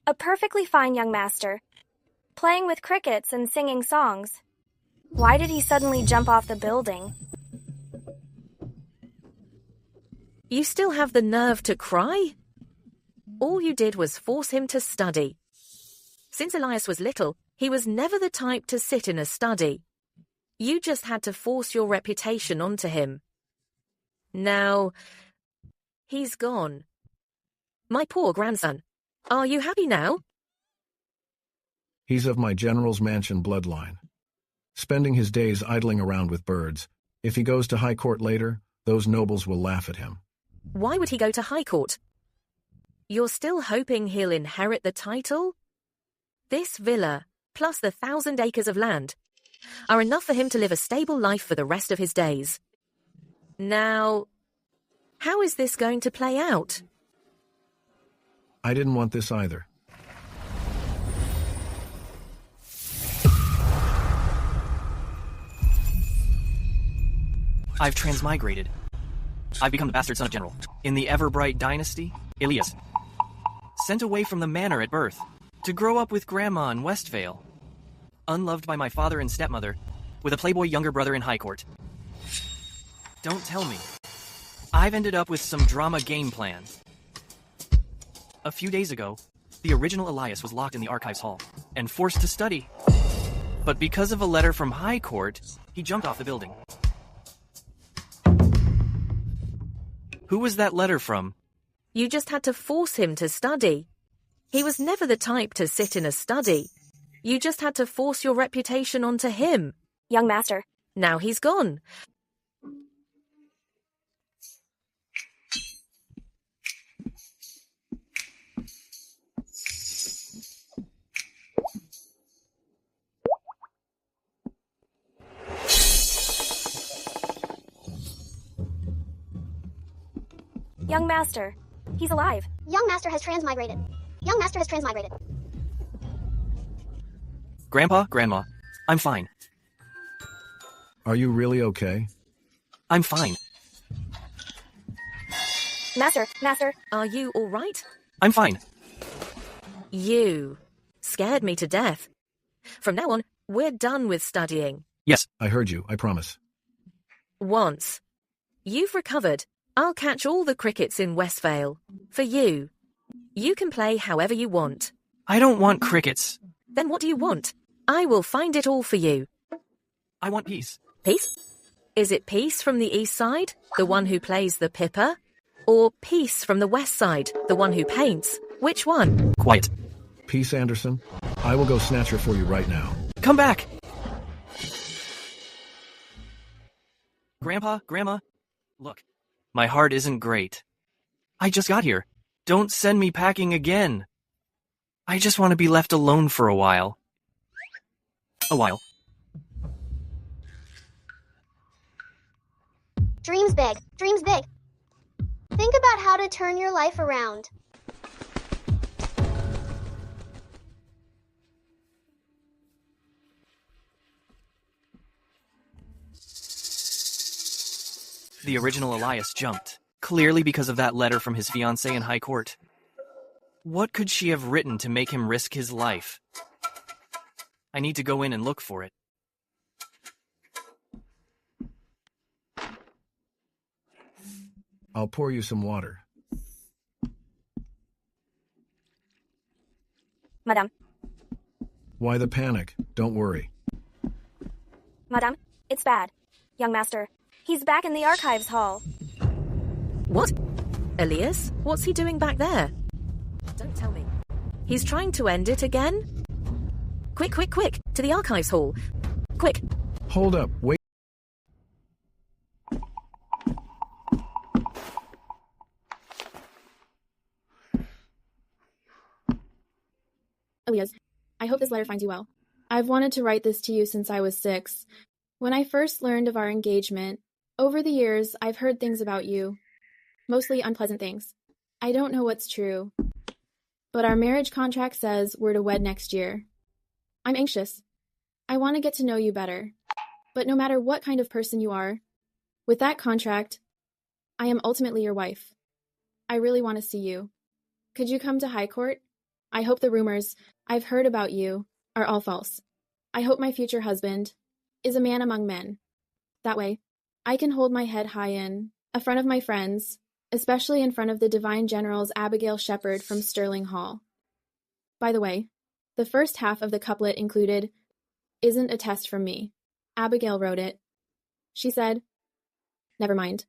A perfectly fine young master, playing with crickets and singing songs. Why did he suddenly jump off the building? You still have the nerve to cry? All you did was force him to study. Since Elias was little, he was never the type to sit in a study. You just had to force your reputation onto him. Now, he's gone. My poor grandson. Are you happy now? He's of my general's mansion bloodline, spending his days idling around with birds. If he goes to high court later, those nobles will laugh at him. Why would he go to high court? You're still hoping he'll inherit the title? This villa, plus the 1,000 acres of land, are enough for him to live a stable life for the rest of his days. Now, how is this going to play out? I didn't want this either. I've transmigrated. I've become the bastard son of General. In the ever-bright dynasty, Elias. Sent away from the manor at birth, to grow up with Grandma in Westvale. Unloved by my father and stepmother, with a playboy younger brother in high court. Don't tell me. I've ended up with some drama game plan. A few days ago, the original Elias was locked in the archives hall, and forced to study. But because of a letter from high court, he jumped off the building. Who was that letter from? You just had to force him to study. He was never the type to sit in a study. You just had to force your reputation onto him. Young master. Now he's gone. Young master. He's alive. Young master has transmigrated. Young master has transmigrated. Grandpa, Grandma, I'm fine. Are you really okay? I'm fine. Master, master. Are you all right? I'm fine. You scared me to death. From now on, we're done with studying. Yes. I heard you, I promise. Once you've recovered, I'll catch all the crickets in Westvale. For you. You can play however you want. I don't want crickets. Then what do you want? I will find it all for you. I want peace. Peace? Is it Peace from the east side, the one who plays the pippa? Or Peace from the west side, the one who paints? Which one? Quiet. Peace, Anderson. I will go snatch her for you right now. Come back! Grandpa, Grandma, look. My heart isn't great. I just got here. Don't send me packing again. I just want to be left alone for a while. A while. Dreams big. Dreams big. Think about how to turn your life around. The original Elias jumped, clearly because of that letter from his fiancée in high court. What could she have written to make him risk his life? I need to go in and look for it. I'll pour you some water. Madame. Why the panic? Don't worry. Madame, it's bad. Young master. He's back in the archives hall. What? Elias? What's he doing back there? Don't tell me. He's trying to end it again? Quick, quick, quick! To the archives hall! Quick! Hold up, wait. Elias, I hope this letter finds you well. I've wanted to write this to you since I was 6. When I first learned of our engagement, over the years, I've heard things about you. Mostly unpleasant things. I don't know what's true. But our marriage contract says we're to wed next year. I'm anxious. I want to get to know you better. But no matter what kind of person you are, with that contract, I am ultimately your wife. I really want to see you. Could you come to High Court? I hope the rumors I've heard about you are all false. I hope my future husband is a man among men. That way, I can hold my head high in front of my friends, especially in front of the divine generals Abigail Shepherd from Sterling Hall. By the way, the first half of the couplet included, "Isn't a test from me." Abigail wrote it. She said, "Never mind.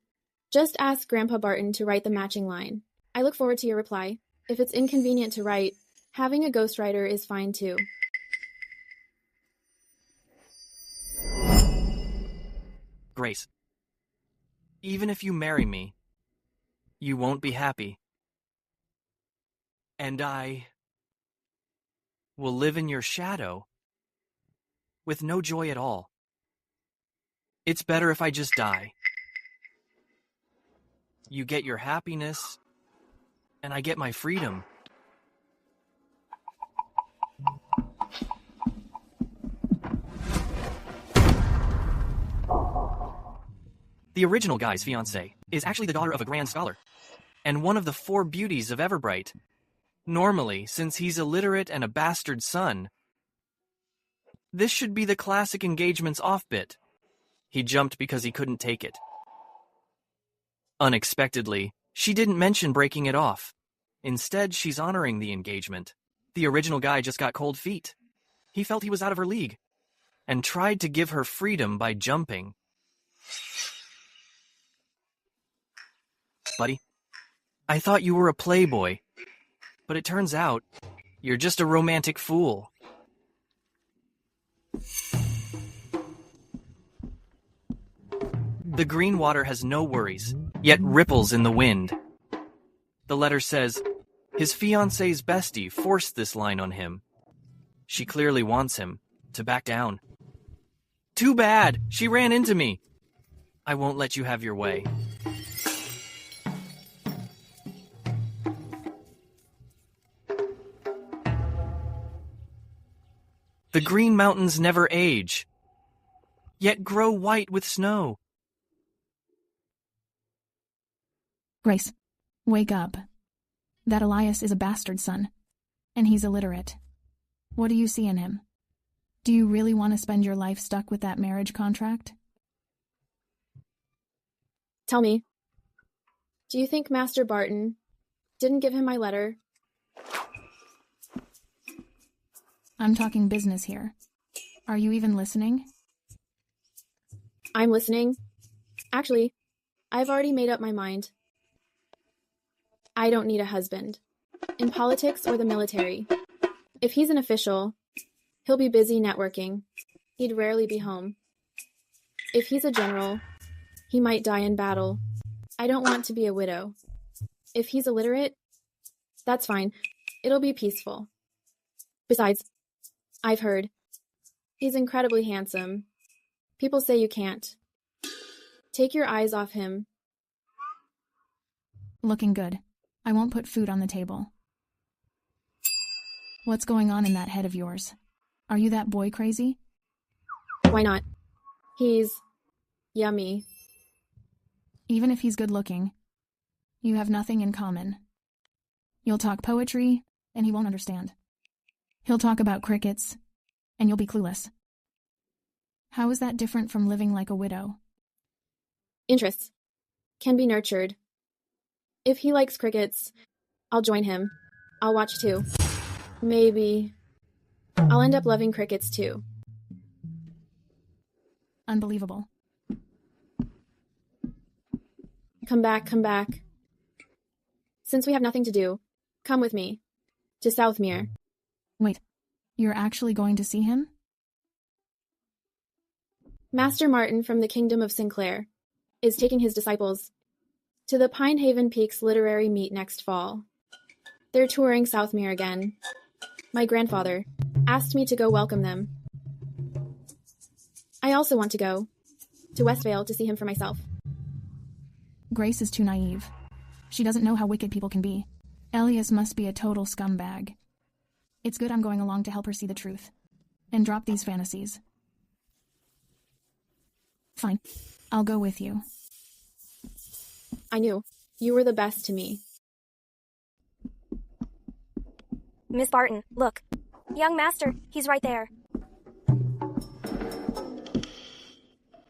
Just ask Grandpa Barton to write the matching line. I look forward to your reply. If it's inconvenient to write, having a ghostwriter is fine too." Grace, even if you marry me, you won't be happy. And I will live in your shadow with no joy at all. It's better if I just die. You get your happiness, and I get my freedom. The original guy's fiancée is actually the daughter of a grand scholar, and one of the 4 beauties of Everbright. Normally, since he's illiterate and a bastard son, this should be the classic engagement's off bit. He jumped because he couldn't take it. Unexpectedly, she didn't mention breaking it off. Instead, she's honoring the engagement. The original guy just got cold feet. He felt he was out of her league, and tried to give her freedom by jumping. Buddy, I thought you were a playboy, but it turns out you're just a romantic fool. The green water has no worries, yet ripples in the wind. The letter says, his fiancée's bestie forced this line on him. She clearly wants him to back down. Too bad, she ran into me. I won't let you have your way. The green mountains never age, yet grow white with snow. Grace, wake up. That Elias is a bastard son, and he's illiterate. What do you see in him? Do you really want to spend your life stuck with that marriage contract? Tell me, do you think Master Barton didn't give him my letter? I'm talking business here. Are you even listening? I'm listening. Actually, I've already made up my mind. I don't need a husband. In politics or the military. If he's an official, he'll be busy networking. He'd rarely be home. If he's a general, he might die in battle. I don't want to be a widow. If he's illiterate, that's fine. It'll be peaceful. Besides, I've heard he's incredibly handsome. People say you can't. Take your eyes off him. Looking good. I won't put food on the table. What's going on in that head of yours? Are you that boy crazy? Why not? He's yummy. Even if he's good looking, you have nothing in common. You'll talk poetry, and he won't understand. He'll talk about crickets, and you'll be clueless. How is that different from living like a widow? Interests can be nurtured. If he likes crickets, I'll join him. I'll watch too. Maybe I'll end up loving crickets too. Unbelievable. Come back, come back. Since we have nothing to do, come with me to Southmere. Wait, you're actually going to see him? Master Martin from the Kingdom of Sinclair is taking his disciples to the Pine Haven Peaks Literary Meet next fall. They're touring Southmere again. My grandfather asked me to go welcome them. I also want to go to Westvale to see him for myself. Grace is too naive. She doesn't know how wicked people can be. Elias must be a total scumbag. It's good I'm going along to help her see the truth. And drop these fantasies. Fine. I'll go with you. I knew you were the best to me. Miss Barton, look. Young master, he's right there.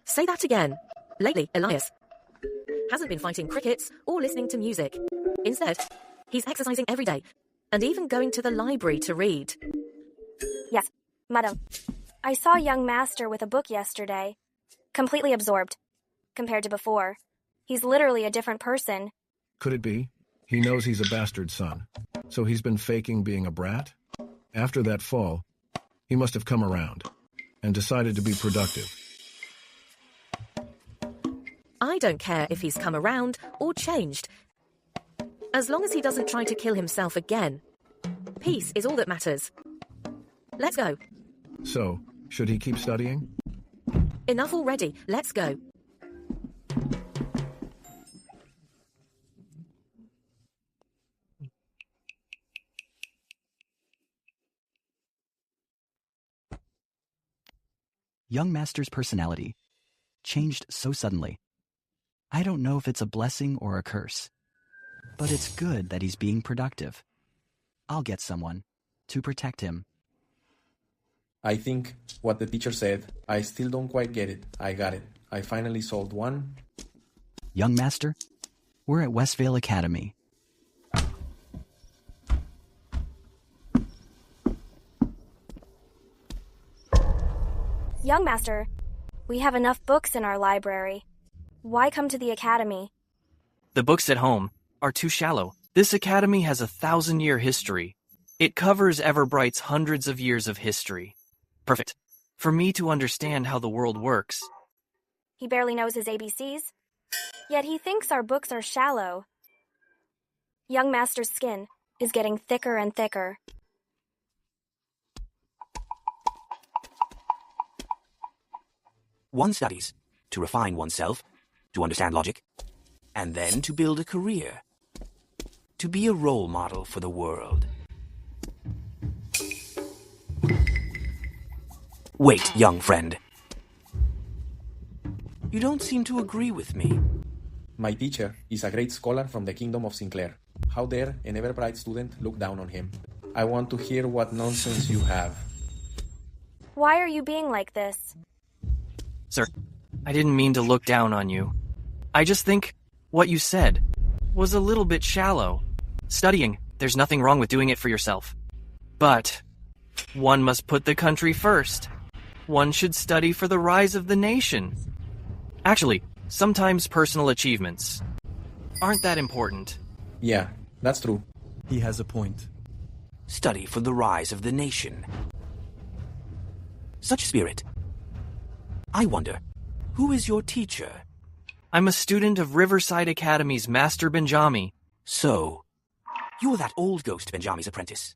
Say that again. Lately, Elias hasn't been fighting crickets or listening to music. Instead, he's exercising every day and even going to the library to read. Yes, madam. I saw young master with a book yesterday. Completely absorbed. Compared to before. He's literally a different person. Could it be? He knows he's a bastard son. So he's been faking being a brat? After that fall, he must have come around and decided to be productive. I don't care if he's come around or changed. As long as he doesn't try to kill himself again. Peace is all that matters. Let's go. So, should he keep studying? Enough already. Let's go. Young Master's personality changed so suddenly. I don't know if it's a blessing or a curse, but it's good that he's being productive. I'll get someone to protect him. I think what the teacher said, I still don't quite get it. I got it. I finally solved one. Young Master, we're at Westvale Academy. Young master, we have enough books in our library. Why come to the academy? The books at home are too shallow. This academy has a 1,000-year history. It covers Everbright's hundreds of years of history. Perfect. For me to understand how the world works. He barely knows his ABCs. Yet he thinks our books are shallow. Young master's skin is getting thicker and thicker. One studies to refine oneself, to understand logic, and then to build a career, to be a role model for the world. Wait, young friend. You don't seem to agree with me. My teacher is a great scholar from the kingdom of Sinclair. How dare an Everbright student look down on him? I want to hear what nonsense you have. Why are you being like this? Sir, I didn't mean to look down on you. I just think what you said was a little bit shallow. Studying, there's nothing wrong with doing it for yourself. But one must put the country first. One should study for the rise of the nation. Actually, sometimes personal achievements aren't that important. Yeah, that's true. He has a point. Study for the rise of the nation. Such spirit. I wonder, who is your teacher? I'm a student of Riverside Academy's Master Benjami. So, you're that old ghost Benjami's apprentice.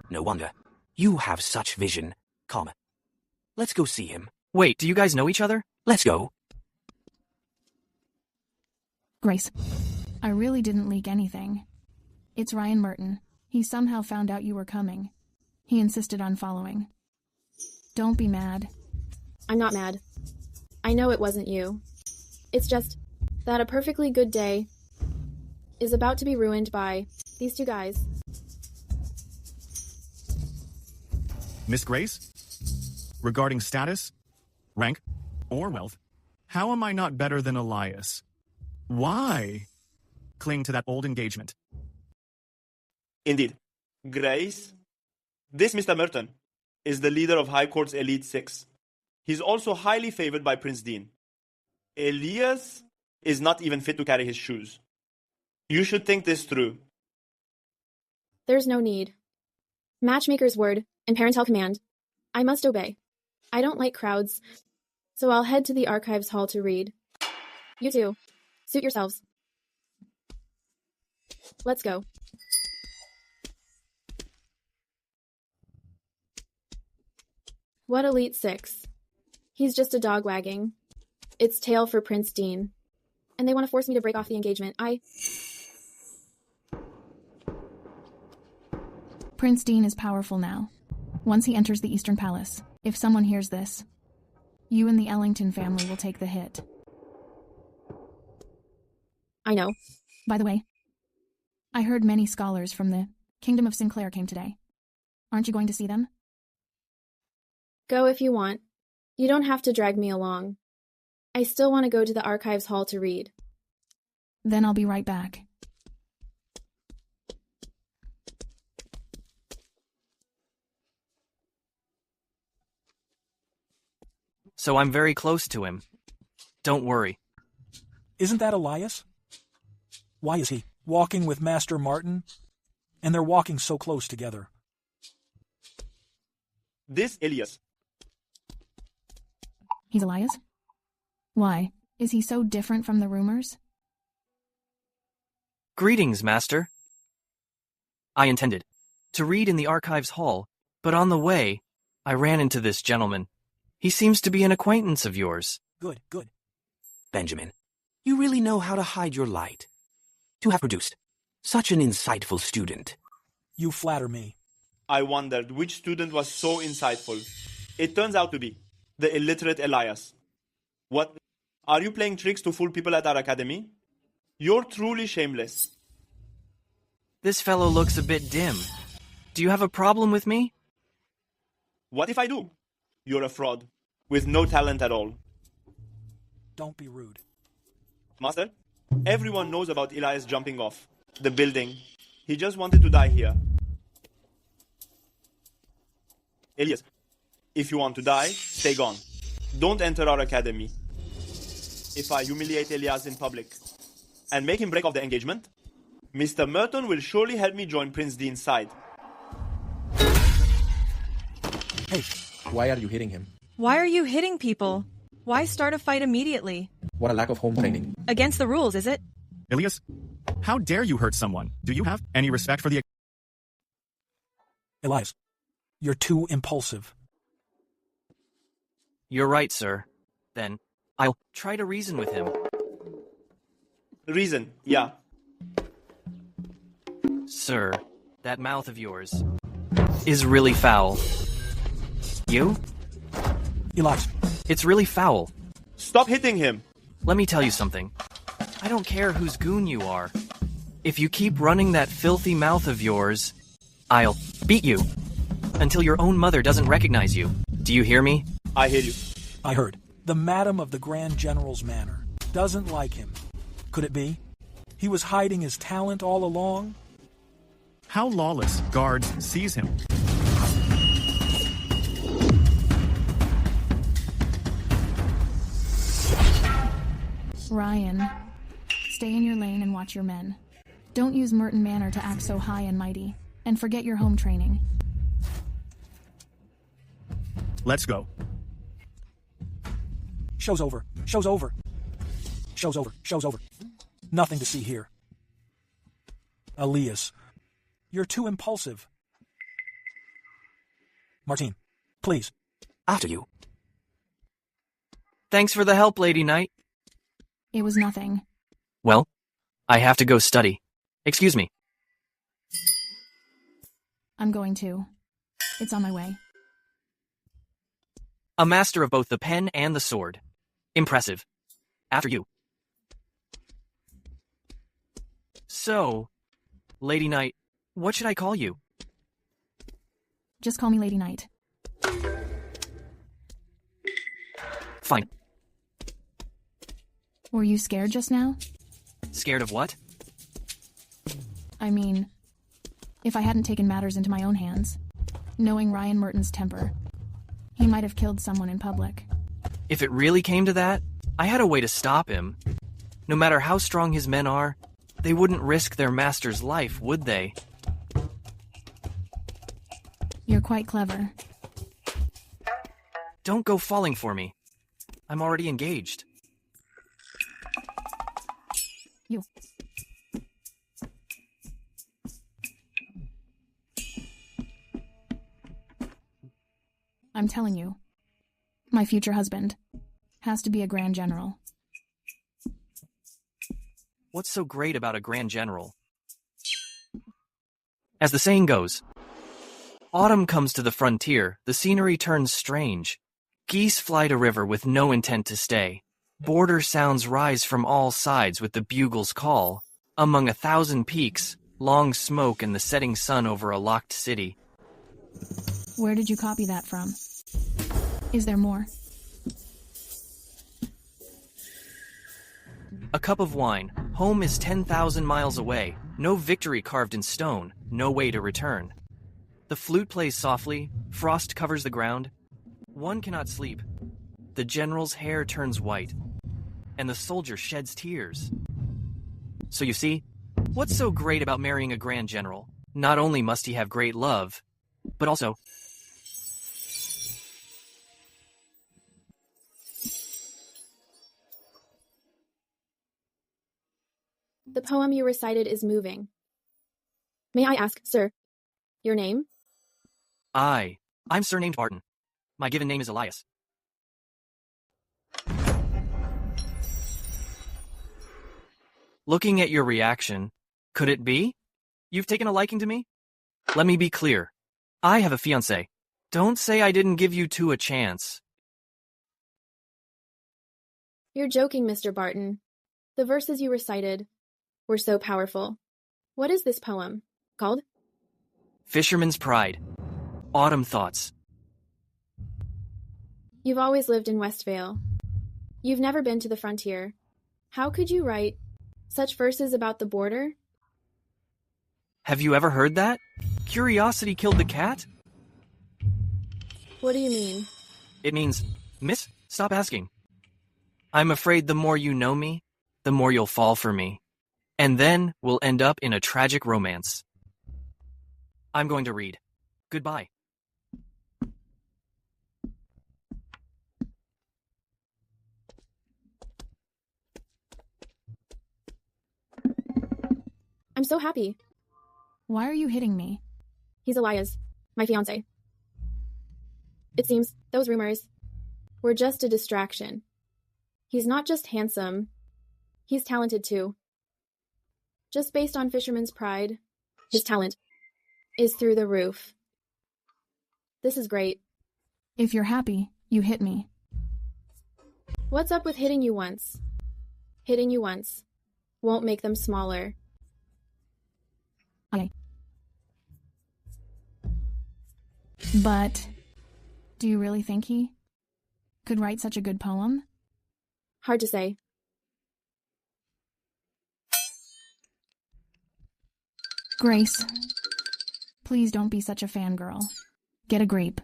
No wonder. You have such vision. Come. Let's go see him. Wait, do you guys know each other? Let's go. Grace, I really didn't leak anything. It's Ryan Merton. He somehow found out you were coming. He insisted on following. Don't be mad. I'm not mad. I know it wasn't you. It's just that a perfectly good day is about to be ruined by these two guys. Miss Grace? Regarding status, rank, or wealth, how am I not better than Elias? Why cling to that old engagement? Indeed. Grace, this Mr. Merton is the leader of High Court's Elite Six. He's also highly favored by Prince Dean. Elias is not even fit to carry his shoes. You should think this through. There's no need. Matchmaker's word and parental command. I must obey. I don't like crowds, so I'll head to the archives hall to read. You two, suit yourselves. Let's go. What Elite Six? He's just a dog wagging. It's tail for Prince Dean. And they want to force me to break off the engagement. Prince Dean is powerful now. Once he enters the Eastern Palace, if someone hears this, you and the Ellington family will take the hit. I know. By the way, I heard many scholars from the Kingdom of Sinclair came today. Aren't you going to see them? Go if you want. You don't have to drag me along. I still want to go to the archives hall to read. Then I'll be right back. So I'm very close to him. Don't worry. Isn't that Elias? Why is he walking with Master Martin? And they're walking so close together. This Elias. He's Elias? Why? Is he so different from the rumors? Greetings, Master. I intended to read in the archives hall, but on the way, I ran into this gentleman. He seems to be an acquaintance of yours. Good, good. Benjamin, you really know how to hide your light. To have produced such an insightful student. You flatter me. I wondered which student was so insightful. It turns out to be the illiterate Elias. What? Are you playing tricks to fool people at our academy? You're truly shameless. This fellow looks a bit dim. Do you have a problem with me? What if I do? You're a fraud, with no talent at all. Don't be rude. Master, everyone knows about Elias jumping off the building. He just wanted to die here. Elias, if you want to die, stay gone. Don't enter our academy. If I humiliate Elias in public and make him break off the engagement, Mr. Merton will surely help me join Prince Dean's side. Hey, why are you hitting him? Why are you hitting people? Why start a fight immediately? What a lack of home training. Against the rules, is it? Elias, how dare you hurt someone? Do you have any respect for the... Elias, you're too impulsive. You're right, sir. Then, I'll try to reason with him. Reason, yeah. Sir, that mouth of yours is really foul. You? Elias. It's really foul. Stop hitting him. Let me tell you something. I don't care whose goon you are. If you keep running that filthy mouth of yours, I'll beat you until your own mother doesn't recognize you. Do you hear me? I hear you. I heard. The Madam of the Grand General's manor doesn't like him. Could it be? He was hiding his talent all along? How lawless guards seize him. Ryan, stay in your lane and watch your men. Don't use Merton Manor to act so high and mighty, and forget your home training. Let's go. Show's over. Show's over. Show's over. Show's over. Nothing to see here. Elias, you're too impulsive. Martine, please. After you. Thanks for the help, Lady Knight. It was nothing. Well, I have to go study. Excuse me. I'm going to. It's on my way. A master of both the pen and the sword. Impressive. After you. So, Lady Knight, what should I call you? Just call me Lady Knight. Fine. Were you scared just now? Scared of what? I mean, if I hadn't taken matters into my own hands, knowing Ryan Merton's temper, he might have killed someone in public. If it really came to that, I had a way to stop him. No matter how strong his men are, they wouldn't risk their master's life, would they? You're quite clever. Don't go falling for me. I'm already engaged. You. I'm telling you, my future husband has to be a Grand General. What's so great about a Grand General? As the saying goes, autumn comes to the frontier, the scenery turns strange. Geese fly to river with no intent to stay. Border sounds rise from all sides with the bugle's call. Among 1,000 peaks, long smoke and the setting sun over a locked city. Where did you copy that from? Is there more? A cup of wine. Home is 10,000 miles away. No victory carved in stone. No way to return. The flute plays softly. Frost covers the ground. One cannot sleep. The general's hair turns white. And the soldier sheds tears. So you see, what's so great about marrying a grand general? Not only must he have great love, but also... The poem you recited is moving. May I ask, sir, your name? I'm surnamed Barton. My given name is Elias. Looking at your reaction, could it be? You've taken a liking to me? Let me be clear. I have a fiancé. Don't say I didn't give you two a chance. You're joking, Mr. Barton. The verses you recited were so powerful. What is this poem called? Fisherman's Pride. Autumn Thoughts. You've always lived in Westvale. You've never been to the frontier. How could you write such verses about the border? Have you ever heard that? Curiosity killed the cat? What do you mean? It means, miss, stop asking. I'm afraid the more you know me, the more you'll fall for me. And then we'll end up in a tragic romance. I'm going to read. Goodbye. I'm so happy. Why are you hitting me? He's Elias, my fiancé. It seems those rumors were just a distraction. He's not just handsome, he's talented too. Just based on Fisherman's Pride, his talent is through the roof. This is great. If you're happy, you hit me. What's up with hitting you once? Hitting you once won't make them smaller. But do you really think he could write such a good poem? Hard to say. Grace, please don't be such a fangirl. Get a grape.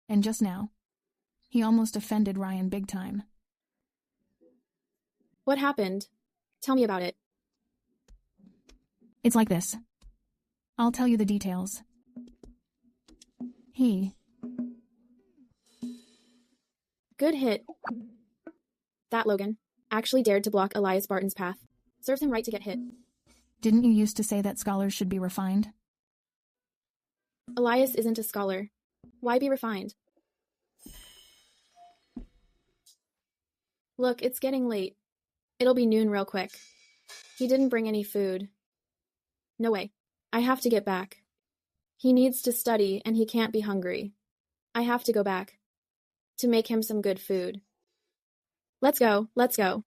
And just now, he almost offended Ryan big time. What happened? Tell me about it. It's like this. I'll tell you the details. Good hit. That Logan actually dared to block Elias Barton's path. Serves him right to get hit. Didn't you used to say that scholars should be refined? Elias isn't a scholar. Why be refined? Look, it's getting late. It'll be noon real quick. He didn't bring any food. No way. I have to get back. He needs to study, and he can't be hungry. I have to go back to make him some good food. Let's go, let's go.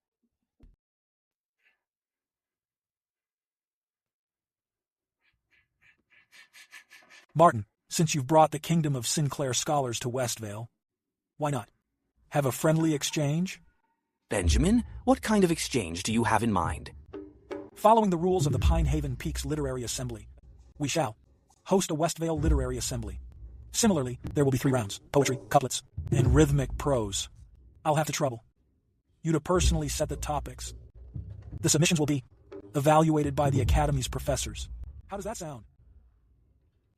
Martin, since you've brought the Kingdom of Sinclair scholars to Westvale, why not? Have a friendly exchange? Benjamin, what kind of exchange do you have in mind? Following the rules of the Pine Haven Peaks Literary Assembly, we shall host a Westvale Literary Assembly. Similarly, there will be 3 rounds: poetry, couplets, and rhythmic prose. I'll have to trouble you to personally set the topics. The submissions will be evaluated by the Academy's professors. How does that sound?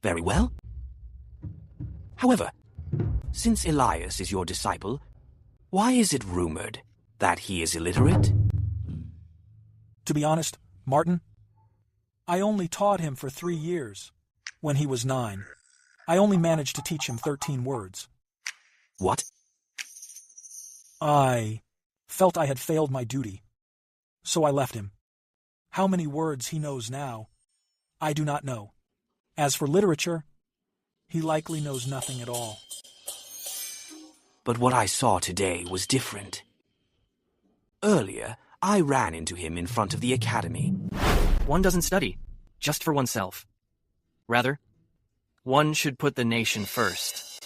Very well. However, since Elias is your disciple, why is it rumored that he is illiterate? To be honest, Martin, I only taught him for 3 years. When he was 9, I only managed to teach him 13 words. What? I felt I had failed my duty, so I left him. How many words he knows now, I do not know. As for literature, he likely knows nothing at all. But what I saw today was different. Earlier, I ran into him in front of the academy. One doesn't study just for oneself. Rather, One should put the nation first.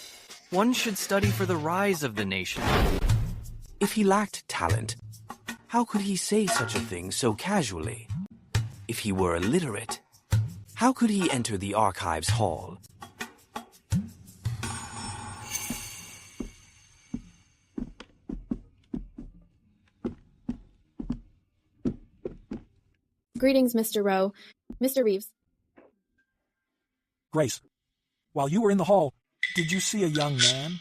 One should study for the rise of the nation. If he lacked talent, how could he say such a thing so casually? If he were illiterate, how could he enter the archives hall? Greetings, Mr. Rowe. Mr. Reeves. Grace, while you were in the hall, did you see a young man?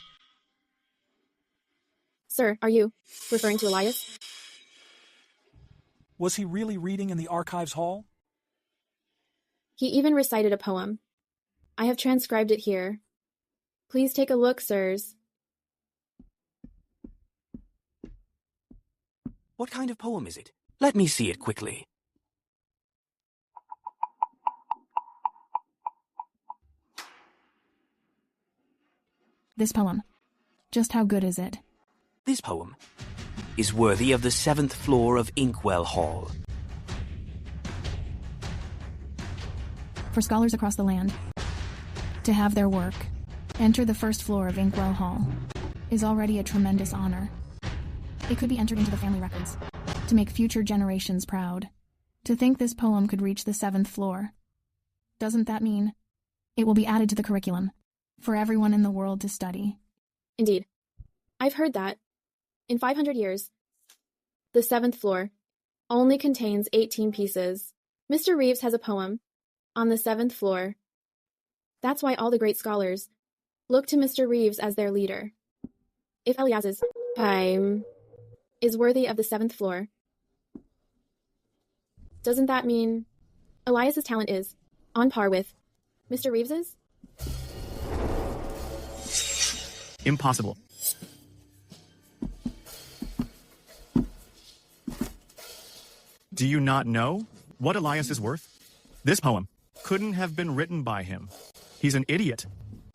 Sir, are you referring to Elias? Was he really reading in the archives hall? He even recited a poem. I have transcribed it here. Please take a look, sirs. What kind of poem is it? Let me see it quickly. This poem. Just how good is it? This poem is worthy of the 7th floor of Inkwell Hall. For scholars across the land, to have their work enter the 1st floor of Inkwell Hall is already a tremendous honor. It could be entered into the family records, to make future generations proud. To think this poem could reach the 7th floor, doesn't that mean it will be added to the curriculum for everyone in the world to study? Indeed. I've heard that. In 500 years, the 7th floor only contains 18 pieces. Mr. Reeves has a poem on the 7th floor. That's why all the great scholars look to Mr. Reeves as their leader. If Elias's poem is worthy of the 7th floor, doesn't that mean Elias's talent is on par with Mr. Reeves's? Impossible. Do you not know what Elias is worth? This poem couldn't have been written by him. He's an idiot.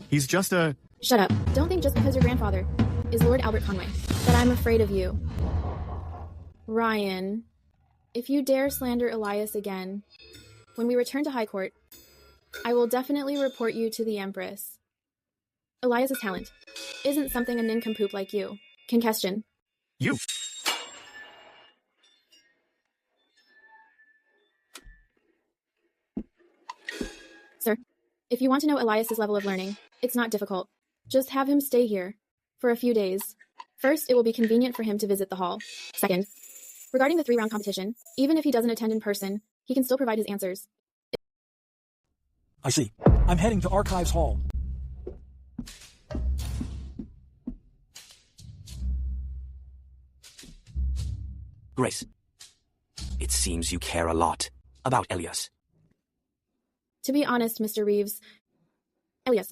He's just a... Shut up. Don't think just because your grandfather is Lord Albert Conway that I'm afraid of you. Ryan, if you dare slander Elias again, when we return to High Court, I will definitely report you to the Empress. Elias's talent isn't something a nincompoop like you can question. You. Sir, if you want to know Elias's level of learning, it's not difficult. Just have him stay here for a few days. First, it will be convenient for him to visit the hall. Second, regarding the 3-round competition, even if he doesn't attend in person, he can still provide his answers. I see. I'm heading to Archives Hall. Grace, it seems you care a lot about Elias. To be honest, Mr. Reeves, Elias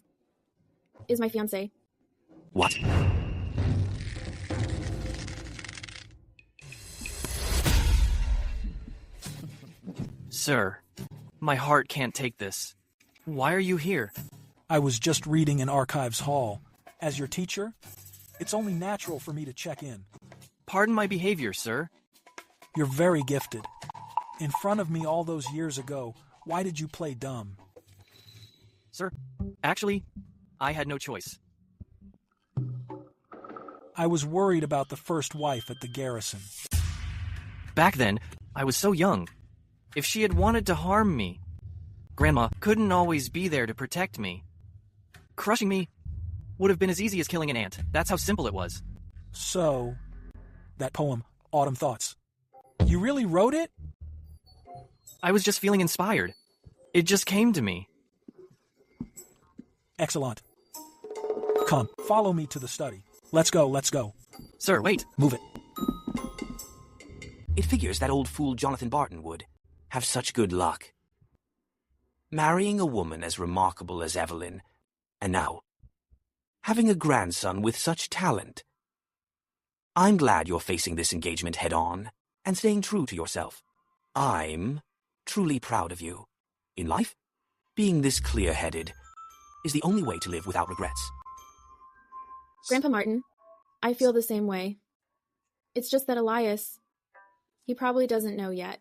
is my fiancé. What? Sir, my heart can't take this. Why are you here? I was just reading in Archives Hall. As your teacher, it's only natural for me to check in. Pardon my behavior, sir. You're very gifted. In front of me all those years ago, why did you play dumb? Sir, actually, I had no choice. I was worried about the first wife at the garrison. Back then, I was so young. If she had wanted to harm me, Grandma couldn't always be there to protect me. Crushing me would have been as easy as killing an ant. That's how simple it was. So, that poem, Autumn Thoughts, you really wrote it? I was just feeling inspired. It just came to me. Excellent. Come, follow me to the study. Let's go, let's go. Sir, wait. Move it. It figures that old fool Jonathan Barton would have such good luck. Marrying a woman as remarkable as Evelyn, and now having a grandson with such talent. I'm glad you're facing this engagement head-on and staying true to yourself. I'm truly proud of you. In life, being this clear-headed is the only way to live without regrets. Grandpa Martin, I feel the same way. It's just that Elias, he probably doesn't know yet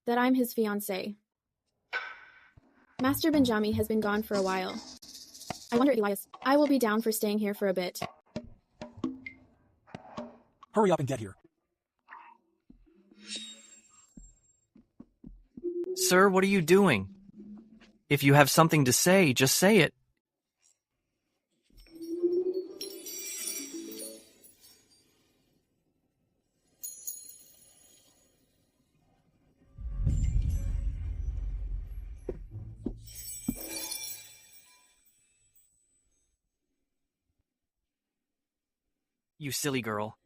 that I'm his fiancé. Master Benjami has been gone for a while. I wonder, Elias. I will be down for staying here for a bit. Hurry up and get here. Sir, what are you doing? If you have something to say, just say it. You silly girl.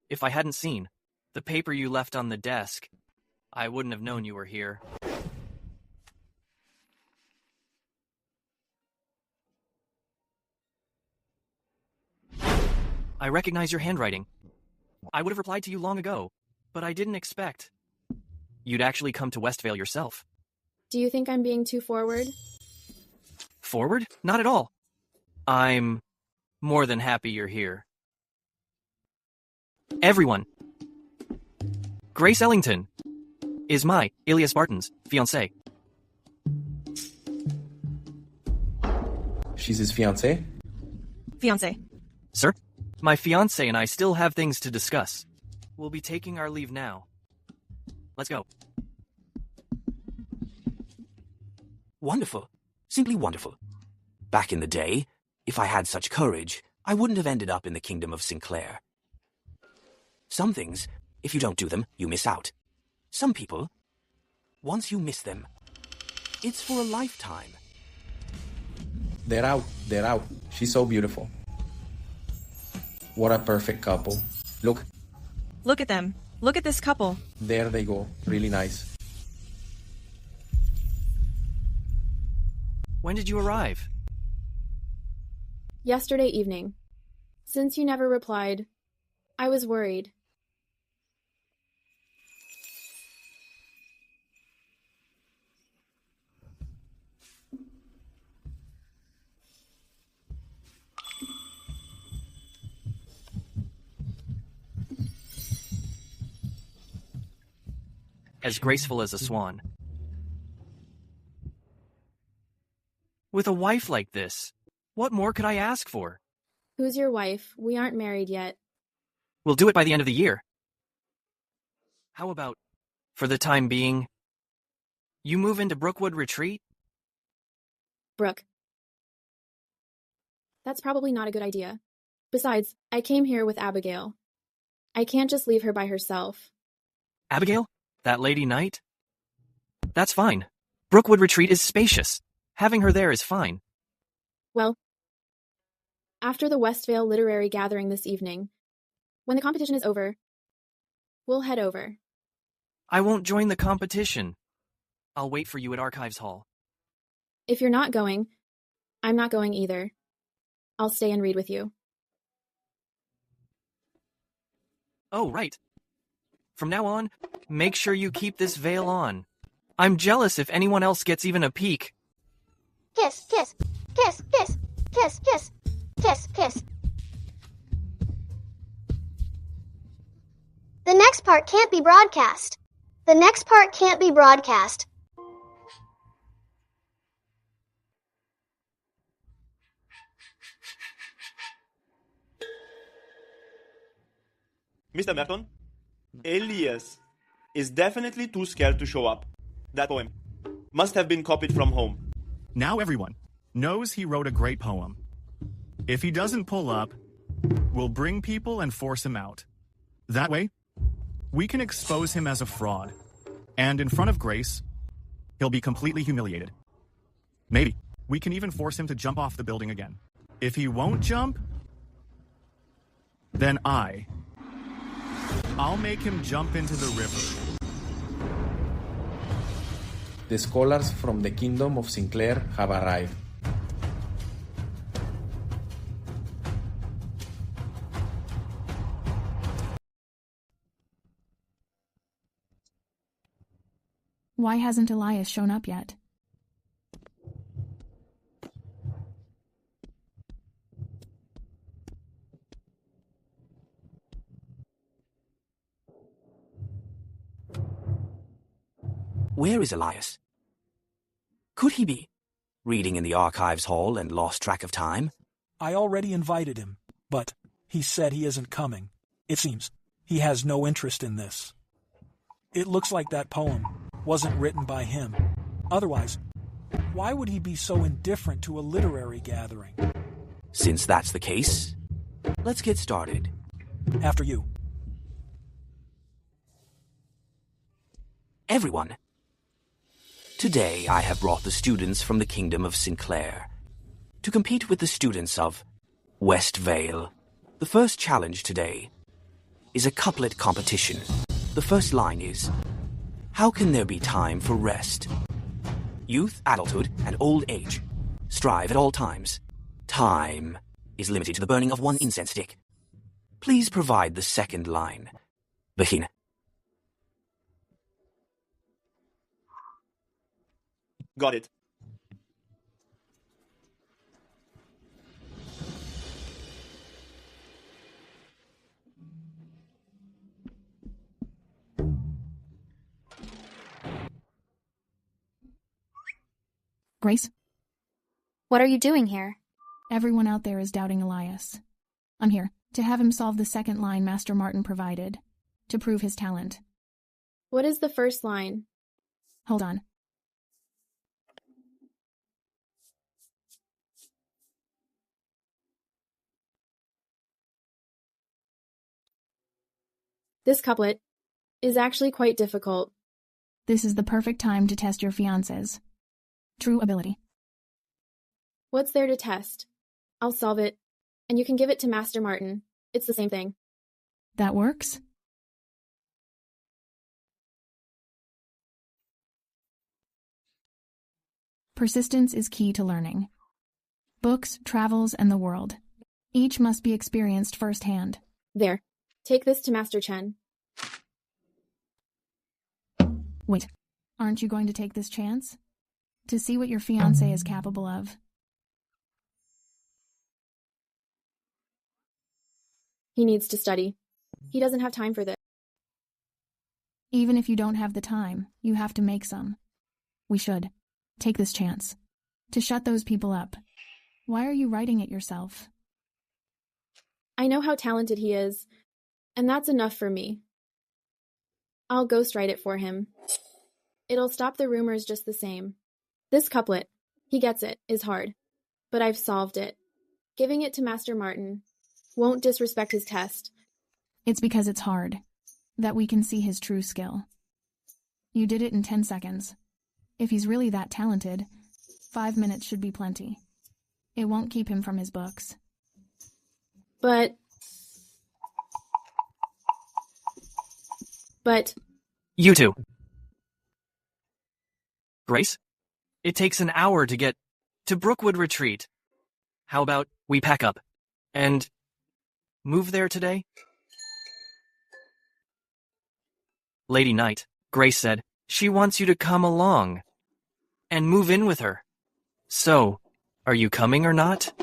If I hadn't seen the paper you left on the desk, I wouldn't have known you were here. I recognize your handwriting. I would have replied to you long ago, but I didn't expect you'd actually come to Westvale yourself. Do you think I'm being too forward? Forward? Not at all. I'm more than happy you're here. Everyone. Grace Ellington is my, Elias Barton's, fiancée. She's his fiancée? Fiancé. Sir? My fiancée and I still have things to discuss. We'll be taking our leave now. Let's go. Wonderful. Simply wonderful. Back in the day, if I had such courage, I wouldn't have ended up in the kingdom of Sinclair. Some things, if you don't do them, you miss out. Some people, once you miss them, it's for a lifetime. They're out. They're out. She's so beautiful. What a perfect couple. Look, Look at them. Look at this couple. there they go. Really nice. When did you arrive? Yesterday evening. Since you never replied, I was worried. As graceful as a swan. With a wife like this, what more could I ask for? Who's your wife? We aren't married yet. We'll do it by the end of the year. How about, for the time being, you move into Brookwood Retreat? Brooke. That's probably not a good idea. Besides, I came here with Abigail. I can't just leave her by herself. Abigail? That lady knight? That's fine. Brookwood Retreat is spacious. Having her there is fine. Well, after the Westvale Literary Gathering this evening, when the competition is over, we'll head over. I won't join the competition. I'll wait for you at Archives Hall. If you're not going, I'm not going either. I'll stay and read with you. Oh, right. From now on, make sure you keep this veil on. I'm jealous if anyone else gets even a peek. Kiss, kiss, kiss, kiss, kiss, kiss, kiss, kiss. The next part can't be broadcast. The next part can't be broadcast. Mr. Merton, Elias is definitely too scared to show up. That poem must have been copied from home. Now everyone knows he wrote a great poem. If he doesn't pull up, we'll bring people and force him out. That way, we can expose him as a fraud. And in front of Grace, he'll be completely humiliated. Maybe we can even force him to jump off the building again. If he won't jump, then I'll make him jump into the river. The scholars from the kingdom of Sinclair have arrived. Why hasn't Elias shown up yet? Where is Elias? Could he be? Reading in the archives hall and lost track of time? I already invited him, but he said he isn't coming. It seems he has no interest in this. It looks like that poem wasn't written by him. Otherwise, why would he be so indifferent to a literary gathering? Since that's the case, let's get started. After you. Everyone. Today I have brought the students from the Kingdom of Sinclair to compete with the students of West Vale. The first challenge today is a couplet competition. The first line is, how can there be time for rest? Youth, adulthood, and old age strive at all times. Time is limited to the burning of one incense stick. Please provide the second line. Begin. Got it. Grace? What are you doing here? Everyone out there is doubting Elias. I'm here to have him solve the second line Master Martin provided, to prove his talent. What is the first line? Hold on. This couplet is actually quite difficult. This is the perfect time to test your fiancé's true ability. What's there to test? I'll solve it, and you can give it to Master Martin. It's the same thing. That works? Persistence is key to learning. Books, travels, and the world. Each must be experienced firsthand. There. Take this to Master Chen. Wait, aren't you going to take this chance? To see what your fiancé is capable of. He needs to study. He doesn't have time for this. Even if you don't have the time, you have to make some. We should take this chance to shut those people up. Why are you writing it yourself? I know how talented he is, and that's enough for me. I'll ghostwrite it for him. It'll stop the rumors just the same. This couplet, he gets it, is hard. But I've solved it. Giving it to Master Martin won't disrespect his test. It's because it's hard that we can see his true skill. You did it in 10 seconds. If he's really that talented, 5 minutes should be plenty. It won't keep him from his books. But... You two. Grace? It takes an hour to get to Brookwood Retreat. How about we pack up and move there today? Lady Knight, Grace said, she wants you to come along and move in with her. So, are you coming or not?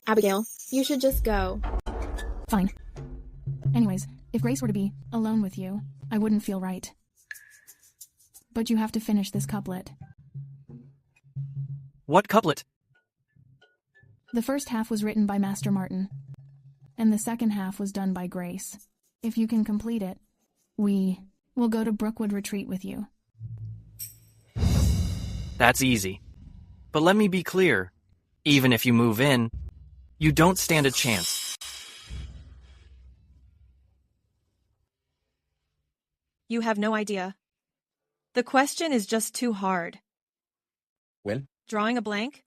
Abigail, you should just go. Fine. Anyways, if Grace were to be alone with you, I wouldn't feel right. But you have to finish this couplet. What couplet? The first half was written by Master Martin, and the second half was done by Grace. If you can complete it, we will go to Brookwood Retreat with you. That's easy. But let me be clear. Even if you move in, you don't stand a chance. You have no idea. The question is just too hard. Well, Drawing a blank?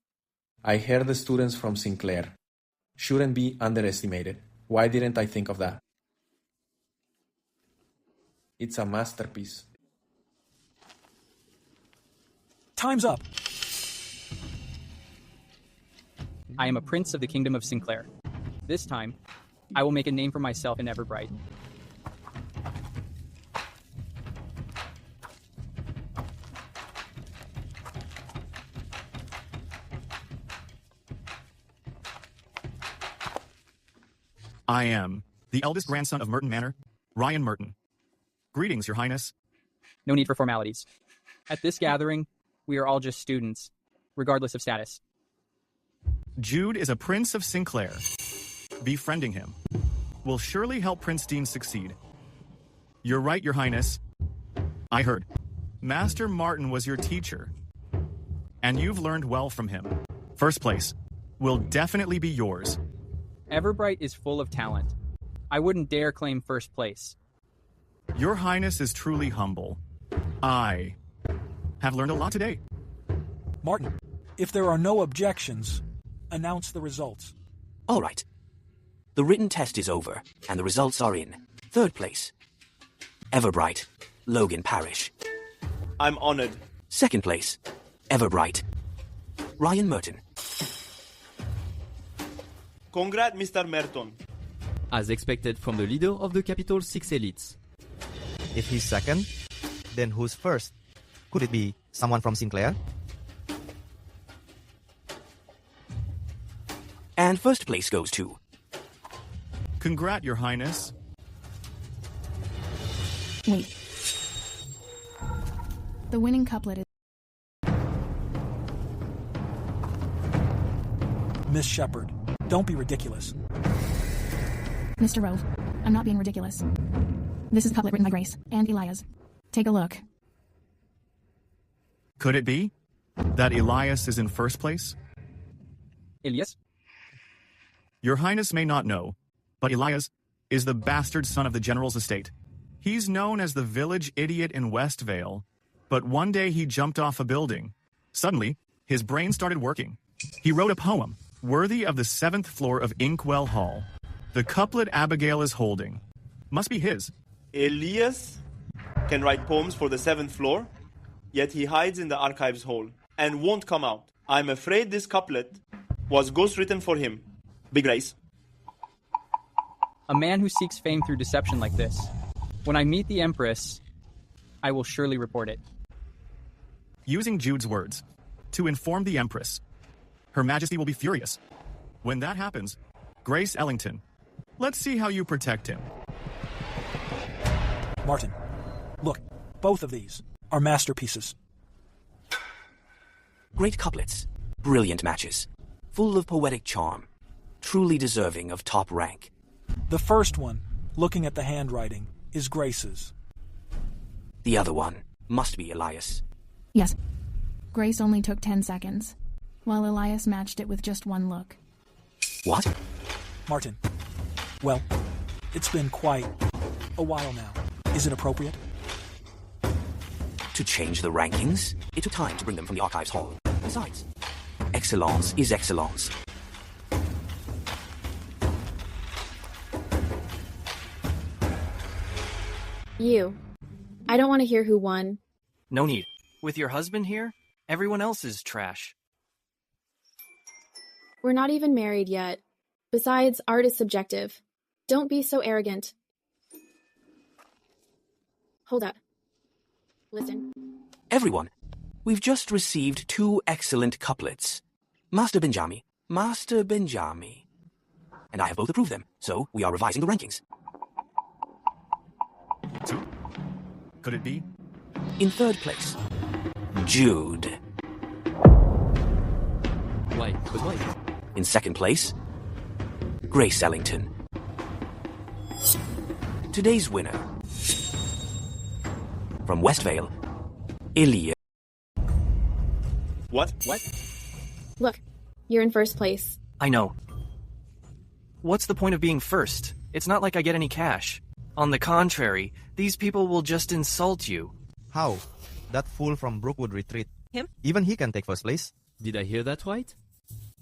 I heard the students from Sinclair. Shouldn't be underestimated. Why didn't I think of that? It's a masterpiece. Time's up. I am a prince of the Kingdom of Sinclair. This time, I will make a name for myself in Everbright. I am the eldest grandson of Merton Manor, Ryan Merton. Greetings, Your Highness. No need for formalities. At this gathering, We are all just students, regardless of status. Jude is a prince of Sinclair. Befriending him will surely help Prince Dean succeed. You're right, Your Highness. I heard. Master Martin was your teacher, and you've learned well from him. First place will definitely be yours. Everbright is full of talent. I wouldn't dare claim first place. Your Highness is truly humble. I have learned a lot today. Martin, if there are no objections, announce the results. All right. The written test is over, and the results are in. Third place, Everbright, Logan Parrish. I'm honored. Second place, Everbright, Ryan Merton. Congrats, Mr. Merton. As expected from the leader of the Capital 6 elites. If he's second, then who's first? Could it be someone from Sinclair? And first place goes to... Congrats, Your Highness. Wait. The winning couplet is... Miss Shepard, don't be ridiculous. Mr. Rove, I'm not being ridiculous. This is couplet written by Grace and Elias. Take a look. Could it be that Elias is in first place? Elias? Your Highness may not know, but Elias is the bastard son of the General's estate. He's known as the village idiot in Westvale, but one day he jumped off a building. Suddenly, his brain started working. He wrote a poem worthy of the 7th floor of Inkwell Hall. The couplet Abigail is holding must be his. Elias can write poems for the 7th floor, yet he hides in the archives hole and won't come out. I'm afraid this couplet was ghostwritten for him. Big Grace. A man who seeks fame through deception like this. When I meet the Empress, I will surely report it. Using Jude's words, to inform the Empress. Her Majesty will be furious. When that happens, Grace Ellington, let's see how you protect him. Martin, look, both of these are masterpieces. Great couplets, brilliant matches, full of poetic charm, truly deserving of top rank. The first one, looking at the handwriting, is Grace's. The other one must be Elias. Yes. Grace only took 10 seconds, while Elias matched it with just one look. What? Martin, well, it's been quite a while now. Is it appropriate? To change the rankings? It took time to bring them from the archives hall. Besides, excellence is excellence. You. I don't want to hear who won. No need. With your husband here, everyone else is trash. We're not even married yet. Besides, art is subjective. Don't be so arrogant. Hold up. Listen. Everyone, we've just received 2 excellent couplets. Master Benjami. And I have both approved them, so we are revising the rankings. 2? Could it be? In third place, Jude. Why? But why? In second place, Grace Ellington. Today's winner, from Westvale, Elias. What? Look, you're in first place. I know. What's the point of being first? It's not like I get any cash. On the contrary, these people will just insult you. How? That fool from Brookwood Retreat. Him? Even he can take first place. Did I hear that right?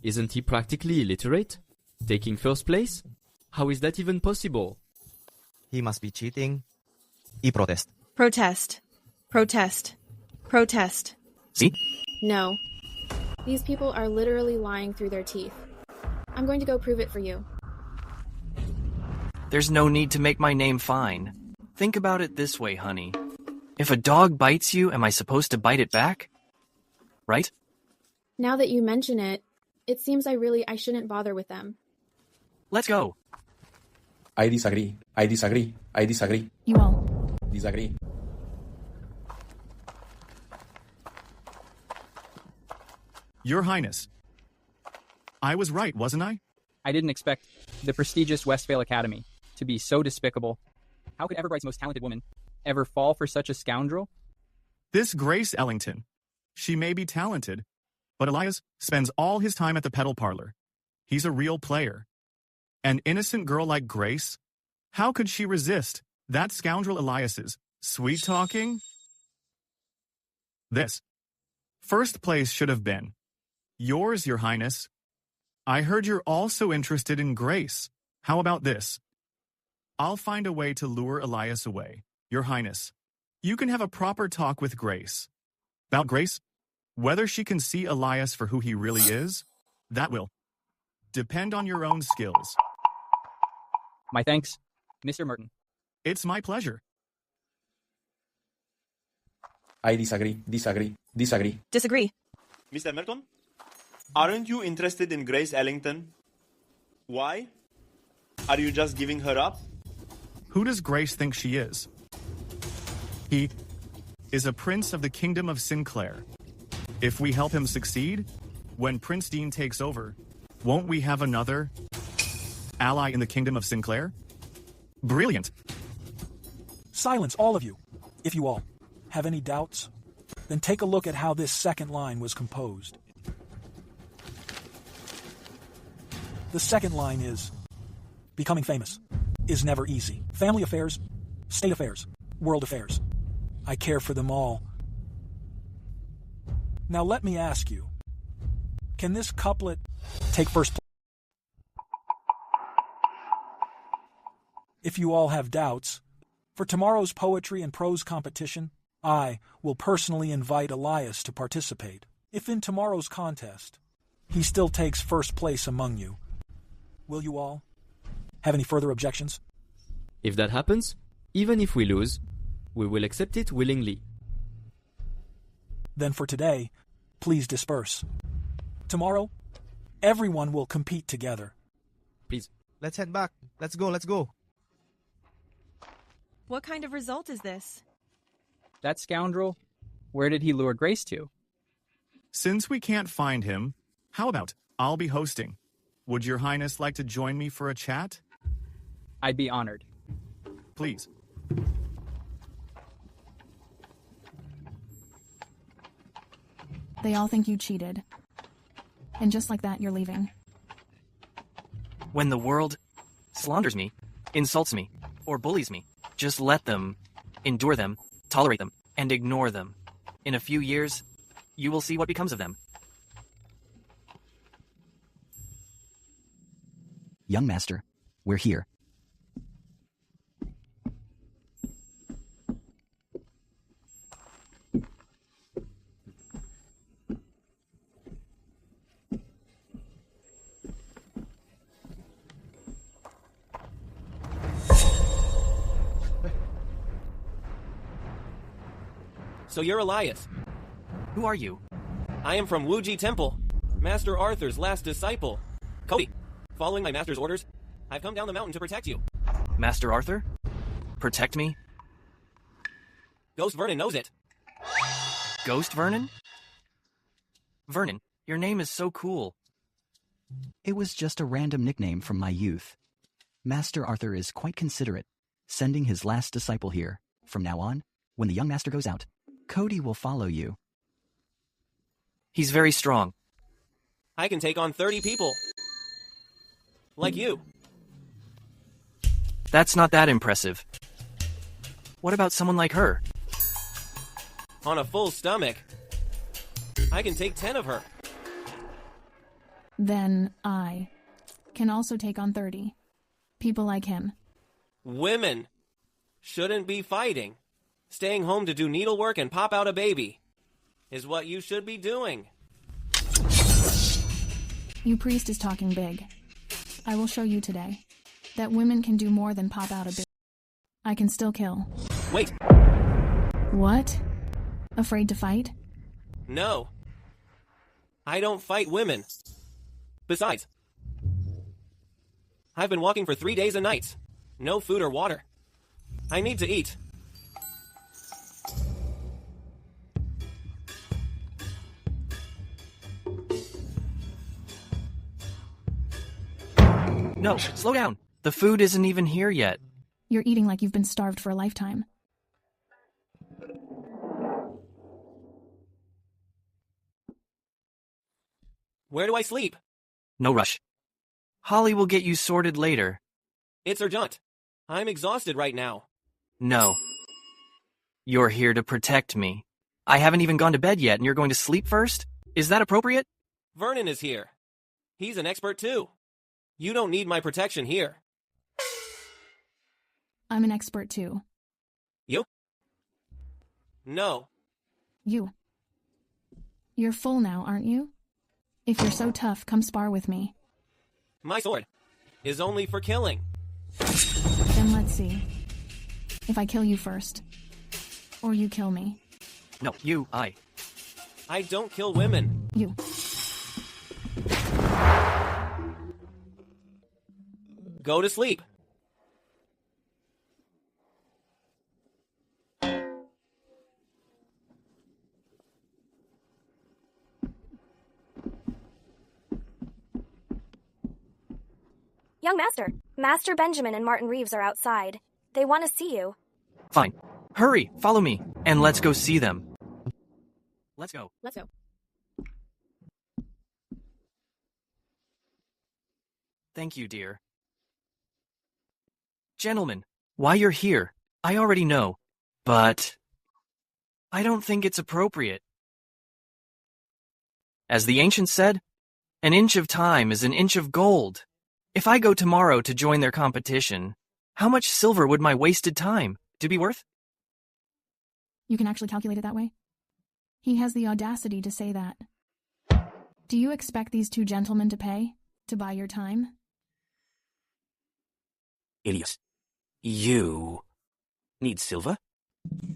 Isn't he practically illiterate? Taking first place? How is that even possible? He must be cheating. I protest. Protest. Protest. Protest. See? No. These people are literally lying through their teeth. I'm going to go prove it for you. There's no need to make my name fine. Think about it this way, honey. If a dog bites you, am I supposed to bite it back? Right? Now that you mention it, it seems I shouldn't bother with them. Let's go. I disagree. You all. Disagree. Your Highness. I was right, wasn't I? I didn't expect the prestigious Westvale Academy to be so despicable. How could Everbright's most talented woman ever fall for such a scoundrel? This Grace Ellington. She may be talented, but Elias spends all his time at the pedal parlor. He's a real player. An innocent girl like Grace? How could she resist that scoundrel Elias's sweet-talking? This. First place should have been yours, Your Highness. I heard you're also interested in Grace. How about this? I'll find a way to lure Elias away, Your Highness. You can have a proper talk with Grace. About Grace? Whether she can see Elias for who he really is, that will depend on your own skills. My thanks, Mr. Merton. It's my pleasure. I disagree. Disagree. Disagree. Mr. Merton, aren't you interested in Grace Ellington? Why? Are you just giving her up? Who does Grace think she is? He is a prince of the kingdom of Sinclair. If we help him succeed, when Prince Dean takes over, won't we have another ally in the kingdom of Sinclair? Brilliant. Silence, all of you. If you all have any doubts, then take a look at how this second line was composed. The second line is, becoming famous is never easy. Family affairs, state affairs, world affairs. I care for them all. Now let me ask you, can this couplet take first place? If you all have doubts, for tomorrow's poetry and prose competition, I will personally invite Elias to participate. If in tomorrow's contest, he still takes first place among you, will you all have any further objections? If that happens, even if we lose, we will accept it willingly. Then for today, please disperse. Tomorrow, everyone will compete together. Please. Let's head back. Let's go. What kind of result is this? That scoundrel? Where did he lure Grace to? Since we can't find him, how about I'll be hosting? Would Your Highness like to join me for a chat? I'd be honored. Please. They all think you cheated. And just like that, you're leaving. When the world slanders me, insults me, or bullies me, just let them, endure them, tolerate them, and ignore them. In a few years, you will see what becomes of them. Young master, we're here. So you're Elias. Who are you? I am from Wuji Temple, Master Arthur's last disciple. Cody, following my master's orders, I've come down the mountain to protect you. Master Arthur? Protect me? Ghost Vernon knows it. Ghost Vernon? Vernon, your name is so cool. It was just a random nickname from my youth. Master Arthur is quite considerate, sending his last disciple here. From now on, when the young master goes out, Cody will follow you. He's very strong. I can take on 30 people. Like you. That's not that impressive. What about someone like her? On a full stomach. I can take 10 of her. Then I can also take on 30. People like him. Women shouldn't be fighting. Staying home to do needlework and pop out a baby is what you should be doing. You priest is talking big. I will show you today that women can do more than pop out a baby. I can still kill. Wait. What? Afraid to fight? No. I don't fight women. Besides, I've been walking for 3 days and nights. No food or water. I need to eat. No, slow down. The food isn't even here yet. You're eating like you've been starved for a lifetime. Where do I sleep? No rush. Holly will get you sorted later. It's urgent. I'm exhausted right now. No. You're here to protect me. I haven't even gone to bed yet and you're going to sleep first? Is that appropriate? Vernon is here. He's an expert too. You don't need my protection here. I'm an expert too. You? No. You. You're full now, aren't you? If you're so tough, come spar with me. My sword is only for killing. Then let's see. If I kill you first. Or you kill me. No, I don't kill women. You. Go to sleep. Young Master, Master Benjamin and Martin Reeves are outside. They want to see you. Fine. Hurry, follow me, and let's go see them. Let's go. Let's go. Thank you, dear. Gentlemen, why you're here, I already know, but I don't think it's appropriate. As the ancients said, an inch of time is an inch of gold. If I go tomorrow to join their competition, how much silver would my wasted time be worth? You can actually calculate it that way? He has the audacity to say that. Do you expect these two gentlemen to pay? To buy your time? Elias, you need silver?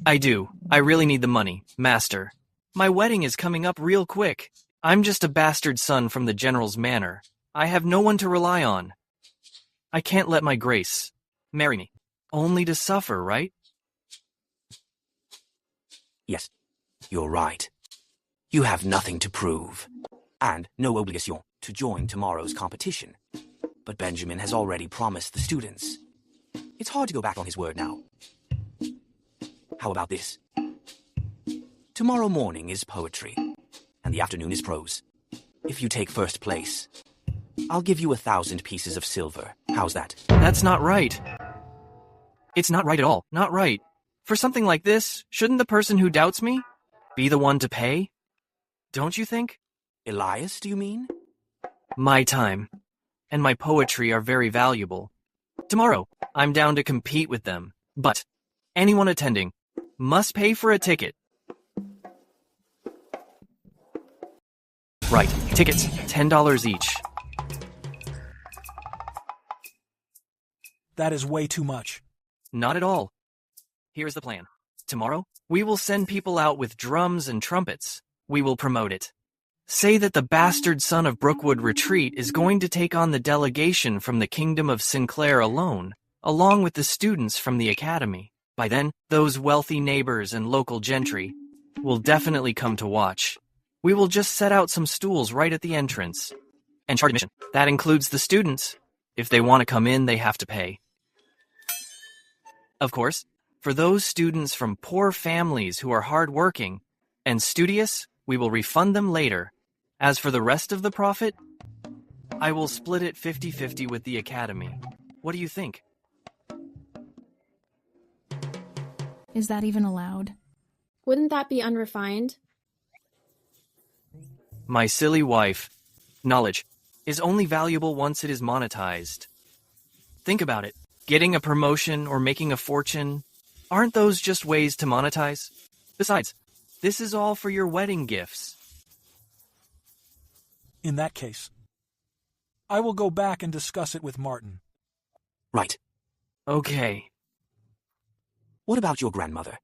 I do. I really need the money, Master. My wedding is coming up real quick. I'm just a bastard son from the General's manor. I have no one to rely on. I can't let my Grace marry me, only to suffer, right? Yes, you're right. You have nothing to prove, and no obligation to join tomorrow's competition. But Benjamin has already promised the students. It's hard to go back on his word now. How about this? Tomorrow morning is poetry, and the afternoon is prose. If you take first place, I'll give you 1,000 pieces of silver. How's that? That's not right. It's not right at all. Not right. For something like this, shouldn't the person who doubts me be the one to pay? Don't you think? Elias, do you mean? My time and my poetry are very valuable. Tomorrow, I'm down to compete with them, but anyone attending must pay for a ticket. Right, tickets, $10 each. That is way too much. Not at all. Here's the plan. Tomorrow, we will send people out with drums and trumpets. We will promote it. Say that the bastard son of Brookwood Retreat is going to take on the delegation from the Kingdom of Sinclair alone, along with the students from the Academy. By then, those wealthy neighbors and local gentry will definitely come to watch. We will just set out some stools right at the entrance and charge admission. That includes the students. If they want to come in, they have to pay. Of course, for those students from poor families who are hardworking and studious, we will refund them later. As for the rest of the profit, I will split it 50-50 with the Academy. What do you think? Is that even allowed? Wouldn't that be unrefined? My silly wife, knowledge is only valuable once it is monetized. Think about it. Getting a promotion or making a fortune, aren't those just ways to monetize? Besides, this is all for your wedding gifts. In that case, I will go back and discuss it with Martin. Right. Okay. What about your grandmother?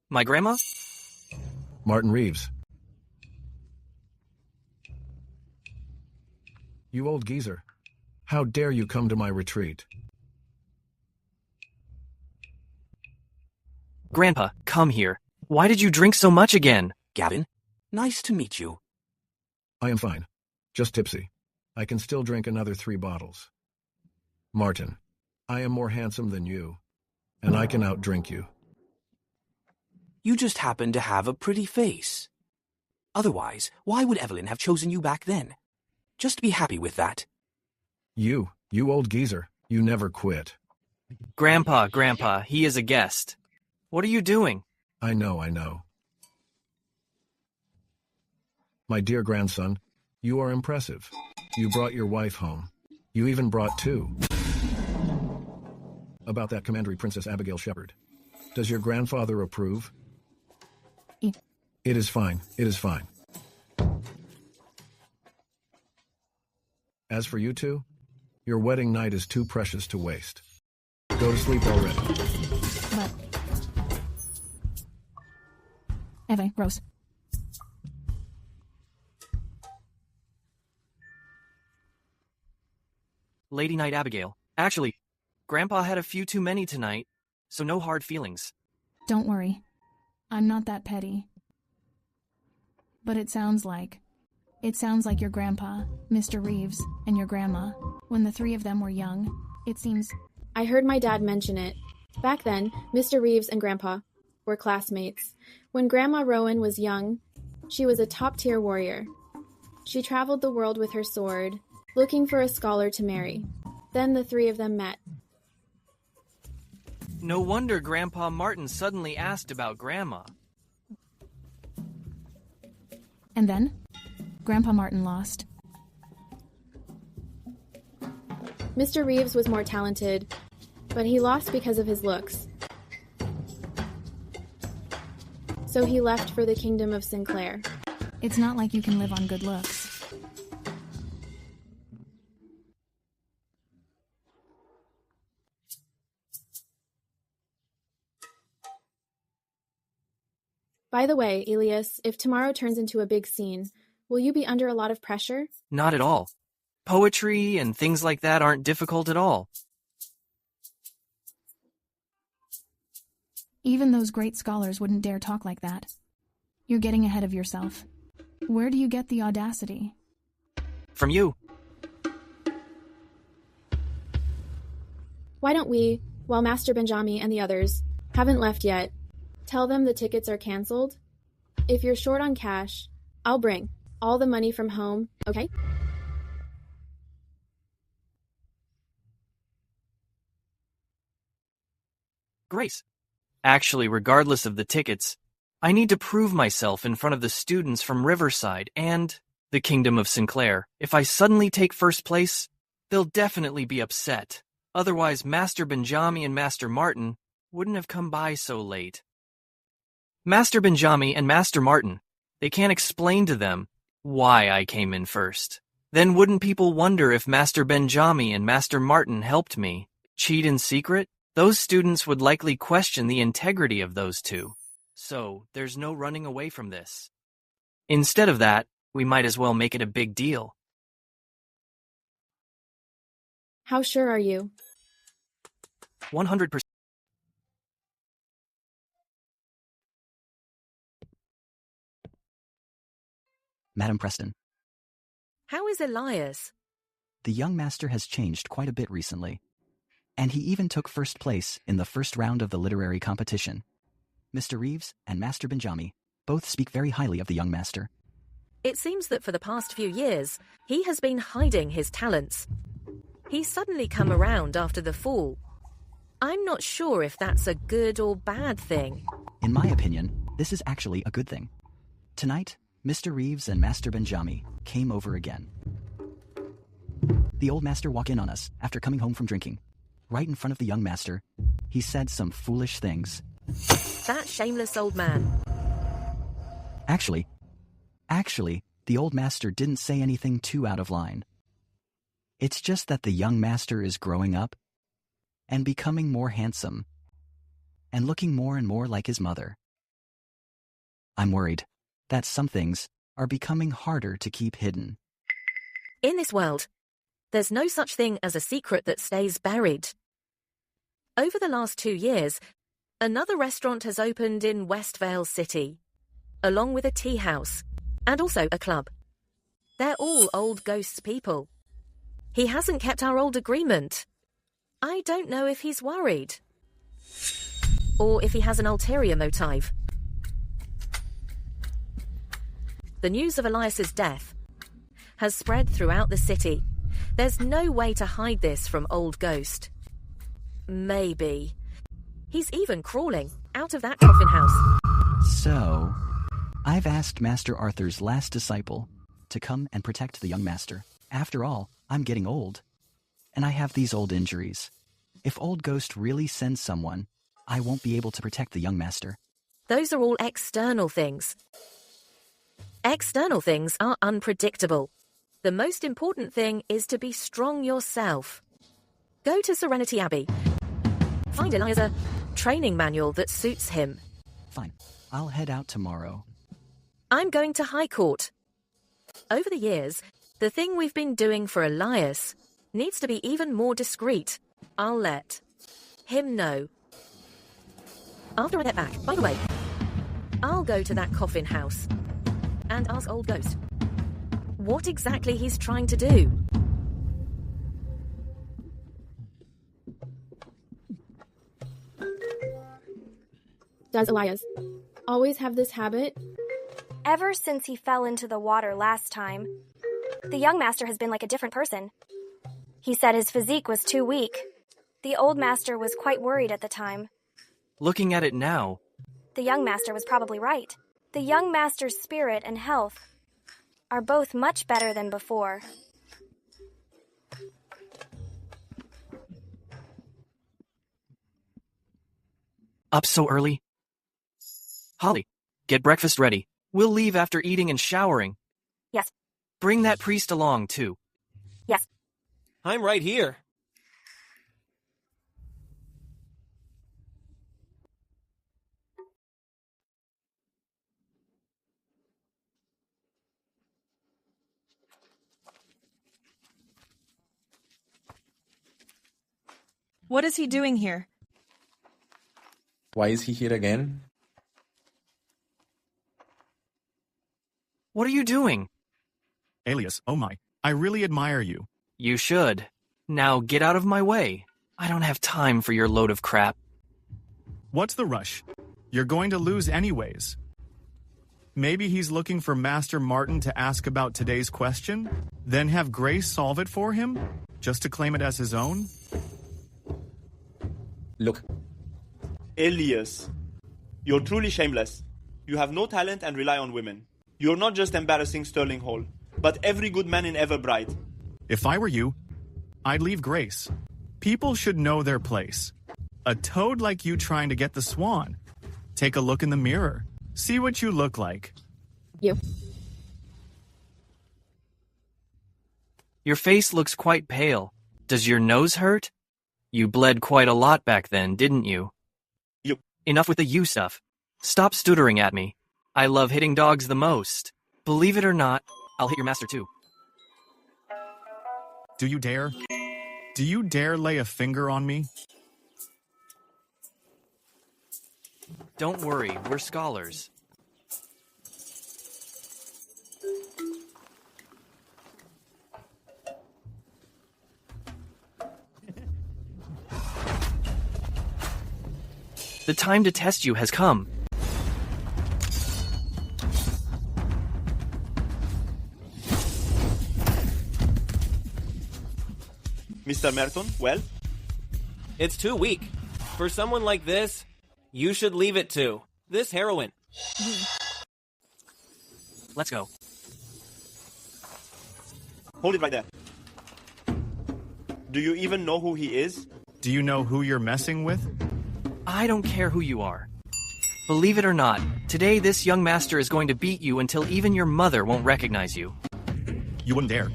My grandma? Martin Reeves. You old geezer. How dare you come to my retreat? Grandpa, come here. Why did you drink so much again? Gavin, nice to meet you. I am fine. Just tipsy. I can still drink another 3 bottles. Martin, I am more handsome than you, and I can outdrink you. You just happen to have a pretty face. Otherwise, why would Evelyn have chosen you back then? Just be happy with that. You old geezer, you never quit. Grandpa, he is a guest. What are you doing? I know. My dear grandson, you are impressive. You brought your wife home. You even brought two. About that Commandery Princess Abigail Shepherd. Does your grandfather approve? It is fine. As for you two, your wedding night is too precious to waste. Go to sleep already. But... Eve, Rose. Lady Knight Abigail. Actually, Grandpa had a few too many tonight, so no hard feelings. Don't worry. I'm not that petty. But it sounds like your grandpa, Mr. Reeves, and your grandma, when the three of them were young, it seems... I heard my dad mention it. Back then, Mr. Reeves and Grandpa were classmates. When Grandma Ruoyun was young, she was a top-tier warrior. She traveled the world with her sword, looking for a scholar to marry. Then the three of them met. No wonder Grandpa Martin suddenly asked about Grandma. And then, Grandpa Martin lost. Mr. Reeves was more talented, but he lost because of his looks. So he left for the kingdom of Sinclair. It's not like you can live on good looks. By the way, Elias, if tomorrow turns into a big scene, will you be under a lot of pressure? Not at all. Poetry and things like that aren't difficult at all. Even those great scholars wouldn't dare talk like that. You're getting ahead of yourself. Where do you get the audacity? From you. Why don't we, while Master Benjami and the others haven't left yet, tell them the tickets are canceled? If you're short on cash, I'll bring all the money from home, okay? Grace. Actually, regardless of the tickets, I need to prove myself in front of the students from Riverside and the Kingdom of Sinclair. If I suddenly take first place, they'll definitely be upset. Otherwise, Master Benjami and Master Martin wouldn't have come by so late. Master Benjami and Master Martin, they can't explain to them why I came in first. Then wouldn't people wonder if Master Benjami and Master Martin helped me cheat in secret? Those students would likely question the integrity of those two. So, there's no running away from this. Instead of that, we might as well make it a big deal. How sure are you? 100%. Madam Preston. How is Elias? The young master has changed quite a bit recently. And he even took first place in the first round of the literary competition. Mr. Reeves and Master Benjami both speak very highly of the young master. It seems that for the past few years, he has been hiding his talents. He's suddenly come around after the fall. I'm not sure if that's a good or bad thing. In my opinion, this is actually a good thing. Tonight, Mr. Reeves and Master Benjami came over again. The old master walked in on us after coming home from drinking. Right in front of the young master, he said some foolish things. That shameless old man. Actually, the old master didn't say anything too out of line. It's just that the young master is growing up and becoming more handsome and looking more and more like his mother. I'm worried that some things are becoming harder to keep hidden. In this world, there's no such thing as a secret that stays buried. Over the last 2 years, another restaurant has opened in Westvale City, along with a tea house, and also a club. They're all old Ghost's people. He hasn't kept our old agreement. I don't know if he's worried. Or if he has an ulterior motive. The news of Elias's death has spread throughout the city. There's no way to hide this from Old Ghost. Maybe. He's even crawling out of that coffin house. So, I've asked Master Arthur's last disciple to come and protect the young master. After all, I'm getting old. And I have these old injuries. If Old Ghost really sends someone, I won't be able to protect the young master. Those are all external things. External things are unpredictable. The most important thing is to be strong yourself. Go to Serenity Abbey. Find Elias a training manual that suits him. Fine. I'll head out tomorrow. I'm going to High Court. Over the years, the thing we've been doing for Elias needs to be even more discreet. I'll let him know. After I get back, by the way, I'll go to that coffin house and ask Old Ghost what exactly he's trying to do. Does Elias always have this habit? Ever since he fell into the water last time, the young master has been like a different person. He said his physique was too weak. The old master was quite worried at the time. Looking at it now, The young master was probably right. The young master's spirit and health are both much better than before. up so early? Holly, get breakfast ready. We'll leave after eating and showering. Yes. Bring that priest along, too. Yes. I'm right here. What is he doing here? Why is he here again? What are you doing? Alias, oh my, I really admire you. You should. Now get out of my way. I don't have time for your load of crap. What's the rush? You're going to lose anyways. Maybe he's looking for Master Martin to ask about today's question, then have Grace solve it for him, just to claim it as his own? Look. Elias, you're truly shameless. You have no talent and rely on women. You're not just embarrassing Sterling Hall, but every good man in Everbright. If I were you, I'd leave Grace. People should know their place. A toad like you trying to get the swan. Take a look in the mirror. See what you look like. You. Your face looks quite pale. Does your nose hurt? You bled quite a lot back then, didn't you? You. Enough with the you stuff. Stop stuttering at me. I love hitting dogs the most. Believe it or not, I'll hit your master too. Do you dare? Do you dare lay a finger on me? Don't worry, we're scholars. The time to test you has come. Mr. Merton, well? It's too weak. For someone like this, you should leave it to this heroine. Let's go. Hold it right there. Do you even know who he is? Do you know who you're messing with? I don't care who you are. Believe it or not, today this young master is going to beat you until even your mother won't recognize you. You wouldn't dare.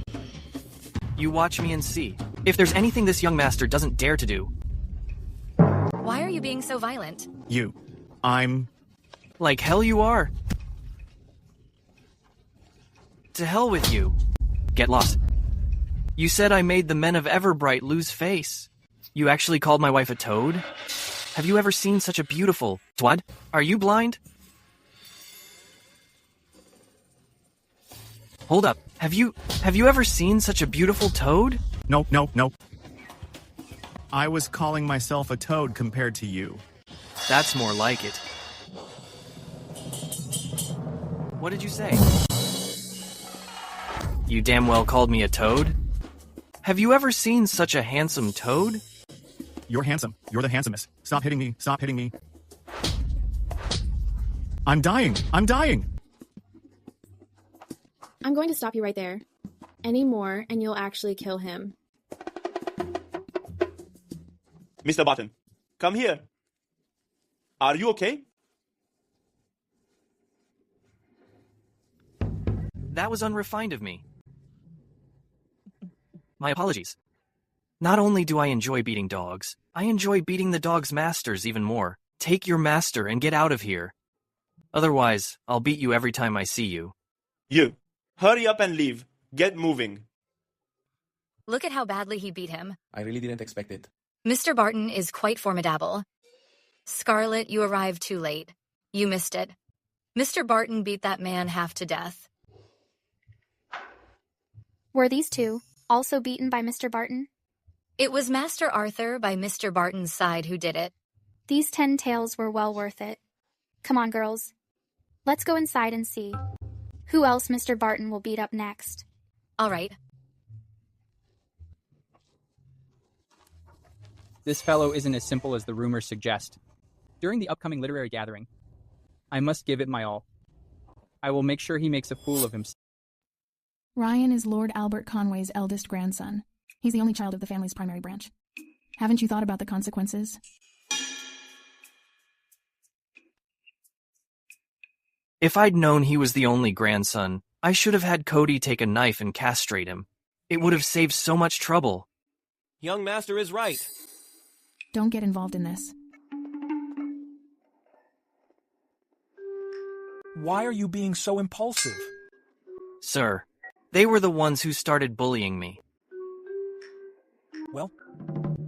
You watch me and see. If there's anything this young master doesn't dare to do. Why are you being so violent? I'm... Like hell you are. To hell with you. Get lost. You said I made the men of Everbright lose face. You actually called my wife a toad? Have you ever seen such a beautiful... What? Are you blind? Hold up. Have you ever seen such a beautiful toad? No. I was calling myself a toad compared to you. That's more like it. What did you say? You damn well called me a toad? Have you ever seen such a handsome toad? You're handsome. You're the handsomest. Stop hitting me. Stop hitting me. I'm dying. I'm dying. I'm going to stop you right there. Any more, and you'll actually kill him. Mr. Barton, come here. Are you okay? That was unrefined of me. My apologies. Not only do I enjoy beating dogs, I enjoy beating the dog's masters even more. Take your master and get out of here. Otherwise, I'll beat you every time I see you. You, hurry up and leave. Get moving. Look at how badly he beat him. I really didn't expect it. Mr. Barton is quite formidable. Scarlet, you arrived too late. You missed it. Mr. Barton beat that man half to death. Were these two also beaten by Mr. Barton? It was Master Arthur by Mr. Barton's side who did it. These 10 taels were well worth it. Come on, girls. Let's go inside and see who else Mr. Barton will beat up next. All right. This fellow isn't as simple as the rumors suggest. During the upcoming literary gathering, I must give it my all. I will make sure he makes a fool of himself. Ryan is Lord Albert Conway's eldest grandson. He's the only child of the family's primary branch. Haven't you thought about the consequences? If I'd known he was the only grandson, I should have had Cody take a knife and castrate him. It would have saved so much trouble. Young master is right. Don't get involved in this. Why are you being so impulsive? Sir, they were the ones who started bullying me. Well,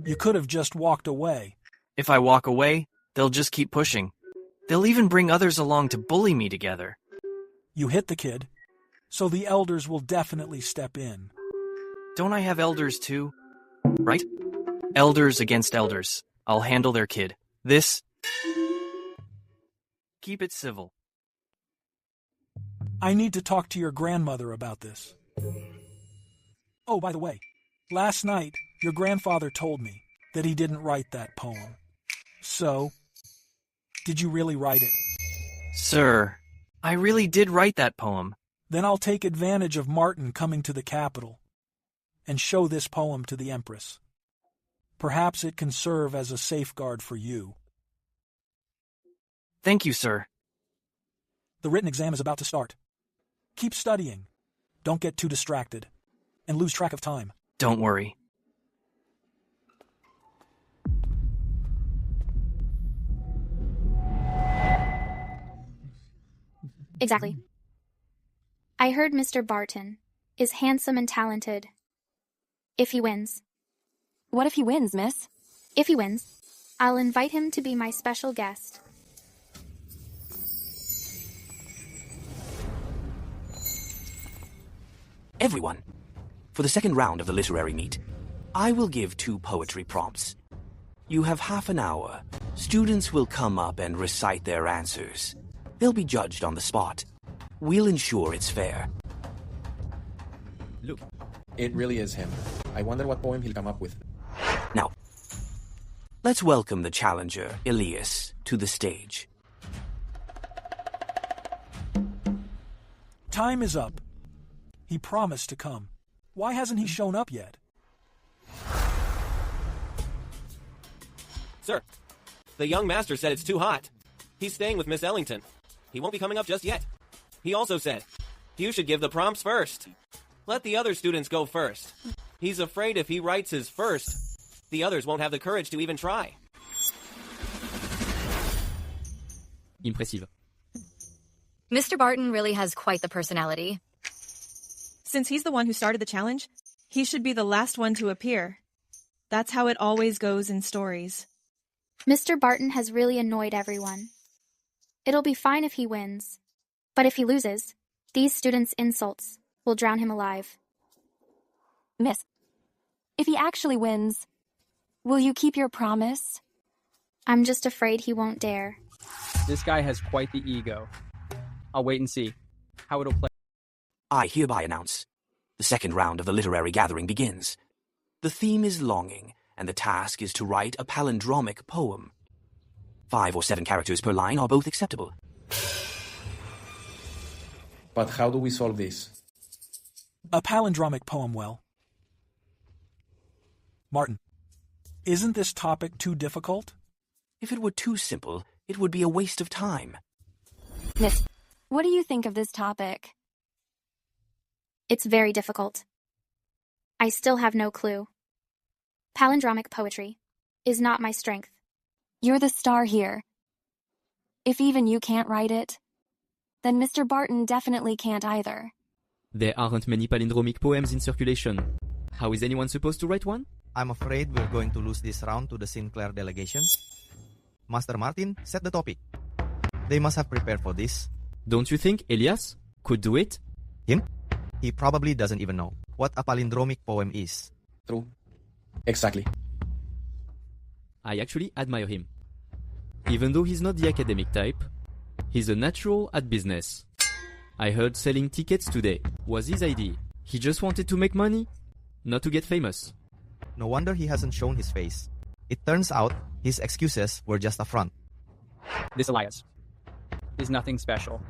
you could have just walked away. If I walk away, they'll just keep pushing. They'll even bring others along to bully me together. You hit the kid, so the elders will definitely step in. Don't I have elders too? Right? Elders against elders. I'll handle their kid. This... Keep it civil. I need to talk to your grandmother about this. Oh, by the way, last night your grandfather told me that he didn't write that poem. So, did you really write it? Sir, I really did write that poem. Then I'll take advantage of Martin coming to the capital and show this poem to the Empress. Perhaps it can serve as a safeguard for you. Thank you, sir. The written exam is about to start. Keep studying. Don't get too distracted and lose track of time. Don't worry. Exactly. I heard Mr. Barton is handsome and talented. If he wins. What if he wins, miss? If he wins, I'll invite him to be my special guest. Everyone, for the second round of the literary meet, I will give 2 poetry prompts. You have half an hour. Students will come up and recite their answers. They'll be judged on the spot. We'll ensure it's fair. Look, it really is him. I wonder what poem he'll come up with. Now, let's welcome the challenger, Elias, to the stage. Time is up. He promised to come. Why hasn't he shown up yet? Sir, the young master said it's too hot. He's staying with Miss Ellington. He won't be coming up just yet. He also said, you should give the prompts first. Let the other students go first. He's afraid if he writes his first, the others won't have the courage to even try. Impressive. Mr. Barton really has quite the personality. Since he's the one who started the challenge, he should be the last one to appear. That's how it always goes in stories. Mr. Barton has really annoyed everyone. It'll be fine if he wins. But if he loses, these students' insults will drown him alive. Miss, if he actually wins, Will you keep your promise? I'm just afraid he won't dare. This guy has quite the ego. I'll wait and see how it'll play. I hereby announce the second round of the literary gathering begins. The theme is longing, and the task is to write a palindromic poem. 5 or 7 characters per line are both acceptable. But how do we solve this? A palindromic poem, well. Martin, isn't this topic too difficult? If it were too simple, it would be a waste of time. Miss, what do you think of this topic? It's very difficult. I still have no clue. Palindromic poetry is not my strength. You're the star here. If even you can't write it, then Mr. Barton definitely can't either. There aren't many palindromic poems in circulation. How is anyone supposed to write one? I'm afraid we're going to lose this round to the Sinclair delegation. Master Martin, set the topic. They must have prepared for this. Don't you think Elias could do it? Him? He probably doesn't even know what a palindromic poem is. True. Exactly. I actually admire him. Even though he's not the academic type, he's a natural at business. I heard selling tickets today was his idea. He just wanted to make money, not to get famous. No wonder he hasn't shown his face. It turns out his excuses were just a front. This Elias is nothing special.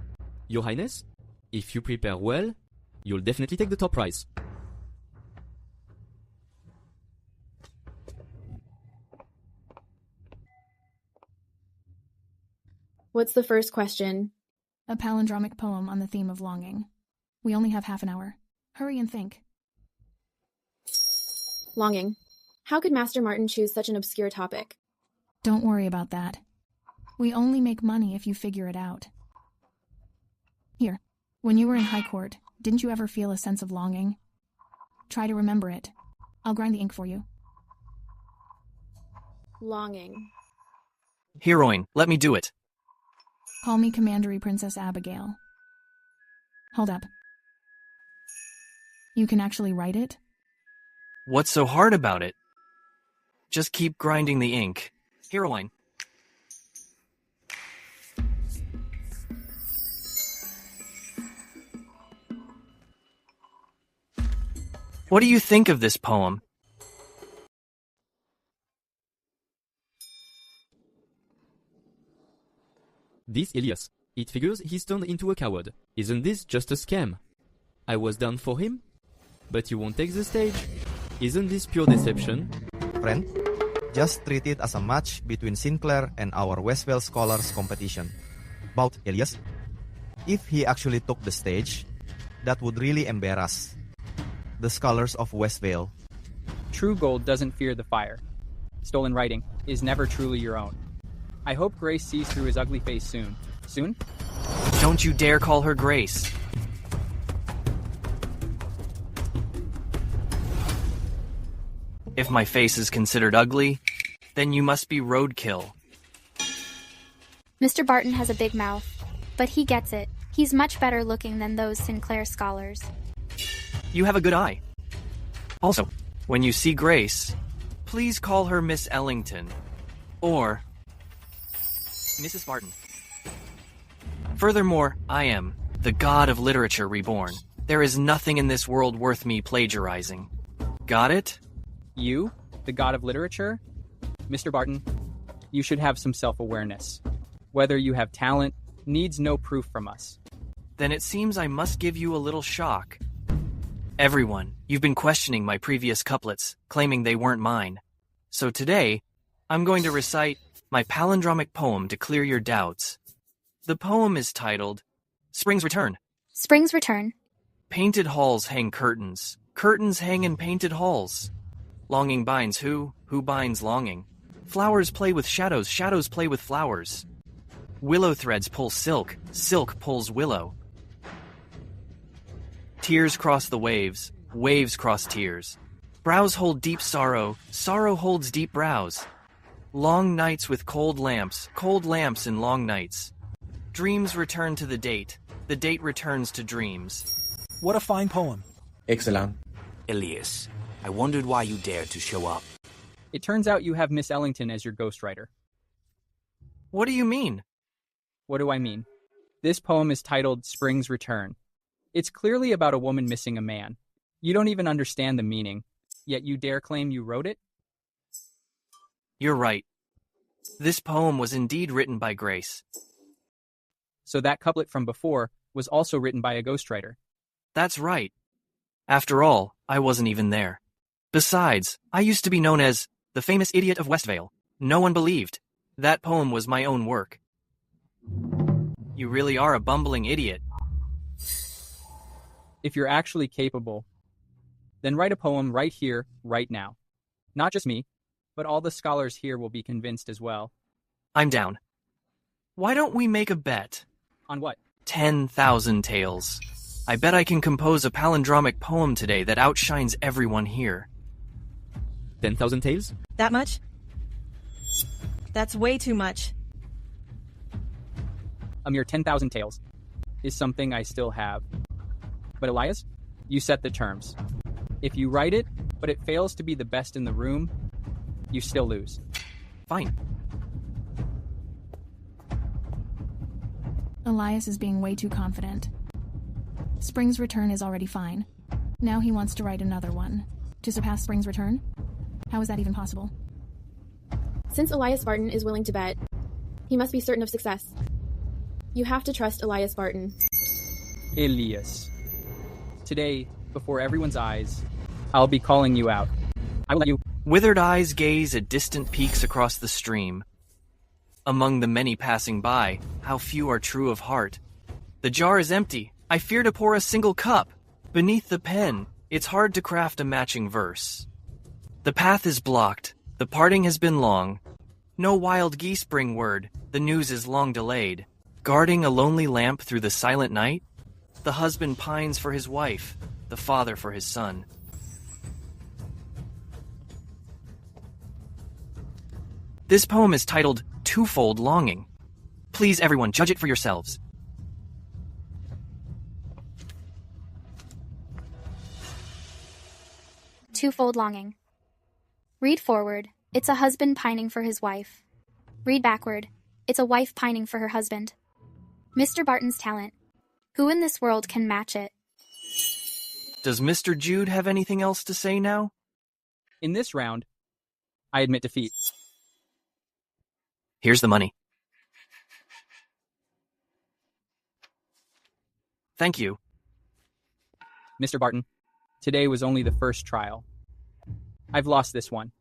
Your Highness, if you prepare well, you'll definitely take the top prize. What's the first question? A palindromic poem on the theme of longing. We only have half an hour. Hurry and think. Longing. How could Master Martin choose such an obscure topic? Don't worry about that. We only make money if you figure it out. Here, when you were in High Court, didn't you ever feel a sense of longing? Try to remember it. I'll grind the ink for you. Longing. Heroine, let me do it. Call me Commandery Princess Abigail. Hold up. You can actually write it? What's so hard about it? Just keep grinding the ink. Heroine. What do you think of this poem? This Elias, it figures he's turned into a coward. Isn't this just a scam? I was down for him, but you won't take the stage. Isn't this pure deception? Friend, just treat it as a match between Sinclair and our Westvale Scholars competition. About Elias, if he actually took the stage, that would really embarrass the scholars of Westvale. True gold doesn't fear the fire. Stolen writing is never truly your own. I hope Grace sees through his ugly face soon. Soon? Don't you dare call her Grace. If my face is considered ugly, then you must be roadkill. Mr. Barton has a big mouth, but he gets it. He's much better looking than those Sinclair scholars. You have a good eye. Also, when you see Grace, please call her Miss Ellington or Mrs. Barton. Furthermore, I am the god of literature reborn. There is nothing in this world worth me plagiarizing. Got it? You, the god of literature? Mr. Barton, you should have some self-awareness. Whether you have talent needs no proof from us. Then it seems I must give you a little shock. Everyone, you've been questioning my previous couplets, claiming they weren't mine. So today, I'm going to recite my palindromic poem to clear your doubts. The poem is titled, Spring's Return. Spring's Return. Painted halls hang curtains. Curtains hang in painted halls. Longing binds who binds longing. Flowers play with shadows, shadows play with flowers. Willow threads pull silk, silk pulls willow. Tears cross the waves, waves cross tears. Brows hold deep sorrow, sorrow holds deep brows. Long nights with cold lamps in long nights. Dreams return to the date returns to dreams. What a fine poem. Excellent. Elias, I wondered why you dared to show up. It turns out you have Miss Ellington as your ghostwriter. What do you mean? What do I mean? This poem is titled Spring's Return. It's clearly about a woman missing a man. You don't even understand the meaning, yet you dare claim you wrote it? You're right. This poem was indeed written by Grace. So that couplet from before was also written by a ghostwriter. That's right. After all, I wasn't even there. Besides, I used to be known as the famous idiot of Westvale. No one believed. That poem was my own work. You really are a bumbling idiot. If you're actually capable, then write a poem right here, right now. Not just me, but all the scholars here will be convinced as well. I'm down. Why don't we make a bet? On what? 10,000 tales. I bet I can compose a palindromic poem today that outshines everyone here. 10,000 tales? That much? That's way too much. A mere 10,000 tales is something I still have. But Elias, you set the terms. If you write it, but it fails to be the best in the room, you still lose. Fine. Elias is being way too confident. Spring's Return is already fine. Now he wants to write another one. To surpass Spring's Return? How is that even possible? Since Elias Barton is willing to bet, he must be certain of success. You have to trust Elias Barton. Elias. Today, before everyone's eyes, I'll be calling you out. I will let you... Withered eyes gaze at distant peaks across the stream. Among the many passing by, how few are true of heart. The jar is empty. I fear to pour a single cup. Beneath the pen, it's hard to craft a matching verse. The path is blocked. The parting has been long. No wild geese bring word. The news is long delayed. Guarding a lonely lamp through the silent night, the husband pines for his wife, the father for his son. This poem is titled Twofold Longing. Please, everyone, judge it for yourselves. Twofold longing. Read forward, it's a husband pining for his wife. Read backward, it's a wife pining for her husband. Mr. Barton's talent. Who in this world can match it? Does Mr. Jude have anything else to say now? In this round, I admit defeat. Here's the money. Thank you. Mr. Barton, today was only the first trial. I've lost this one.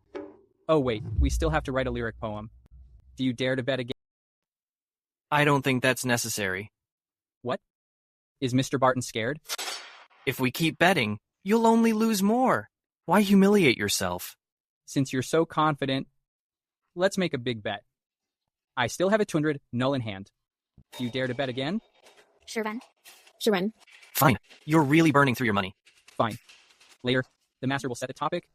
Oh wait, we still have to write a lyric poem. Do you dare to bet again? I don't think that's necessary. What? Is Mr. Barton scared? If we keep betting, you'll only lose more. Why humiliate yourself? Since you're so confident, let's make a big bet. I still have a 200 null in hand. Do you dare to bet again? Sure. Fine. You're really burning through your money. Fine. Later, the master will set the topic,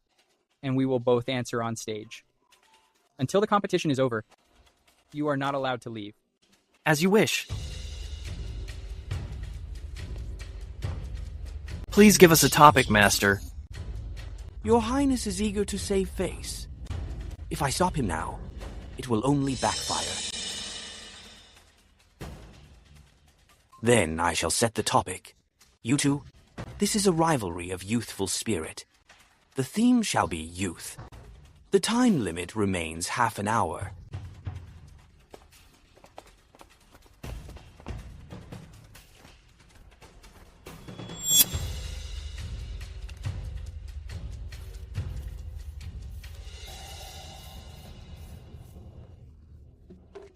and we will both answer on stage. Until the competition is over, you are not allowed to leave. As you wish. Please give us a topic, Master. Your Highness is eager to save face. If I stop him now, it will only backfire. Then I shall set the topic. You two, this is a rivalry of youthful spirit. The theme shall be youth. The time limit remains half an hour.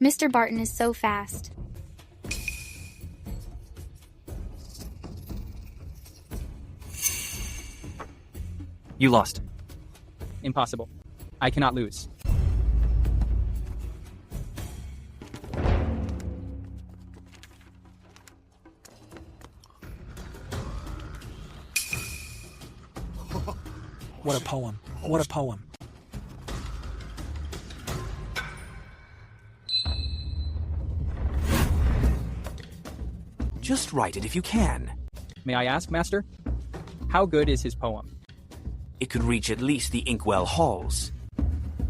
Mr. Barton is so fast. You lost. Impossible. I cannot lose. What a poem. What a poem. Just write it if you can. May I ask, Master? How good is his poem? It could reach at least the Inkwell halls.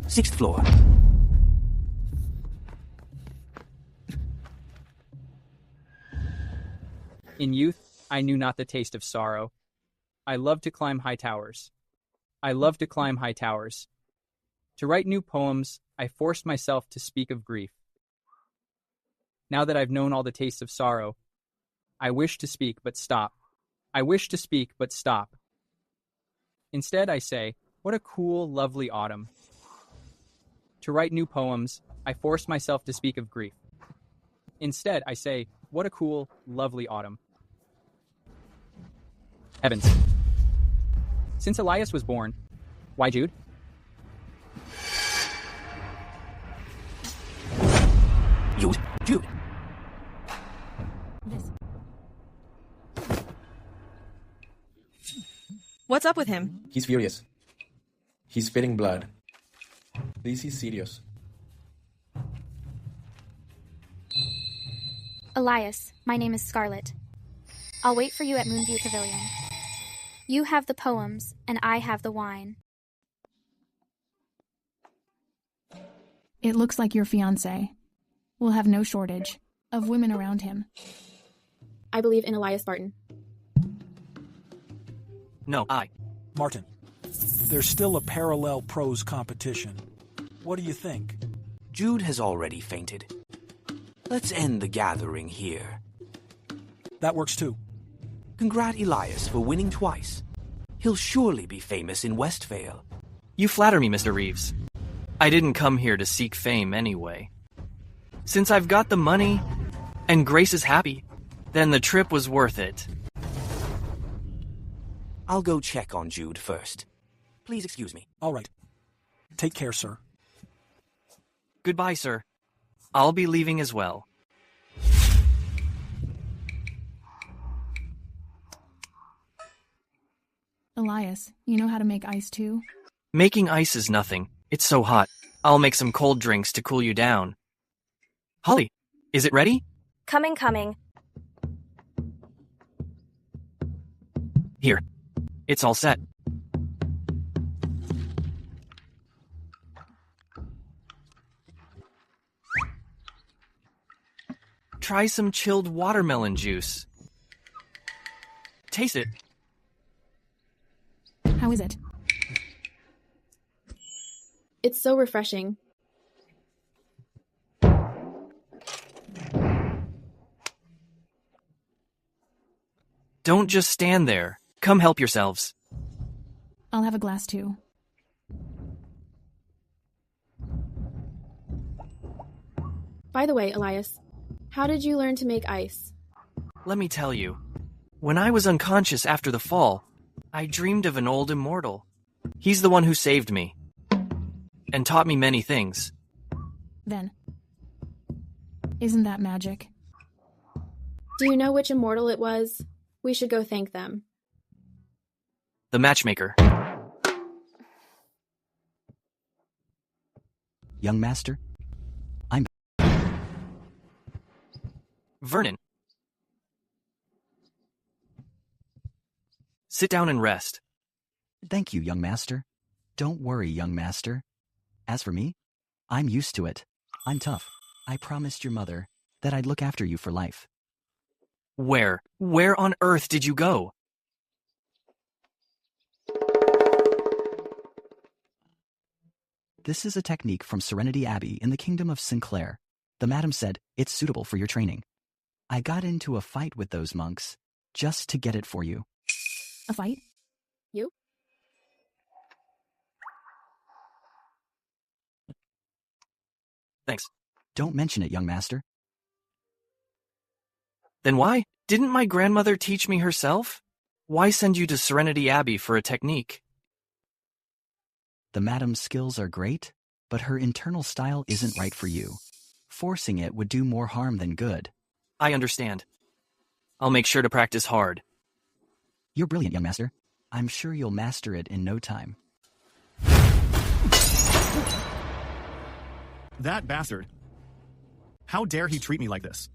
6th floor. In youth, I knew not the taste of sorrow. I loved to climb high towers. I loved to climb high towers. To write new poems, I forced myself to speak of grief. Now that I've known all the tastes of sorrow, I wish to speak but stop. I wish to speak but stop. Instead, I say, what a cool, lovely autumn. To write new poems, I forced myself to speak of grief. Instead, I say, what a cool, lovely autumn. Evans. Since Elias was born, why Jude? Jude. What's up with him? He's furious. He's spitting blood. This is serious. Elias, my name is Scarlet. I'll wait for you at Moonview Pavilion. You have the poems, and I have the wine. It looks like your fiancé will have no shortage of women around him. I believe in Elias Barton. No, Martin, there's still a parallel prose competition. What do you think? Jude has already fainted. Let's end the gathering here. That works too. Congrat Elias for winning twice. He'll surely be famous in Westvale. You flatter me, Mr. Reeves. I didn't come here to seek fame anyway. Since I've got the money, and Grace is happy, then the trip was worth it. I'll go check on Jude first. Please excuse me. All right. Take care, sir. Goodbye, sir. I'll be leaving as well. Elias, you know how to make ice too? Making ice is nothing. It's so hot. I'll make some cold drinks to cool you down. Holly, is it ready? Coming. Here. It's all set. Try some chilled watermelon juice. Taste it. How is it? It's so refreshing. Don't just stand there. Come help yourselves. I'll have a glass too. By the way, Elias, how did you learn to make ice? Let me tell you. When I was unconscious after the fall, I dreamed of an old immortal. He's the one who saved me. And taught me many things. Then. Isn't that magic? Do you know which immortal it was? We should go thank them. The matchmaker. Young master, I'm... Vernon. Sit down and rest. Thank you, young master. Don't worry, young master. As for me, I'm used to it. I'm tough. I promised your mother that I'd look after you for life. Where on earth did you go? This is a technique from Serenity Abbey in the Kingdom of Sinclair. The madam said it's suitable for your training. I got into a fight with those monks just to get it for you. A fight? You? Thanks. Don't mention it, young master. Then why? Didn't my grandmother teach me herself? Why send you to Serenity Abbey for a technique? The madam's skills are great, but her internal style isn't right for you. Forcing it would do more harm than good. I understand. I'll make sure to practice hard. You're brilliant, young master. I'm sure you'll master it in no time. That bastard. How dare he treat me like this?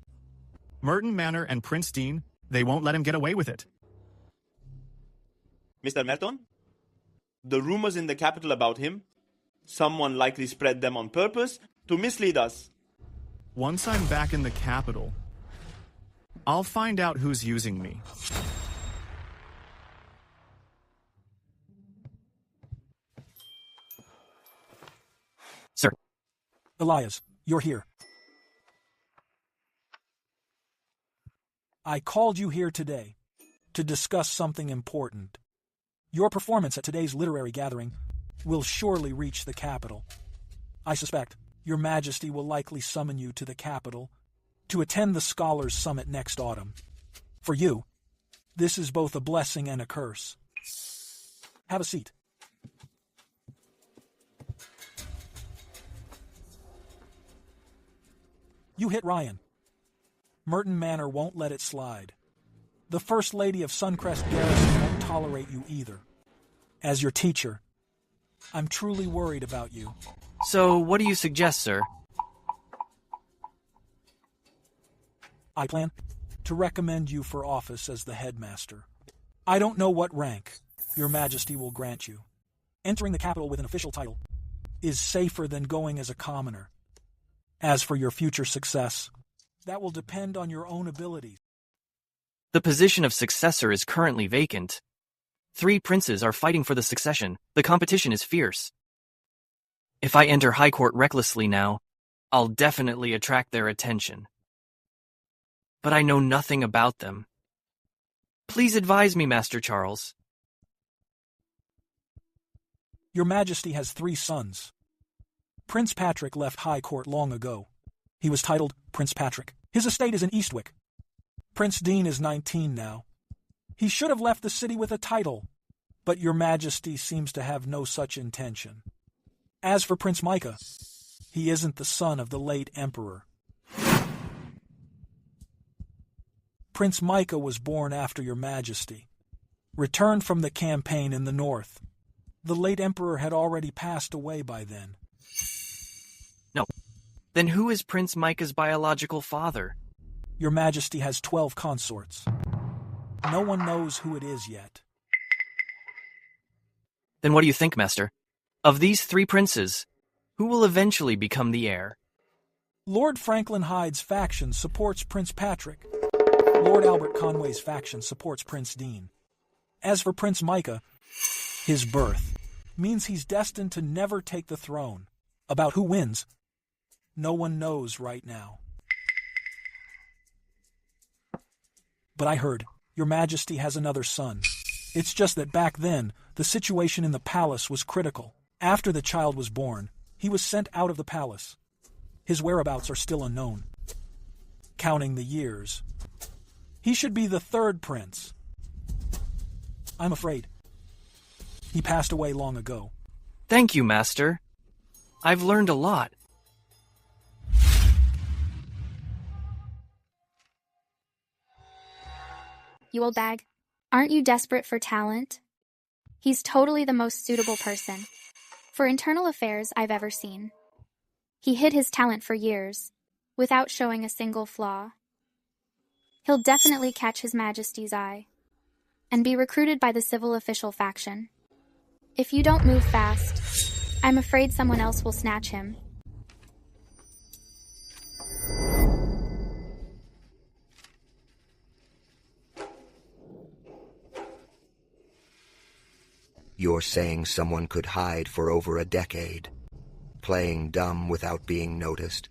Merton Manor and Prince Dean, they won't let him get away with it. Mr. Merton? The rumors in the capital about him? Someone likely spread them on purpose to mislead us. Once I'm back in the capital, I'll find out who's using me. Sir. Elias, you're here. I called you here today to discuss something important. Your performance at today's literary gathering will surely reach the capital. I suspect Your Majesty will likely summon you to the capital to attend the Scholars' Summit next autumn. For you, this is both a blessing and a curse. Have a seat. You hit Ryan. Merton Manor won't let it slide. The First Lady of Suncrest Garrison won't tolerate you either. As your teacher, I'm truly worried about you. So, what do you suggest, sir? I plan to recommend you for office as the headmaster. I don't know what rank Your Majesty will grant you. Entering the capital with an official title is safer than going as a commoner. As for your future success, that will depend on your own abilities. The position of successor is currently vacant. 3 princes are fighting for the succession. The competition is fierce. If I enter High Court recklessly now, I'll definitely attract their attention. But I know nothing about them. Please advise me, Master Charles. Your Majesty has 3 sons. Prince Patrick left High Court long ago. He was titled Prince Patrick. His estate is in Eastwick. Prince Dean is 19 now. He should have left the city with a title, but Your Majesty seems to have no such intention. As for Prince Micah, he isn't the son of the late Emperor. Prince Micah was born after Your Majesty, returned from the campaign in the north. The late Emperor had already passed away by then. No. Then who is Prince Micah's biological father? Your Majesty has 12 consorts. No one knows who it is yet. Then what do you think, Master? Of these 3 princes, who will eventually become the heir? Lord Franklin Hyde's faction supports Prince Patrick. Lord Albert Conway's faction supports Prince Dean. As for Prince Micah, his birth means he's destined to never take the throne. About who wins, no one knows right now. But I heard Your Majesty has another son. It's just that back then, the situation in the palace was critical. After the child was born, he was sent out of the palace. His whereabouts are still unknown. Counting the years, he should be the 3rd prince. I'm afraid he passed away long ago. Thank you, Master. I've learned a lot. You old bag, aren't you desperate for talent? He's totally the most suitable person for internal affairs I've ever seen. He hid his talent for years, without showing a single flaw. He'll definitely catch His Majesty's eye, and be recruited by the civil official faction. If you don't move fast, I'm afraid someone else will snatch him. You're saying someone could hide for over a decade, playing dumb without being noticed?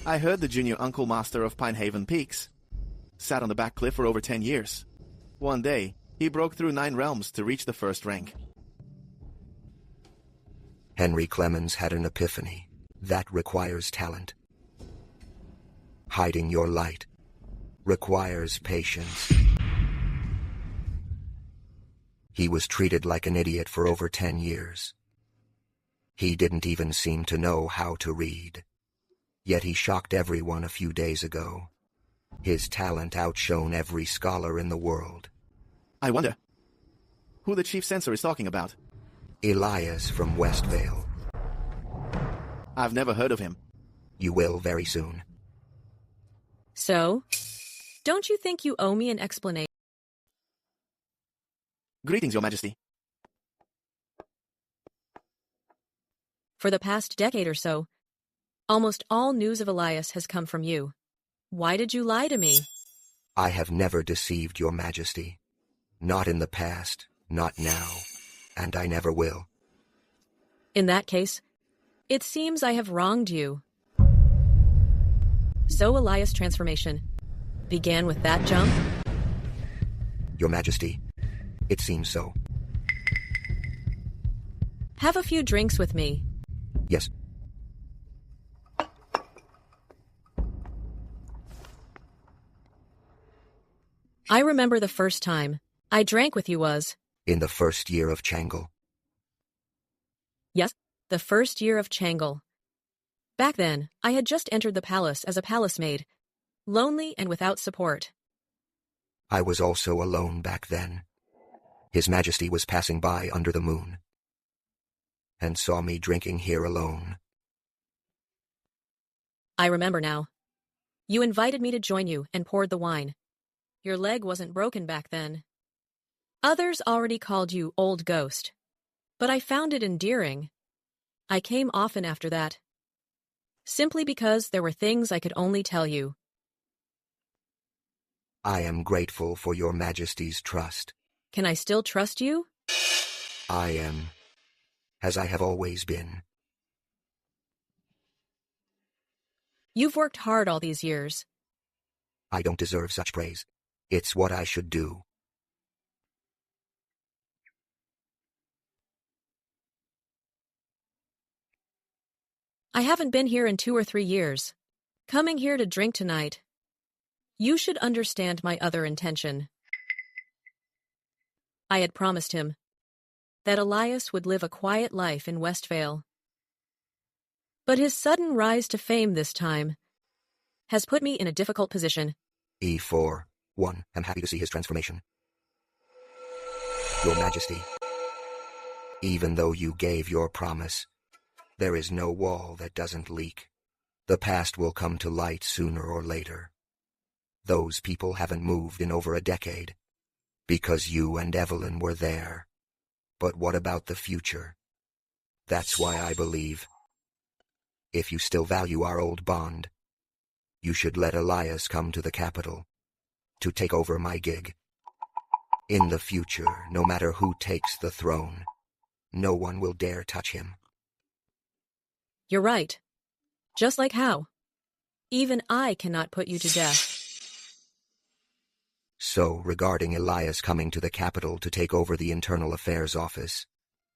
I heard the junior uncle master of Pinehaven Peaks. Sat on the back cliff for over 10 years. One day, he broke through 9 realms to reach the 1st rank. Henry Clemens had an epiphany. That requires talent. Hiding your light requires patience. He was treated like an idiot for over 10 years. He didn't even seem to know how to read. Yet he shocked everyone a few days ago. His talent outshone every scholar in the world. I wonder who the chief censor is talking about. Elias from Westvale. I've never heard of him. You will very soon. So, don't you think you owe me an explanation? Greetings, Your Majesty. For the past decade or so, almost all news of Elias has come from you. Why did you lie to me? I have never deceived your majesty. Not in the past, not now, and I never will. In that case, it seems I have wronged you. So Elias' transformation began with that jump? Your majesty, it seems so. Have a few drinks with me. Yes. I remember the first time I drank with you was... In the first year of Changle. Yes, the first year of Changle. Back then, I had just entered the palace as a palace maid, lonely and without support. I was also alone back then. His Majesty was passing by under the moon, and saw me drinking here alone. I remember now. You invited me to join you and poured the wine. Your leg wasn't broken back then. Others already called you Old Ghost, but I found it endearing. I came often after that, simply because there were things I could only tell you. I am grateful for your Majesty's trust. Can I still trust you? I am, as I have always been. You've worked hard all these years. I don't deserve such praise. It's what I should do. I haven't been here in 2 or 3 years. Coming here to drink tonight. You should understand my other intention. I had promised him that Elias would live a quiet life in Westvale. But his sudden rise to fame this time has put me in a difficult position. E4, 1. I'm happy to see his transformation. Your Majesty, even though you gave your promise, there is no wall that doesn't leak. The past will come to light sooner or later. Those people haven't moved in over a decade, because you and Evelyn were there. But what about the future? That's why I believe, if you still value our old bond, you should let Elias come to the capital to take over my gig. In the future, no matter who takes the throne, no one will dare touch him. You're right. Just like how? Even I cannot put you to death. So, regarding Elias coming to the capital to take over the Internal Affairs Office,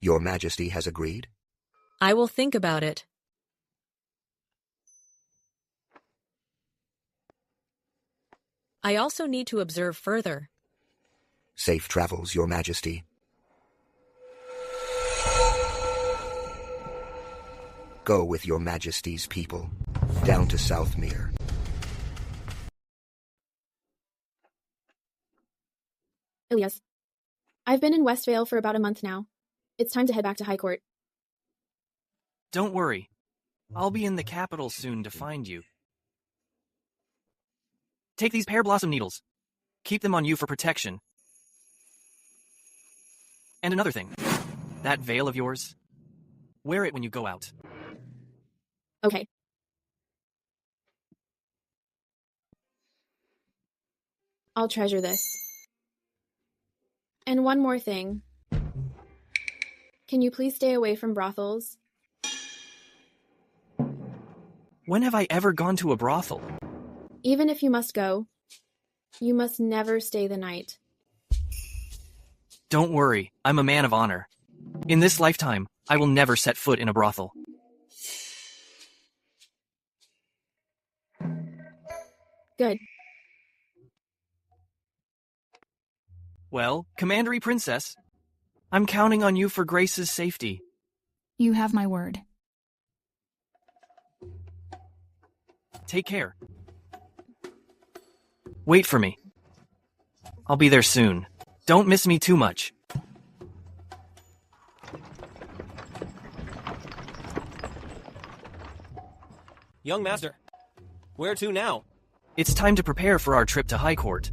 Your Majesty has agreed? I will think about it. I also need to observe further. Safe travels, Your Majesty. Go with Your Majesty's people, down to Southmere. Elias, I've been in Westvale for about a month now. It's time to head back to High Court. Don't worry. I'll be in the capital soon to find you. Take these pear blossom needles. Keep them on you for protection. And another thing. That veil of yours, wear it when you go out. Okay. I'll treasure this. And one more thing. Can you please stay away from brothels? When have I ever gone to a brothel? Even if you must go, you must never stay the night. Don't worry, I'm a man of honor. In this lifetime, I will never set foot in a brothel. Good. Well, Commandery Princess, I'm counting on you for Grace's safety. You have my word. Take care. Wait for me. I'll be there soon. Don't miss me too much. Young master, where to now? It's time to prepare for our trip to High Court.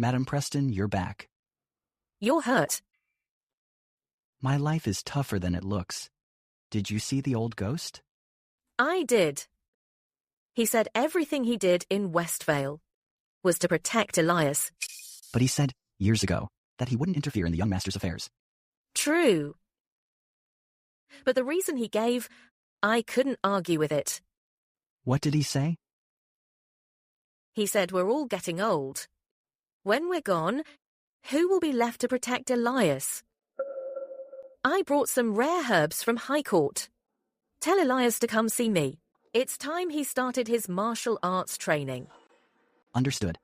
Madam Preston, you're back. You're hurt. My life is tougher than it looks. Did you see the old ghost? I did. He said everything he did in Westvale was to protect Elias. But he said, years ago, that he wouldn't interfere in the young master's affairs. True. But the reason he gave, I couldn't argue with it. What did he say? He said we're all getting old. When we're gone, who will be left to protect Elias? I brought some rare herbs from High Court. Tell Elias to come see me. It's time he started his martial arts training. Understood.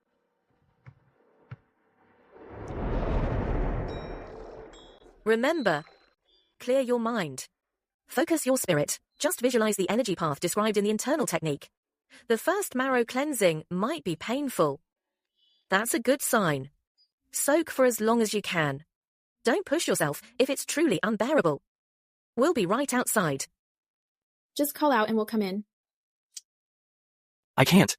Remember, clear your mind. Focus your spirit. Just visualize the energy path described in the internal technique. The first marrow cleansing might be painful. That's a good sign. Soak for as long as you can. Don't push yourself if it's truly unbearable. We'll be right outside. Just call out and we'll come in. I can't.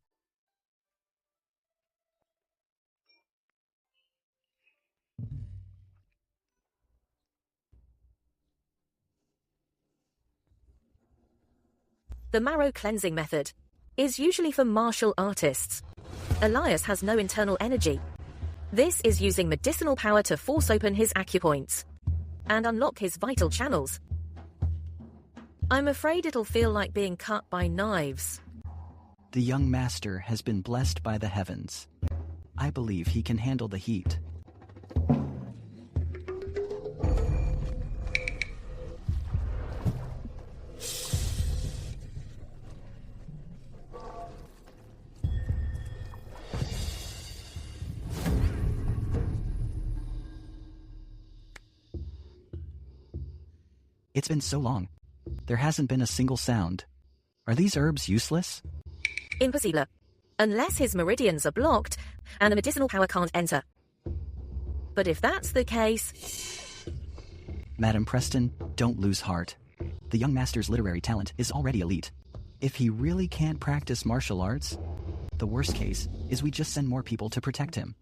The marrow cleansing method is usually for martial artists. Elias has no internal energy. This is using medicinal power to force open his acupoints and unlock his vital channels. I'm afraid it'll feel like being cut by knives. The young master has been blessed by the heavens. I believe he can handle the heat. It's been so long. There hasn't been a single sound. Are these herbs useless? Impossible. Unless his meridians are blocked and the medicinal power can't enter. But if that's the case... Madam Preston, don't lose heart. The young master's literary talent is already elite. If he really can't practice martial arts, the worst case is we just send more people to protect him.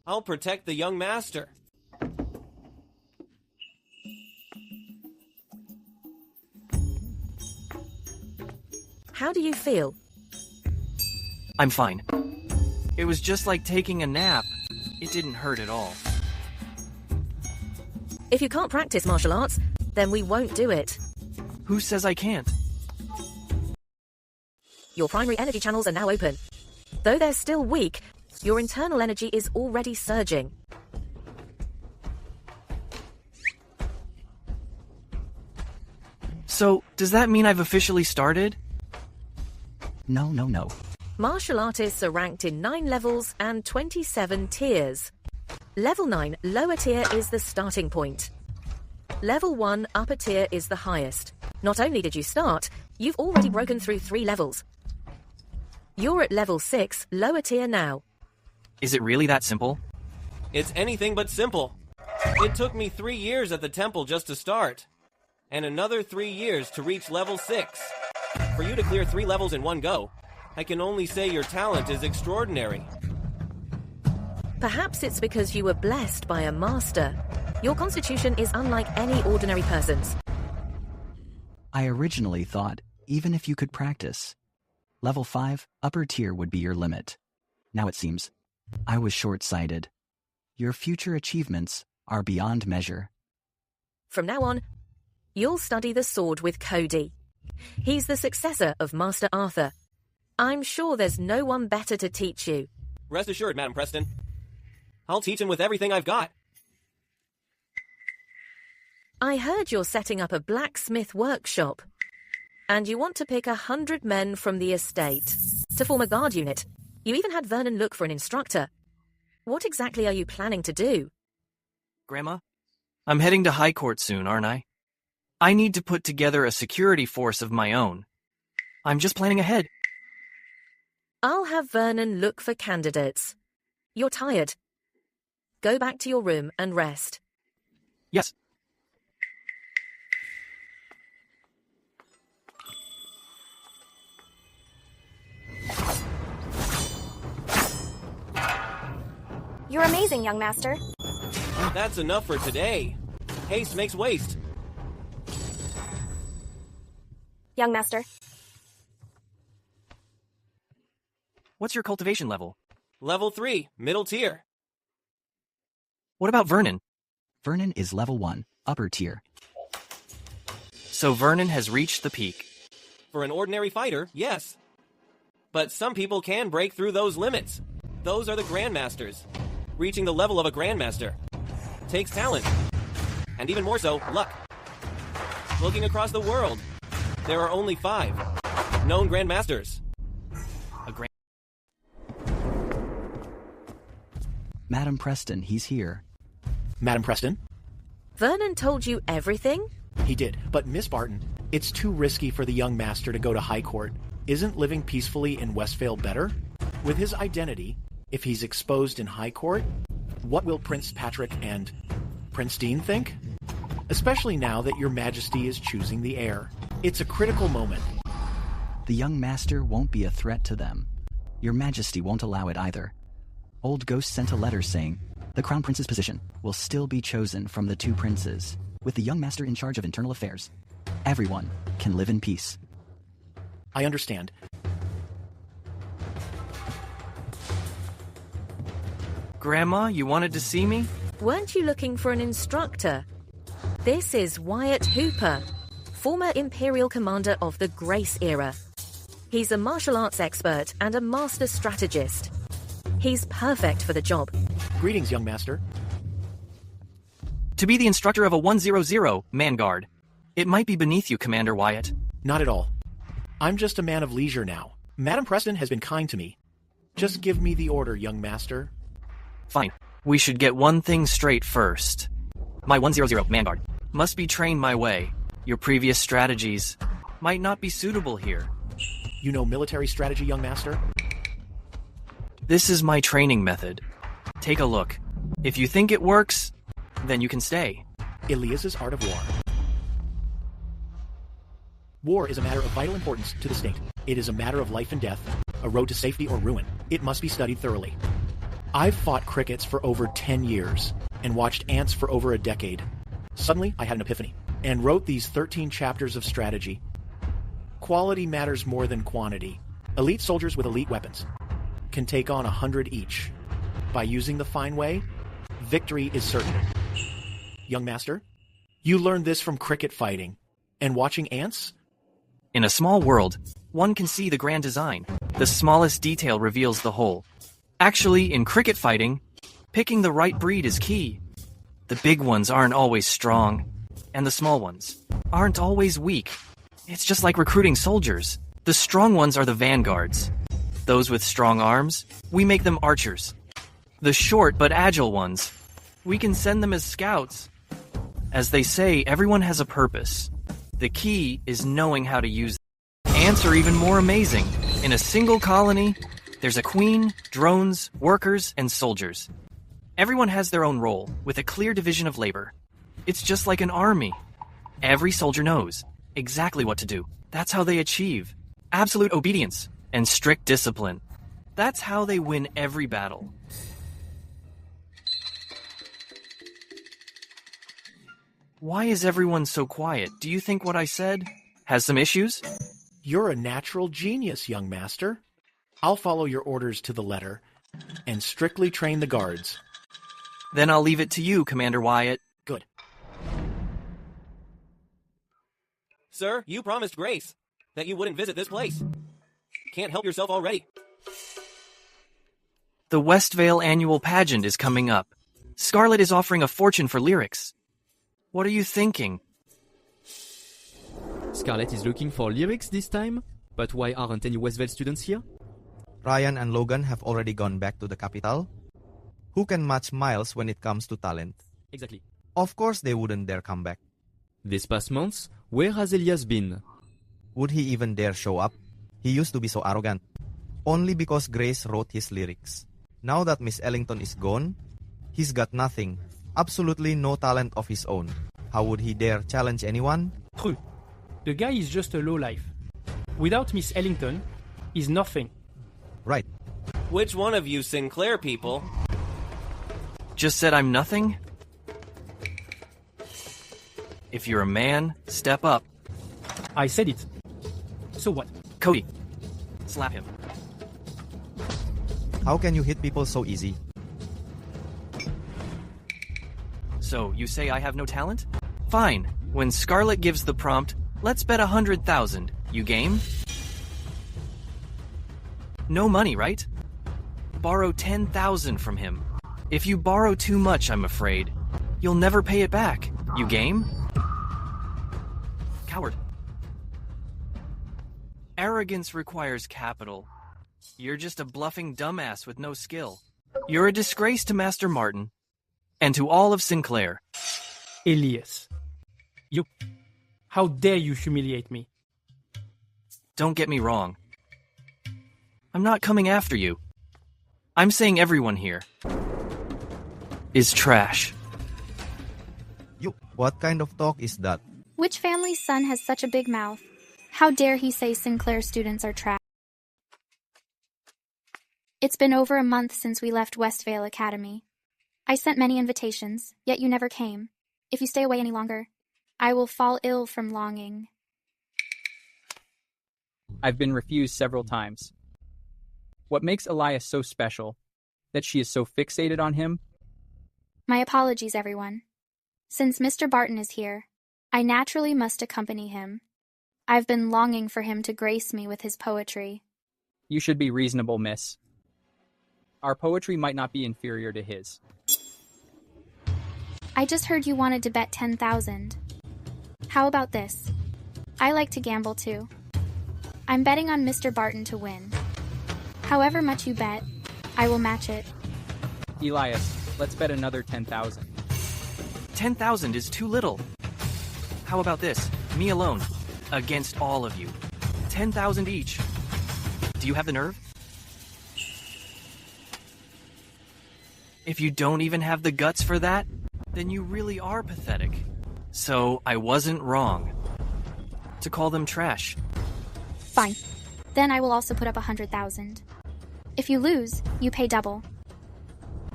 I'll protect the young master. How do you feel? I'm fine. It was just like taking a nap. It didn't hurt at all. If you can't practice martial arts, then we won't do it. Who says I can't? Your primary energy channels are now open. Though they're still weak, your internal energy is already surging. So, does that mean I've officially started? No. Martial artists are ranked in 9 levels and 27 tiers. Level 9, lower tier, is the starting point. Level 1, upper tier, is the highest. Not only did you start, you've already broken through 3 levels. You're at level 6, lower tier now. Is it really that simple? It's anything but simple. It took me 3 years at the temple just to start. And another 3 years to reach level 6. For you to clear 3 levels in one go, I can only say your talent is extraordinary. Perhaps it's because you were blessed by a master. Your constitution is unlike any ordinary person's. I originally thought, even if you could practice, level 5, upper tier would be your limit. Now it seems, I was short-sighted. Your future achievements are beyond measure. From now on, you'll study the sword with Cody. He's the successor of Master Arthur. I'm sure there's no one better to teach you. Rest assured, Madam Preston. I'll teach him with everything I've got. I heard you're setting up a blacksmith workshop. And you want to pick 100 men from the estate to form a guard unit. You even had Vernon look for an instructor. What exactly are you planning to do? Grandma, I'm heading to High Court soon, aren't I? I need to put together a security force of my own. I'm just planning ahead. I'll have Vernon look for candidates. You're tired. Go back to your room and rest. Yes. You're amazing, young master. That's enough for today. Haste makes waste. Young master. What's your cultivation level? Level 3, middle tier. What about Vernon? Vernon is level 1, upper tier. So Vernon has reached the peak. For an ordinary fighter, yes. But some people can break through those limits. Those are the Grandmasters. Reaching the level of a Grandmaster takes talent. And even more so, luck. Looking across the world, there are only 5 known Grandmasters. Madam Preston, he's here. Madam Preston? Vernon told you everything? He did, but Miss Barton, it's too risky for the young master to go to High Court. Isn't living peacefully in Westvale better? With his identity, if he's exposed in High Court, what will Prince Patrick and Prince Dean think? Especially now that your majesty is choosing the heir. It's a critical moment. The young master won't be a threat to them. Your majesty won't allow it either. Old Ghost sent a letter saying, the crown prince's position will still be chosen from the 2 princes, with the young master in charge of internal affairs. Everyone can live in peace. I understand. Grandma, you wanted to see me? Weren't you looking for an instructor? This is Wyatt Hooper, former Imperial commander of the Grace era. He's a martial arts expert and a master strategist. He's perfect for the job. Greetings, young master. To be the instructor of a 100 man guard. It might be beneath you, Commander Wyatt. Not at all. I'm just a man of leisure now. Madam Preston has been kind to me. Just give me the order, young master. Fine. We should get one thing straight first. My 100 man guard must be trained my way. Your previous strategies might not be suitable here. You know military strategy, young master? This is my training method. Take a look. If you think it works, then you can stay. Elias's Art of War. War is a matter of vital importance to the state. It is a matter of life and death, a road to safety or ruin. It must be studied thoroughly. I've fought crickets for over 10 years and watched ants for over a decade. Suddenly, I had an epiphany and wrote these 13 chapters of strategy. Quality matters more than quantity. Elite soldiers with elite weapons can take on 100 each. By using the fine way, victory is certain. Young master, you learned this from cricket fighting and watching ants? In a small world, one can see the grand design. The smallest detail reveals the whole. Actually, in cricket fighting, picking the right breed is key. The big ones aren't always strong, and the small ones aren't always weak. It's just like recruiting soldiers. The strong ones are the vanguards. Those with strong arms, we make them archers. The short but agile ones, we can send them as scouts. As they say, everyone has a purpose. The key is knowing how to use them. Ants are even more amazing. In a single colony, there's a queen, drones, workers, and soldiers. Everyone has their own role, with a clear division of labor. It's just like an army. Every soldier knows exactly what to do. That's how they achieve absolute obedience and strict discipline. That's how they win every battle. Why is everyone so quiet? Do you think what I said has some issues? You're a natural genius, young master. I'll follow your orders to the letter and strictly train the guards. Then I'll leave it to you, Commander Wyatt. Good. Sir, you promised Grace that you wouldn't visit this place. Can't help yourself already. The Westvale annual pageant is coming up. Scarlet is offering a fortune for lyrics. What are you thinking? Scarlet is looking for lyrics this time? But why aren't any Westvale students here? Ryan and Logan have already gone back to the capital. Who can match Miles when it comes to talent? Exactly. Of course they wouldn't dare come back. This past month, where has Elias been? Would he even dare show up? He used to be so arrogant. Only because Grace wrote his lyrics. Now that Miss Ellington is gone, he's got nothing. Absolutely no talent of his own. How would he dare challenge anyone? True. The guy is just a lowlife. Without Miss Ellington, he's nothing. Right. Which one of you Sinclair people Just said I'm nothing? If you're a man, step up. I said it. So what? Cody, slap him. How can you hit people so easy? So, you say I have no talent? Fine. When Scarlet gives the prompt, let's bet 100,000. You game? No money, right? Borrow 10,000 from him. If you borrow too much, I'm afraid, you'll never pay it back. You game? Coward. Arrogance requires capital. You're just a bluffing dumbass with no skill. You're a disgrace to Master Martin and to all of Sinclair. Elias. You... How dare you humiliate me? Don't get me wrong. I'm not coming after you. I'm saying everyone here is trash. You, what kind of talk is that? Which family's son has such a big mouth? How dare he say Sinclair students are trash? It's been over a month since we left Westvale Academy. I sent many invitations, yet you never came. If you stay away any longer, I will fall ill from longing. I've been refused several times. What makes Elias so special? That she is so fixated on him? My apologies, everyone. Since Mr. Barton is here, I naturally must accompany him. I've been longing for him to grace me with his poetry. You should be reasonable, miss. Our poetry might not be inferior to his. I just heard you wanted to bet 10,000. How about this? I like to gamble too. I'm betting on Mr. Barton to win. However much you bet, I will match it. Elias, let's bet another 10,000. 10,000 is too little. How about this? Me alone, against all of you. 10,000 each. Do you have the nerve? If you don't even have the guts for that, then you really are pathetic. So I wasn't wrong to call them trash. Fine. Then I will also put up 100,000. If you lose, you pay double.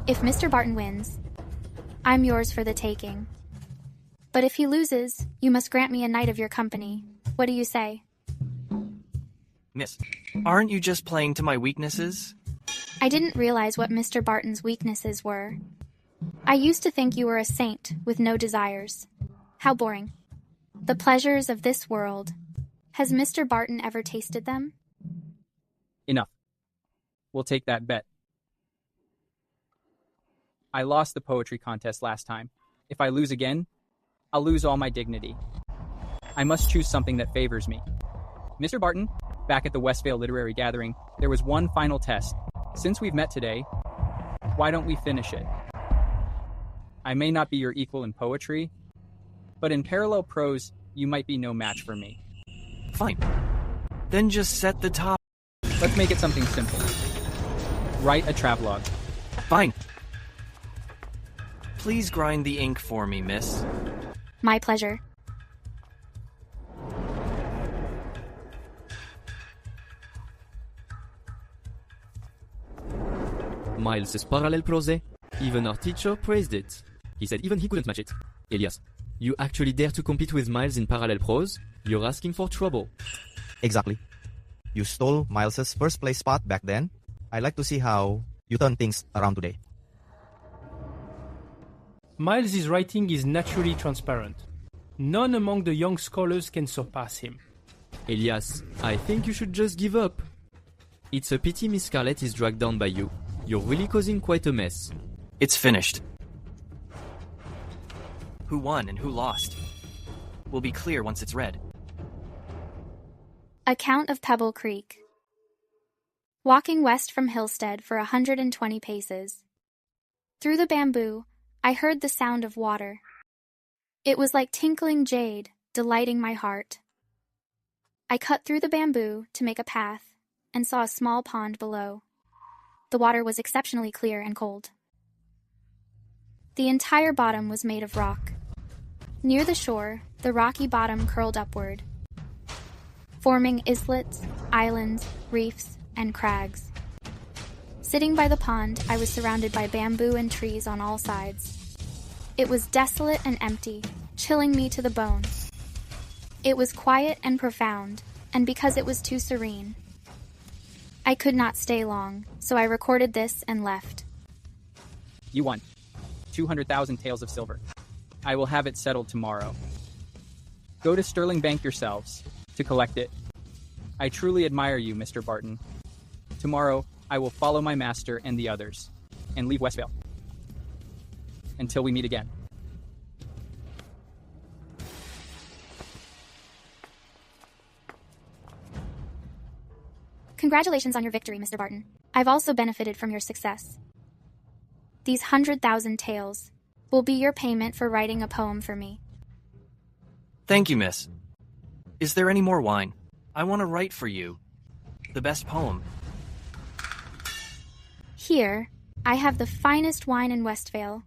If Mr. Barton wins, I'm yours for the taking. But if he loses, you must grant me a night of your company. What do you say? Miss, aren't you just playing to my weaknesses? I didn't realize what Mr. Barton's weaknesses were. I used to think you were a saint with no desires. How boring. The pleasures of this world. Has Mr. Barton ever tasted them? Enough. We'll take that bet. I lost the poetry contest last time. If I lose again, I'll lose all my dignity. I must choose something that favors me. Mr. Barton, back at the Westvale Literary Gathering, there was one final test. Since we've met today, why don't we finish it? I may not be your equal in poetry, but in parallel prose, you might be no match for me. Fine. Then just set the top. Let's make it something simple. Write a travelogue. Fine. Please grind the ink for me, miss. My pleasure. Miles' parallel prose, even our teacher praised it. He said even he couldn't match it. Elias, you actually dare to compete with Miles in parallel prose? You're asking for trouble. Exactly. You stole Miles' first place spot back then. I'd like to see how you turn things around today. Miles' writing is naturally transparent. None among the young scholars can surpass him. Elias, I think you should just give up. It's a pity Miss Scarlet is dragged down by you. You're really causing quite a mess. It's finished. Who won and who lost will be clear once it's read. Account of Pebble Creek. Walking west from Hillstead for 120 paces. Through the bamboo, I heard the sound of water. It was like tinkling jade, delighting my heart. I cut through the bamboo to make a path and saw a small pond below. The water was exceptionally clear and cold. The entire bottom was made of rock. Near the shore, the rocky bottom curled upward, forming islets, islands, reefs, and crags. Sitting by the pond, I was surrounded by bamboo and trees on all sides. It was desolate and empty, chilling me to the bone. It was quiet and profound, and because it was too serene, I could not stay long, so I recorded this and left. You won. 200,000 taels of silver. I will have it settled tomorrow. Go to Sterling Bank yourselves to collect it. I truly admire you, Mr. Barton. Tomorrow, I will follow my master and the others, and leave Westvale. Until we meet again. Congratulations on your victory, Mr. Barton. I've also benefited from your success. These 100,000 taels will be your payment for writing a poem for me. Thank you, miss. Is there any more wine? I want to write for you the best poem. Here, I have the finest wine in Westvale.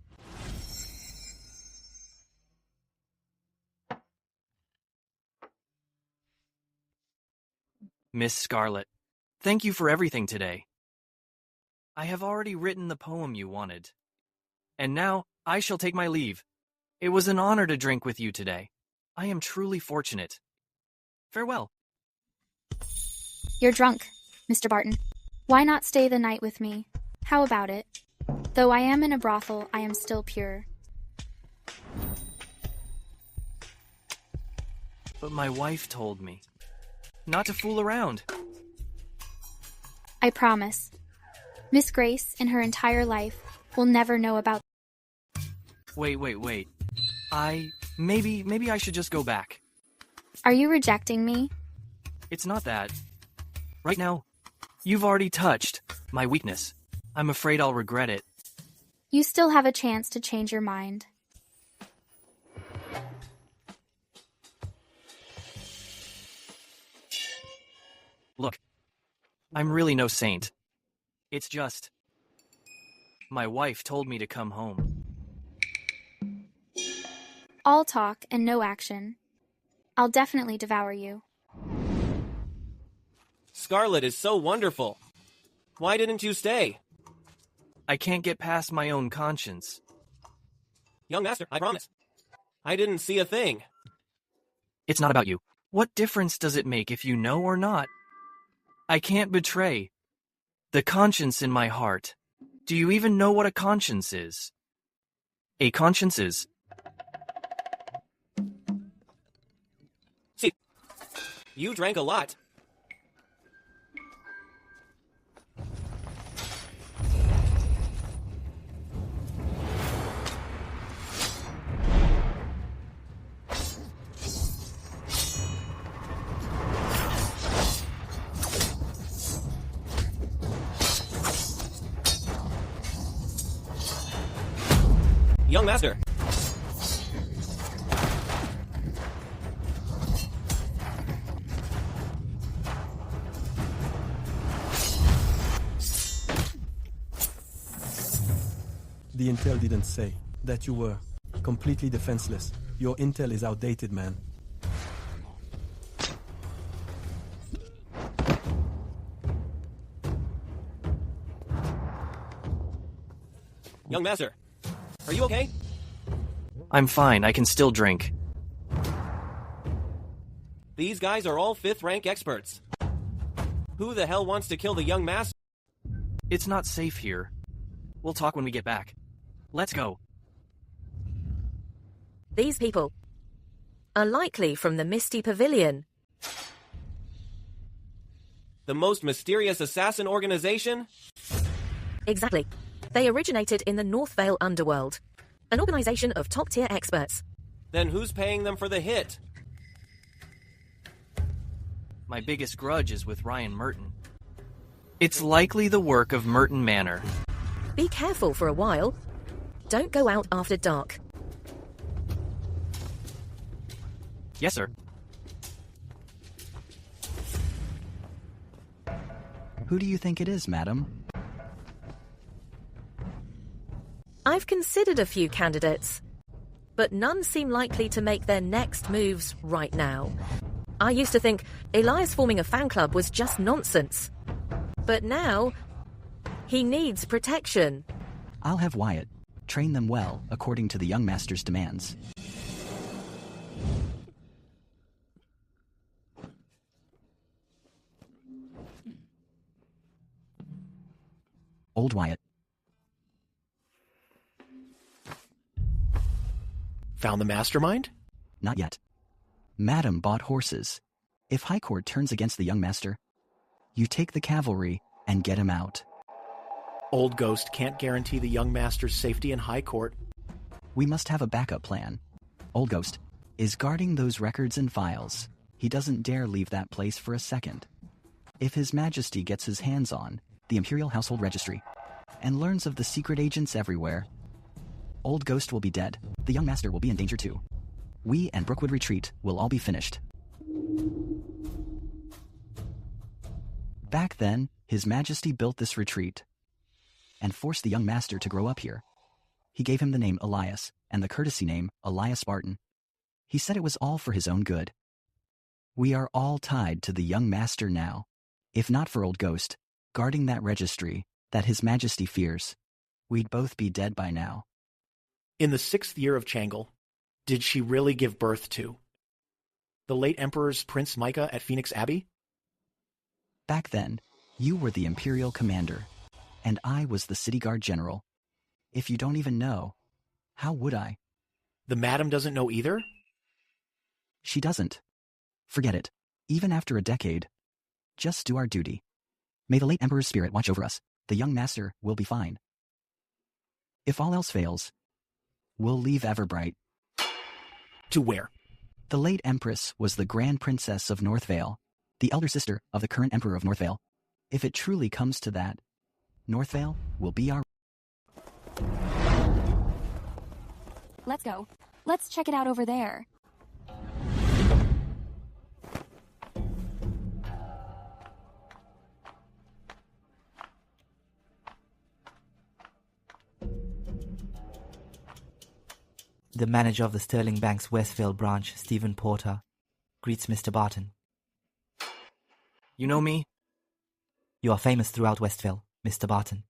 Miss Scarlet, thank you for everything today. I have already written the poem you wanted. And now I shall take my leave. It was an honor to drink with you today. I am truly fortunate. Farewell. You're drunk, Mr. Barton. Why not stay the night with me? How about it? Though I am in a brothel, I am still pure. But my wife told me not to fool around. I promise. Miss Grace, in her entire life, will never know about... Wait. Maybe I should just go back. Are you rejecting me? It's not that. Right now, you've already touched my weakness. I'm afraid I'll regret it. You still have a chance to change your mind. Look, I'm really no saint. It's just... my wife told me to come home. All talk and no action. I'll definitely devour you. Scarlet is so wonderful. Why didn't you stay? I can't get past my own conscience. Young master, I promise. I didn't see a thing. It's not about you. What difference does it make if you know or not? I can't betray the conscience in my heart. Do you even know what a conscience is? A conscience is... See, you drank a lot. Young master. The intel didn't say that you were completely defenseless. Your intel is outdated, man. Young master, are you okay? I'm fine, I can still drink. These guys are all 5th rank experts. Who the hell wants to kill the young master? It's not safe here. We'll talk when we get back. Let's go. These people are likely from the Misty Pavilion. The most mysterious assassin organization? Exactly. They originated in the Northvale underworld, an organization of top-tier experts. Then who's paying them for the hit? My biggest grudge is with Ryan Merton. It's likely the work of Merton Manor. Be careful for a while. Don't go out after dark. Yes, sir. Who do you think it is, madam? I've considered a few candidates, but none seem likely to make their next moves right now. I used to think Elias forming a fan club was just nonsense. But now, He needs protection. I'll have Wyatt train them well according to the young master's demands. Old Wyatt. Found the mastermind? Not yet. Madam bought horses. If High Court turns against the young master, you take the cavalry and get him out. Old Ghost can't guarantee the young master's safety in High Court. We must have a backup plan. Old Ghost is guarding those records and files. He doesn't dare leave that place for a second. If His Majesty gets his hands on the Imperial Household Registry and learns of the secret agents everywhere, Old Ghost will be dead. The young master will be in danger too. We and Brookwood Retreat will all be finished. Back then, His Majesty built this retreat and forced the young master to grow up here. He gave him the name Elias and the courtesy name Elias Barton. He said it was all for his own good. We are all tied to the young master now. If not for Old Ghost guarding that registry that His Majesty fears, we'd both be dead by now. In the 6th year of Changle, did she really give birth to the late Emperor's Prince Micah at Phoenix Abbey? Back then, you were the Imperial Commander, and I was the City Guard General. If you don't even know, how would I? The Madam doesn't know either? She doesn't. Forget it. Even after a decade, just do our duty. May the late Emperor's spirit watch over us. The young master will be fine. If all else fails, we'll leave Everbright. To where? The late Empress was the Grand Princess of Northvale, the elder sister of the current Emperor of Northvale. If it truly comes to that, Northvale will be our... Let's go. Let's check it out over there. The manager of the Sterling Bank's Westvale branch, Stephen Porter, greets Mr. Barton. You know me? You are famous throughout Westvale, Mr. Barton.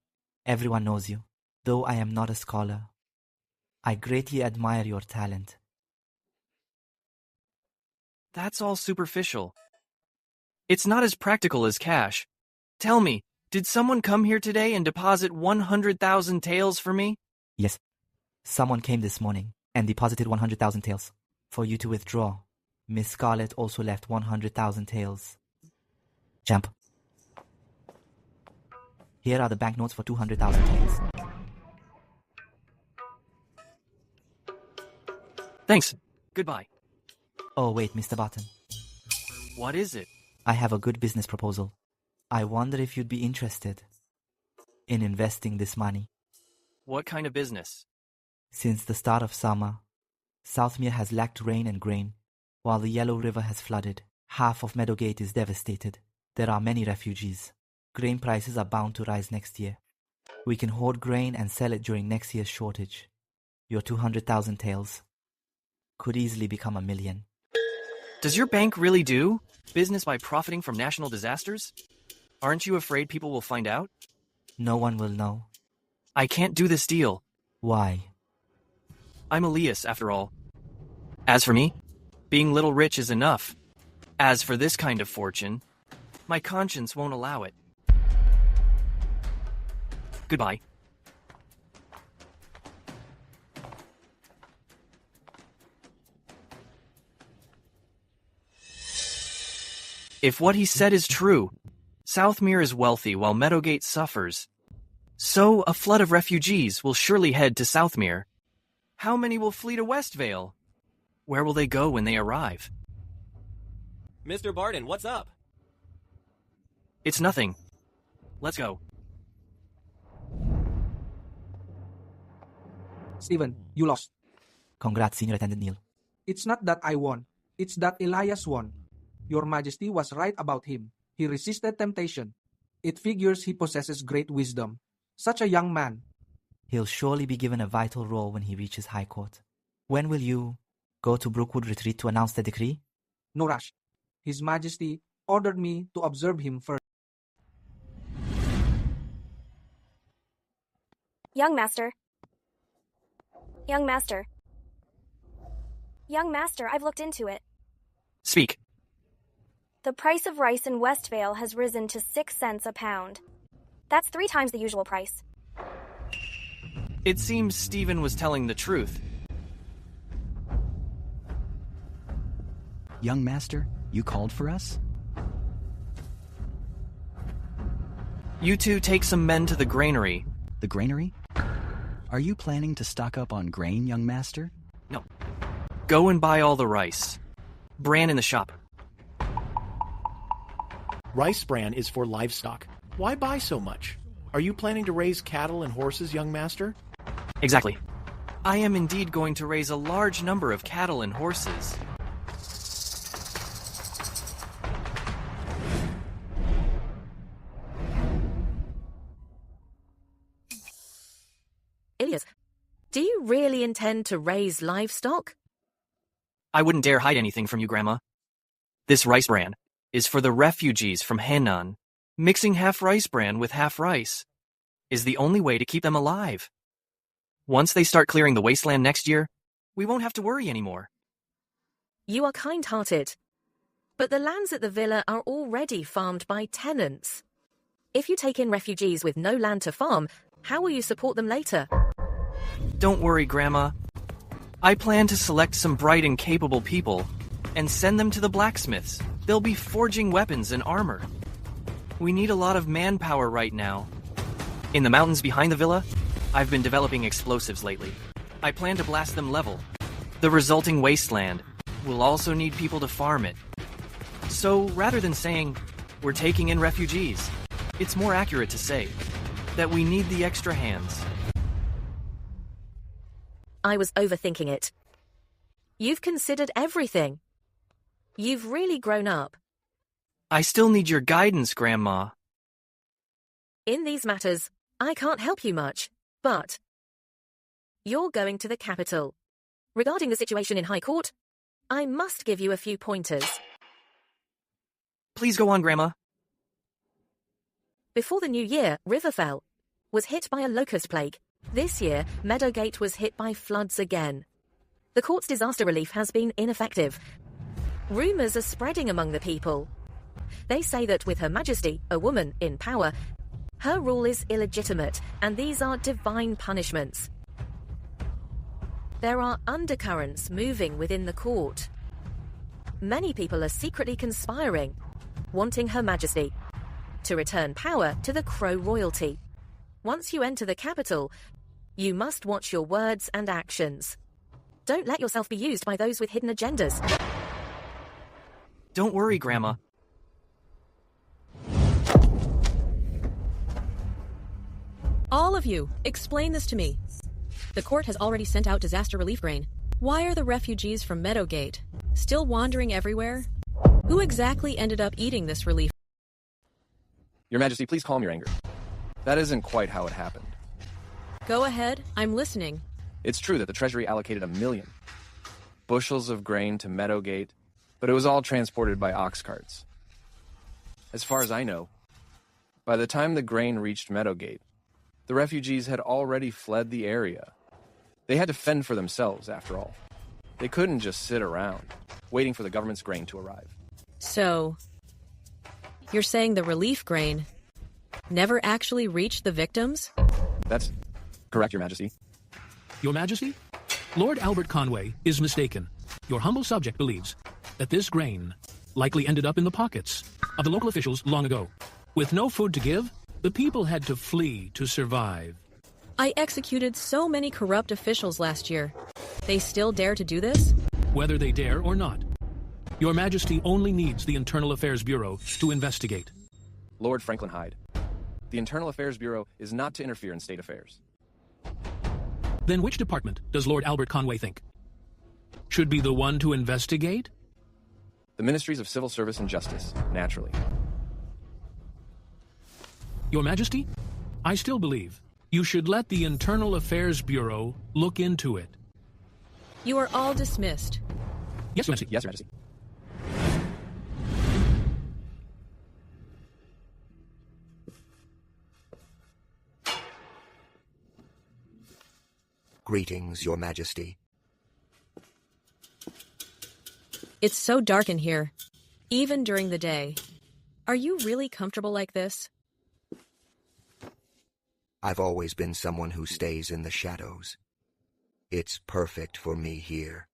Everyone knows you. Though I am not a scholar, I greatly admire your talent. That's all superficial. It's not as practical as cash. Tell me, did someone come here today and deposit 100,000 taels for me? Yes. Someone came this morning and deposited 100,000 taels for you to withdraw. Miss Scarlet also left 100,000 taels. Champ. Here are the banknotes for 200,000 taels. Thanks. Goodbye. Oh, wait, Mr. Barton. What is it? I have a good business proposal. I wonder if you'd be interested in investing this money. What kind of business? Since the start of summer, Southmere has lacked rain and grain, while the Yellow River has flooded. Half of Meadowgate is devastated. There are many refugees. Grain prices are bound to rise next year. We can hoard grain and sell it during next year's shortage. Your 200,000 taels could easily become $1 million. Does your bank really do business by profiting from national disasters? Aren't you afraid people will find out? No one will know. I can't do this deal. Why? I'm Elias, after all. As for me, being little rich is enough. As for this kind of fortune, my conscience won't allow it. Goodbye. If what he said is true, Southmere is wealthy while Meadowgate suffers. So a flood of refugees will surely head to Southmere. How many will flee to Westvale? Where will they go when they arrive? Mr. Barton, what's up? It's nothing. Let's go. Steven, you lost. Congrats, Senior Attendant Neil. It's not that I won. It's that Elias won. Your Majesty was right about him. He resisted temptation. It figures he possesses great wisdom. Such a young man. He'll surely be given a vital role when he reaches High Court. When will you go to Brookwood Retreat to announce the decree? No rush. His Majesty ordered me to observe him first. Young Master. Young Master. Young Master, I've looked into it. Speak. The price of rice in Westvale has risen to 6 cents a pound. That's 3 times the usual price. It seems Stephen was telling the truth. Young Master, you called for us? You two take some men to the granary. The granary? Are you planning to stock up on grain, young master? No. Go and buy all the rice. Bran in the shop. Rice bran is for livestock. Why buy so much? Are you planning to raise cattle and horses, young master? Exactly. I am indeed going to raise a large number of cattle and horses. Ilias, do you really intend to raise livestock? I wouldn't dare hide anything from you, Grandma. This rice bran is for the refugees from Henan. Mixing half rice bran with half rice is the only way to keep them alive. Once they start clearing the wasteland next year, we won't have to worry anymore. You are kind-hearted, but the lands at the villa are already farmed by tenants. If you take in refugees with no land to farm, how will you support them later? Don't worry, Grandma. I plan to select some bright and capable people and send them to the blacksmiths. They'll be forging weapons and armor. We need a lot of manpower right now. In the mountains behind the villa, I've been developing explosives lately. I plan to blast them level. The resulting wasteland will also need people to farm it. So rather than saying, we're taking in refugees, it's more accurate to say that we need the extra hands. I was overthinking it. You've considered everything. You've really grown up. I still need your guidance, Grandma. In these matters, I can't help you much, but you're going to the capital. Regarding the situation in High Court, I must give you a few pointers. Please go on, Grandma. Before the new year, Riverfell was hit by a locust plague. This year, Meadowgate was hit by floods again. The court's disaster relief has been ineffective. Rumours are spreading among the people. They say that with Her Majesty, a woman in power, her rule is illegitimate, and these are divine punishments. There are undercurrents moving within the court. Many people are secretly conspiring, wanting Her Majesty to return power to the Crow royalty. Once you enter the capital, you must watch your words and actions. Don't let yourself be used by those with hidden agendas. Don't worry, Grandma. All of you, explain this to me. The court has already sent out disaster relief grain. Why are the refugees from Meadowgate still wandering everywhere? Who exactly ended up eating this relief? Your Majesty, please calm your anger. That isn't quite how it happened. Go ahead, I'm listening. It's true that the Treasury allocated 1 million bushels of grain to Meadowgate, but it was all transported by ox carts. As far as I know, by the time the grain reached Meadowgate, the refugees had already fled the area. They had to fend for themselves, after all. They couldn't just sit around, waiting for the government's grain to arrive. So, you're saying the relief grain never actually reached the victims? That's correct, Your Majesty. Your Majesty, Lord Albert Conway is mistaken. Your humble subject believes that this grain likely ended up in the pockets of the local officials long ago. With no food to give, the people had to flee to survive. I executed so many corrupt officials last year. They still dare to do this? Whether they dare or not, Your Majesty only needs the Internal Affairs Bureau to investigate. Lord Franklin Hyde, the Internal Affairs Bureau is not to interfere in state affairs. Then which department does Lord Albert Conway think should be the one to investigate? The Ministries of Civil Service and Justice, naturally. Your Majesty, I still believe you should let the Internal Affairs Bureau look into it. You are all dismissed. Yes, Your Majesty. Yes, Your Majesty. Greetings, Your Majesty. It's so dark in here, even during the day. Are you really comfortable like this? I've always been someone who stays in the shadows. It's perfect for me here.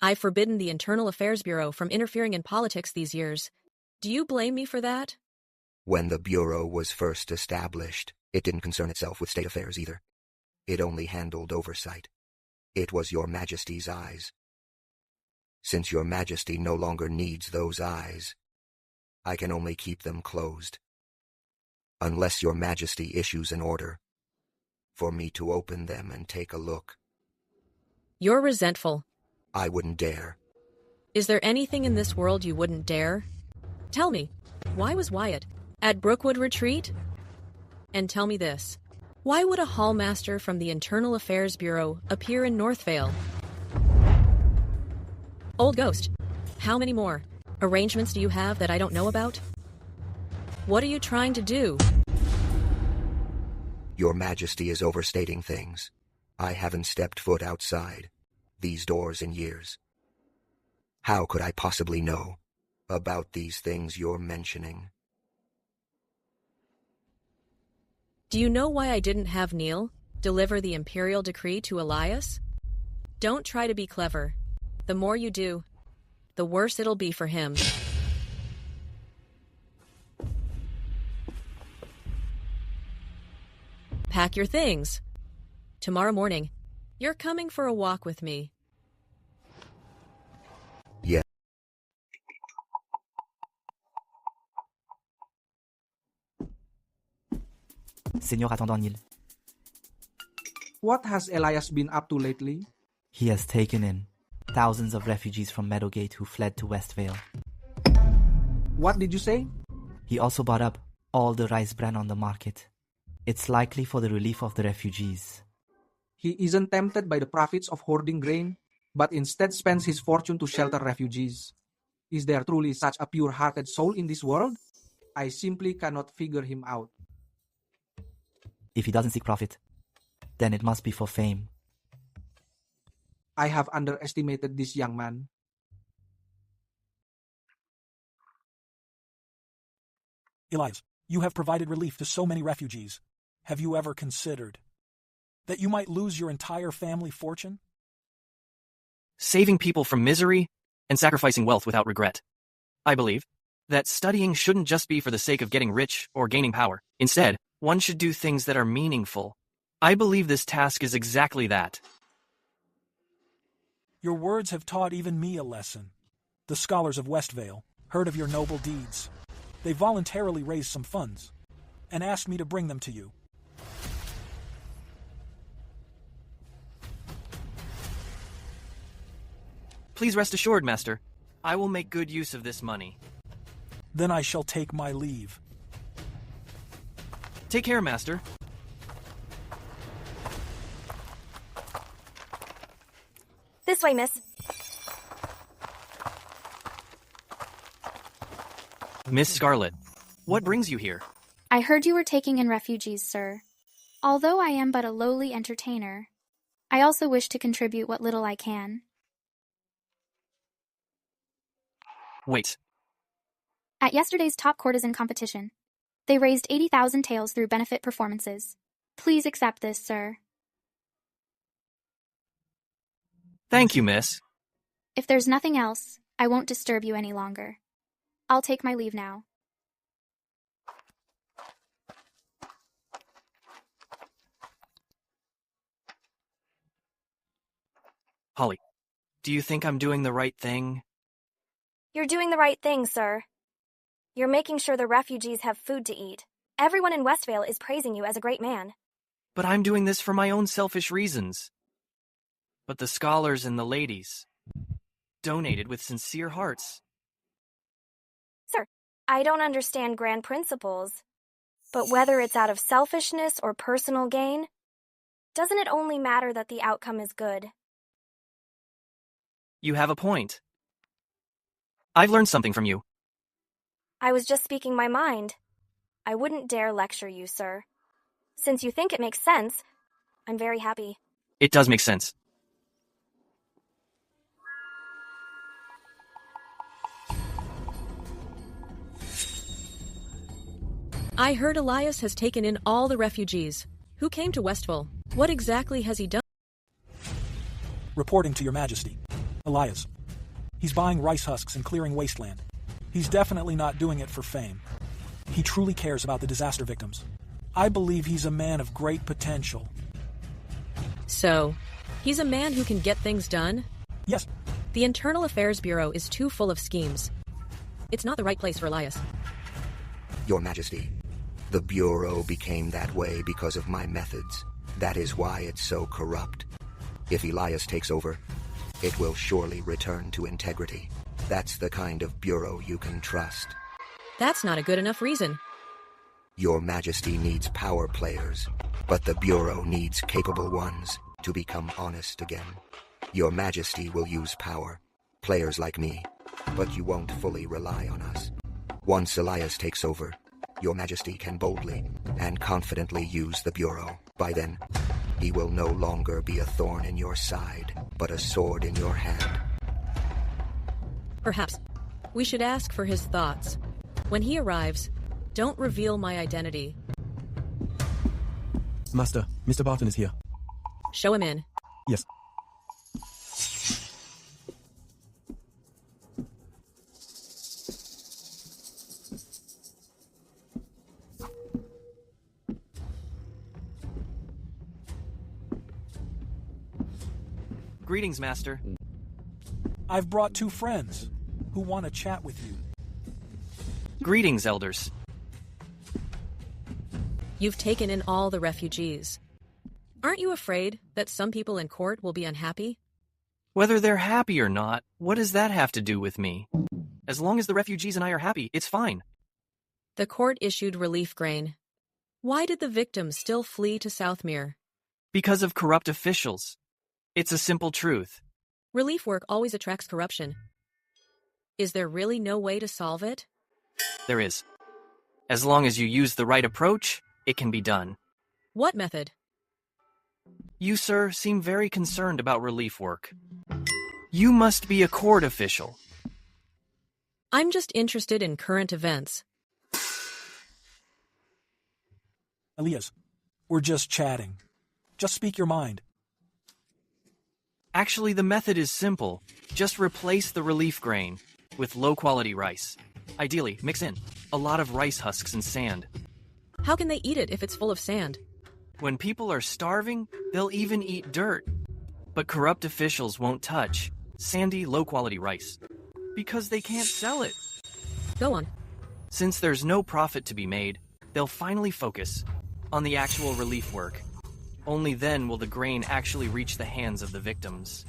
I've forbidden the Internal Affairs Bureau from interfering in politics these years. Do you blame me for that? When the Bureau was first established, it didn't concern itself with state affairs either. It only handled oversight. It was Your Majesty's eyes. Since Your Majesty no longer needs those eyes, I can only keep them closed. Unless Your Majesty issues an order for me to open them and take a look. You're resentful. I wouldn't dare. Is there anything in this world you wouldn't dare? Tell me, why was Wyatt at Brookwood Retreat? And tell me this, why would a hallmaster from the Internal Affairs Bureau appear in Northvale? Old Ghost, how many more arrangements do you have that I don't know about? What are you trying to do? Your Majesty is overstating things. I haven't stepped foot outside these doors in years. How could I possibly know about these things you're mentioning? Do you know why I didn't have Neil deliver the imperial decree to Elias? Don't try to be clever. The more you do, the worse it'll be for him. Pack your things. Tomorrow morning, you're coming for a walk with me. Yeah. Señor Attendant-Nil, What has Elias been up to lately? he has taken in thousands of refugees from Meadowgate who fled to Westvale. What did you say? He also bought up all the rice bran on the market. It's likely for the relief of the refugees. He isn't tempted by the profits of hoarding grain, but instead spends his fortune to shelter refugees. Is there truly such a pure-hearted soul in this world? I simply cannot figure him out. If he doesn't seek profit, then it must be for fame. I have underestimated this young man. Elias, you have provided relief to so many refugees. Have you ever considered that you might lose your entire family fortune? Saving people from misery and sacrificing wealth without regret. I believe that studying shouldn't just be for the sake of getting rich or gaining power. Instead, one should do things that are meaningful. I believe this task is exactly that. Your words have taught even me a lesson. The scholars of Westvale heard of your noble deeds. They voluntarily raised some funds and asked me to bring them to you. Please rest assured, Master. I will make good use of this money. Then I shall take my leave. Take care, Master. This way, miss. Miss Scarlet, what brings you here? I heard you were taking in refugees, sir. Although I am but a lowly entertainer, I also wish to contribute what little I can. Wait. At yesterday's top courtesan competition, they raised 80,000 taels through benefit performances. Please accept this, sir. Thank you, miss. If there's nothing else, I won't disturb you any longer. I'll take my leave now. Holly, do you think I'm doing the right thing? You're doing the right thing, sir. You're making sure the refugees have food to eat. Everyone in Westvale is praising you as a great man. But I'm doing this for my own selfish reasons. But the scholars and the ladies donated with sincere hearts. Sir, I don't understand grand principles, but whether it's out of selfishness or personal gain, doesn't it only matter that the outcome is good? You have a point. I've learned something from you. I was just speaking my mind. I wouldn't dare lecture you, sir. Since you think it makes sense, I'm very happy. It does make sense. I heard Elias has taken in all the refugees. Who came to Westville? What exactly has he done? Reporting to your majesty. Elias. He's buying rice husks and clearing wasteland. He's definitely not doing it for fame. He truly cares about the disaster victims. I believe he's a man of great potential. So, he's a man who can get things done? Yes. The Internal Affairs Bureau is too full of schemes. It's not the right place for Elias. Your Majesty, the Bureau became that way because of my methods. That is why it's so corrupt. If Elias takes over, it will surely return to integrity. That's the kind of Bureau you can trust. That's not a good enough reason. Your Majesty needs power players, but the Bureau needs capable ones to become honest again. Your Majesty will use power, players like me, but you won't fully rely on us. Once Elias takes over, Your Majesty can boldly and confidently use the Bureau. By then, he will no longer be a thorn in your side, but a sword in your hand. Perhaps we should ask for his thoughts. When he arrives, don't reveal my identity. Master, Mr. Barton is here. Show him in. Yes. Greetings, Master. I've brought 2 friends who want to chat with you. Greetings, elders. You've taken in all the refugees. Aren't you afraid that some people in court will be unhappy? Whether they're happy or not, what does that have to do with me? As long as the refugees and I are happy, it's fine. The court issued relief grain. Why did the victims still flee to Southmere? Because of corrupt officials. It's a simple truth. Relief work always attracts corruption. Is there really no way to solve it? There is. As long as you use the right approach, it can be done. What method? You, sir, seem very concerned about relief work. You must be a court official. I'm just interested in current events. Elias, we're just chatting. Just speak your mind. Actually, the method is simple. Just replace the relief grain with low-quality rice. Ideally, mix in a lot of rice husks and sand. How can they eat it if it's full of sand? When people are starving, they'll even eat dirt. But corrupt officials won't touch sandy, low-quality rice because they can't sell it. Go on. Since there's no profit to be made, they'll finally focus on the actual relief work. Only then will the grain actually reach the hands of the victims.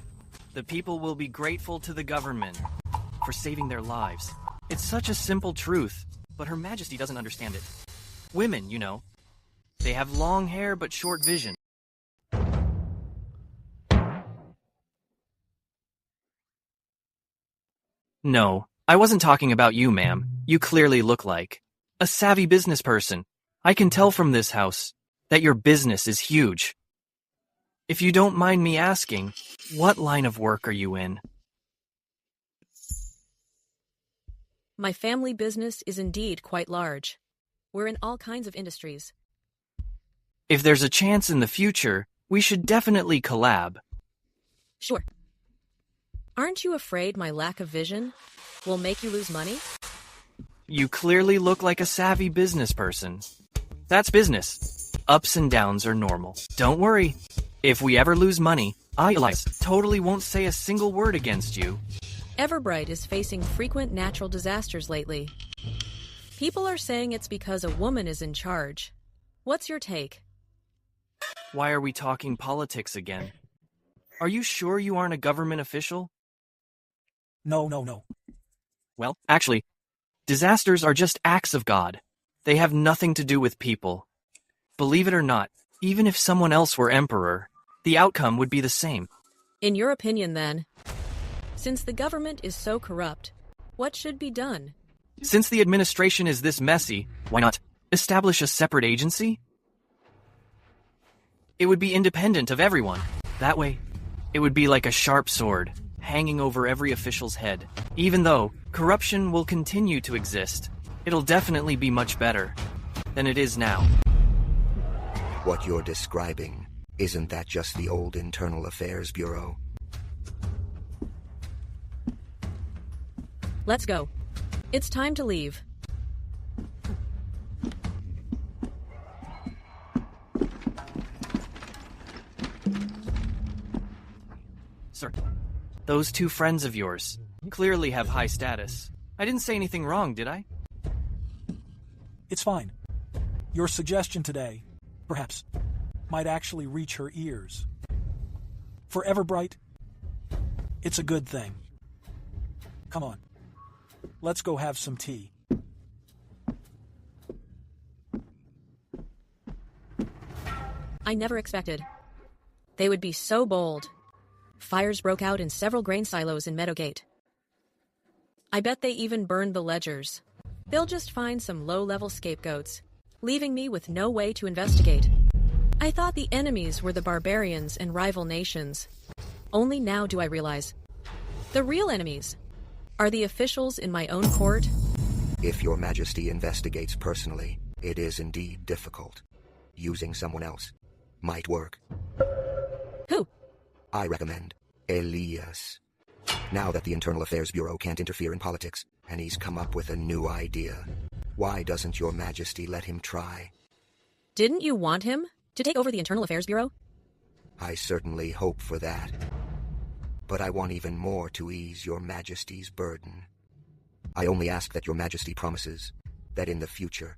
The people will be grateful to the government for saving their lives. It's such a simple truth, but Her Majesty doesn't understand it. Women, you know, they have long hair but short vision. No, I wasn't talking about you, ma'am. You clearly look like a savvy business person. I can tell from this house that your business is huge. If you don't mind me asking, what line of work are you in? My family business is indeed quite large. We're in all kinds of industries. If there's a chance in the future, we should definitely collab. Sure. Aren't you afraid my lack of vision will make you lose money? You clearly look like a savvy business person. That's business. Ups and downs are normal. Don't worry. If we ever lose money, I, Elias, totally won't say a single word against you. Everbright is facing frequent natural disasters lately. People are saying it's because a woman is in charge. What's your take? Why are we talking politics again? Are you sure you aren't a government official? No. Well, actually, disasters are just acts of God. They have nothing to do with people. Believe it or not, even if someone else were emperor, the outcome would be the same. In your opinion, then, since the government is so corrupt, what should be done? Since the administration is this messy, why not establish a separate agency? It would be independent of everyone. That way, it would be like a sharp sword, hanging over every official's head. Even though corruption will continue to exist, it'll definitely be much better than it is now. What you're describing, isn't that just the old Internal Affairs Bureau? Let's go. It's time to leave. Sir, those two friends of yours clearly have high status. I didn't say anything wrong, did I? It's fine. Your suggestion today, perhaps, might actually reach her ears. For Everbright, it's a good thing. Come on. Let's go have some tea. I never expected. They would be so bold. Fires broke out in several grain silos in Meadowgate. I bet they even burned the ledgers. They'll just find some low-level scapegoats, leaving me with no way to investigate. I thought the enemies were the barbarians and rival nations. Only now do I realize. The real enemies are the officials in my own court. If your Majesty investigates personally, it is indeed difficult. Using someone else might work. Who? I recommend Elias. Now that the Internal Affairs Bureau can't interfere in politics, and he's come up with a new idea, why doesn't your Majesty let him try? Didn't you want him to take over the Internal Affairs Bureau? I certainly hope for that. But I want even more to ease your Majesty's burden. I only ask that your Majesty promises that in the future,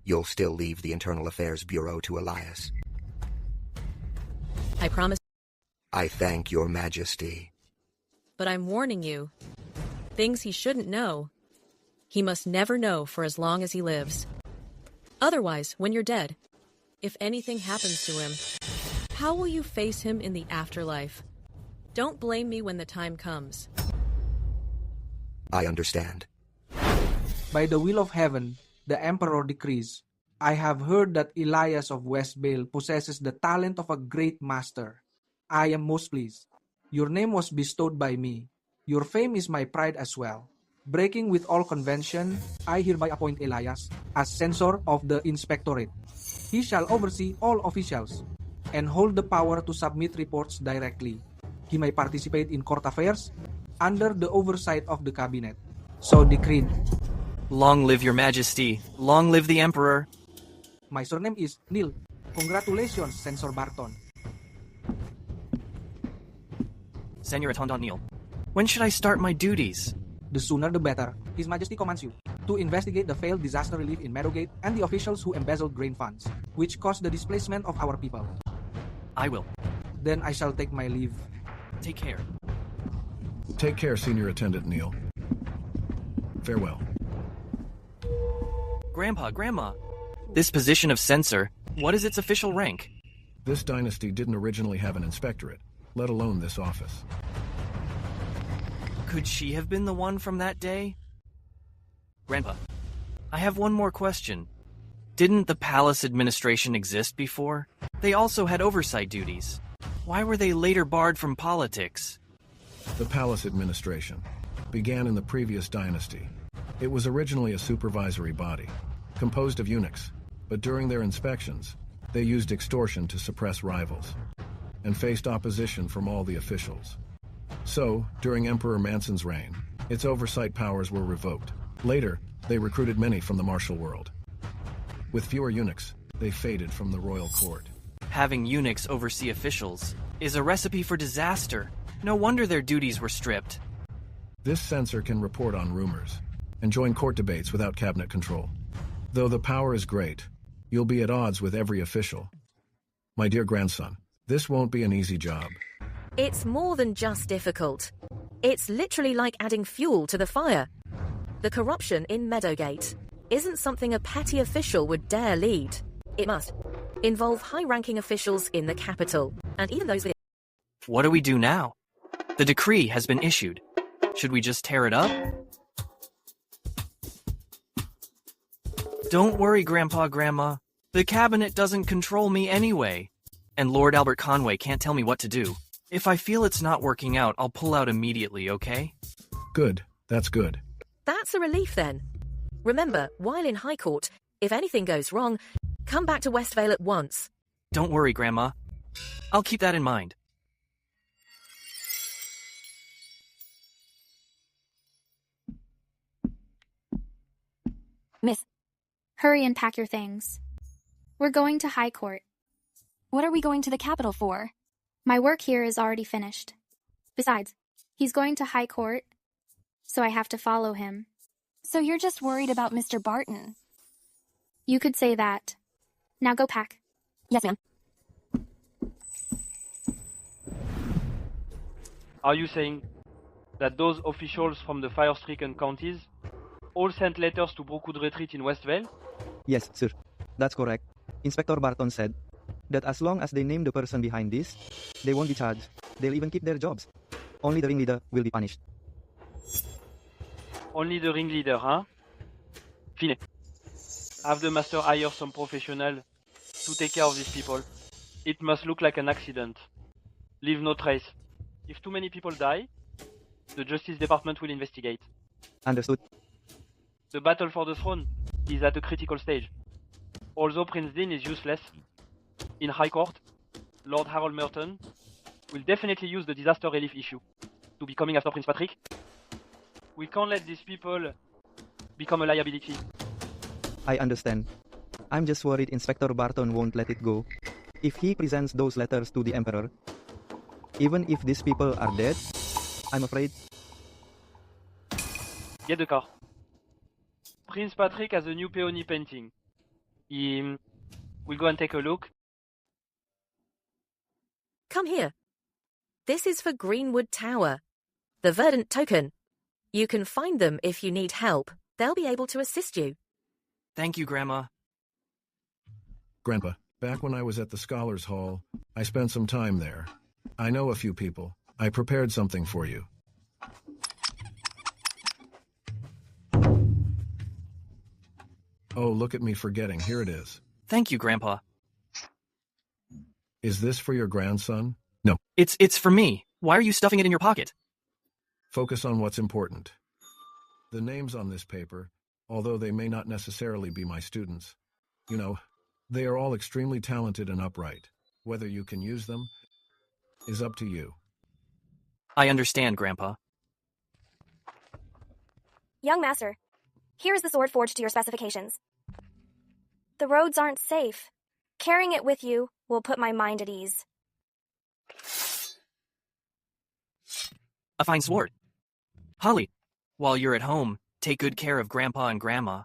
you'll still leave the Internal Affairs Bureau to Elias. I promise. I thank your Majesty. But I'm warning you. Things he shouldn't know, he must never know for as long as he lives. Otherwise, when you're dead, if anything happens to him, how will you face him in the afterlife? Don't blame me when the time comes. I understand. By the will of heaven, the Emperor decrees, I have heard that Elias of Westvale possesses the talent of a great master. I am most pleased. Your name was bestowed by me. Your fame is my pride as well. Breaking with all convention, I hereby appoint Elias as censor of the inspectorate. He shall oversee all officials and hold the power to submit reports directly. He may participate in court affairs under the oversight of the cabinet. So decreed. Long live your Majesty. Long live the Emperor. My surname is Neil. Congratulations, Censor Barton. Senor Attendant Neil, when should I start my duties? The sooner the better. His Majesty commands you to investigate the failed disaster relief in Meadowgate and the officials who embezzled grain funds, which caused the displacement of our people. I will. Then I shall take my leave. Take care. Take care, Senior Attendant Neil. Farewell. Grandma, this position of censor, what is its official rank? This dynasty didn't originally have an inspectorate, let alone this office. Could she have been the one from that day? Grandpa, I have one more question. Didn't the palace administration exist before? They also had oversight duties. Why were they later barred from politics? The palace administration began in the previous dynasty. It was originally a supervisory body, composed of eunuchs, but during their inspections, they used extortion to suppress rivals, and faced opposition from all the officials. So, during Emperor Manson's reign, its oversight powers were revoked. Later, they recruited many from the martial world. With fewer eunuchs, they faded from the royal court. Having eunuchs oversee officials is a recipe for disaster. No wonder their duties were stripped. This censor can report on rumors and join court debates without cabinet control. Though the power is great, you'll be at odds with every official. My dear grandson, this won't be an easy job. It's more than just difficult. It's literally like adding fuel to the fire. The corruption in Meadowgate isn't something a petty official would dare lead. It must involve high-ranking officials in the capital, and even those... What do we do now? The decree has been issued. Should we just tear it up? Don't worry, Grandma. The cabinet doesn't control me anyway. And Lord Albert Conway can't tell me what to do. If I feel it's not working out, I'll pull out immediately, okay? Good, that's good. That's a relief then. Remember, while in High Court, if anything goes wrong, come back to Westvale at once. Don't worry, Grandma. I'll keep that in mind. Miss, Hurry and pack your things. We're going to High Court. what are we going to the capital for? My work here is already finished. Besides, he's going to High Court, so I have to follow him. So you're just worried about Mr. Barton? You could say that. Now go pack. Yes, ma'am. Are you saying that those officials from the fire-stricken counties all sent letters to Brookwood Retreat in Westvale? Yes, sir. That's correct. Inspector Barton said that as long as they name the person behind this, they won't be charged. They'll even keep their jobs. Only the ringleader will be punished. Only the ringleader, huh? Fine. Have the master hire some professional to take care of these people. It must look like an accident. Leave no trace. If too many people die, the Justice Department will investigate. Understood. The battle for the throne is at a critical stage. Although Prince Dean is useless, in High Court, Lord Harold Merton will definitely use the disaster relief issue to be coming after Prince Patrick. We can't let these people become a liability. I understand. I'm just worried Inspector Barton won't let it go. If he presents those letters to the Emperor, even if these people are dead, I'm afraid... Get the car. Prince Patrick has a new peony painting. We'll go and take a look. Come here. This is for Greenwood Tower. The Verdant token. You can find them if you need help. They'll be able to assist you. Thank you, Grandma. Grandpa, back when I was at the Scholars Hall, I spent some time there. I know a few people. I prepared something for you. Oh, look at me forgetting. Here it is. Thank you, Grandpa. Is this for your grandson? No. It's for me. Why are you stuffing it in your pocket? Focus on what's important. The names on this paper, although they may not necessarily be my students, you know, they are all extremely talented and upright. Whether you can use them is up to you. I understand, Grandpa. Young master, here is the sword forged to your specifications. The roads aren't safe. Carrying it with you will put my mind at ease. A fine sword. Holly, while you're at home, take good care of Grandpa and Grandma.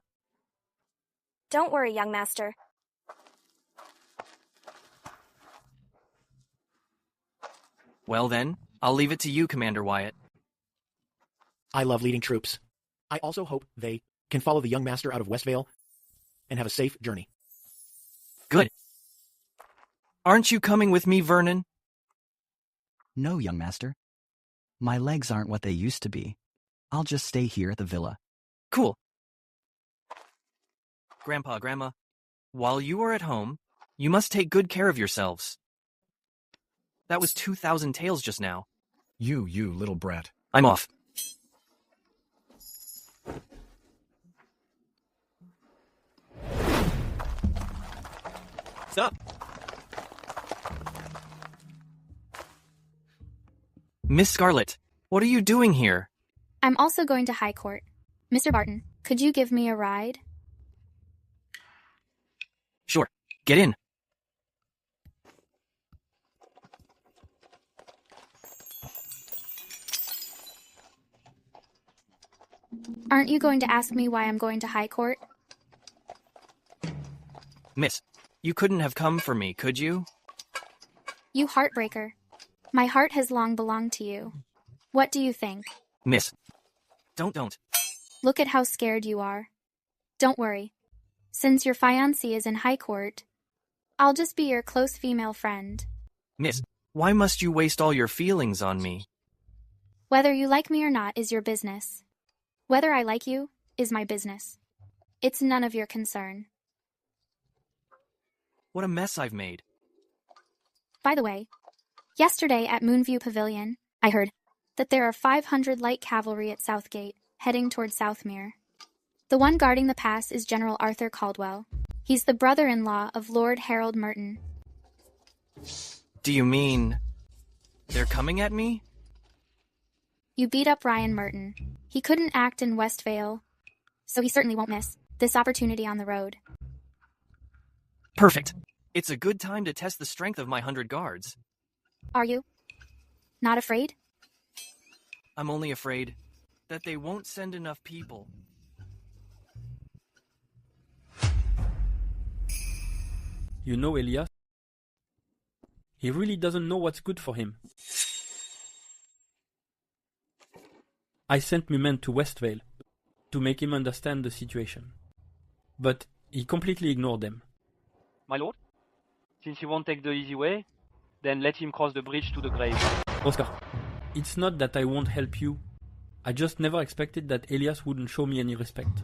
Don't worry, young master. Well then, I'll leave it to you, Commander Wyatt. I love leading troops. I also hope they can follow the young master out of Westvale and have a safe journey. Good. Aren't you coming with me, Vernon? No, young master. My legs aren't what they used to be. I'll just stay here at the villa. Cool. Grandpa, Grandma, while you are at home, you must take good care of yourselves. That was 2,000 taels just now. You little brat. I'm off. Stop. Miss Scarlet, what are you doing here? I'm also going to High Court. Mr. Barton, could you give me a ride? Sure. Get in. Aren't you going to ask me why I'm going to High Court? Miss, you couldn't have come for me, could you? You heartbreaker. My heart has long belonged to you. What do you think? Miss, don't. Look at how scared you are. Don't worry. Since your fiancé is in High Court, I'll just be your close female friend. Miss, why must you waste all your feelings on me? Whether you like me or not is your business. Whether I like you is my business. It's none of your concern. What a mess I've made. By the way, Yesterday at Moonview Pavilion, I heard that there are 500 light cavalry at Southgate, heading toward Southmere. The one guarding the pass is General Arthur Caldwell. He's the brother-in-law of Lord Harold Merton. Do you mean they're coming at me? You beat up Ryan Merton. He couldn't act in Westvale, so he certainly won't miss this opportunity on the road. Perfect. It's a good time to test the strength of my 100 guards. Are you? Not afraid? I'm only afraid that they won't send enough people. You know, Elias, he really doesn't know what's good for him. I sent my men to Westvale to make him understand the situation, but he completely ignored them. My lord, since he won't take the easy way, then let him cross the bridge to the grave. Oscar, it's not that I won't help you. I just never expected that Elias wouldn't show me any respect.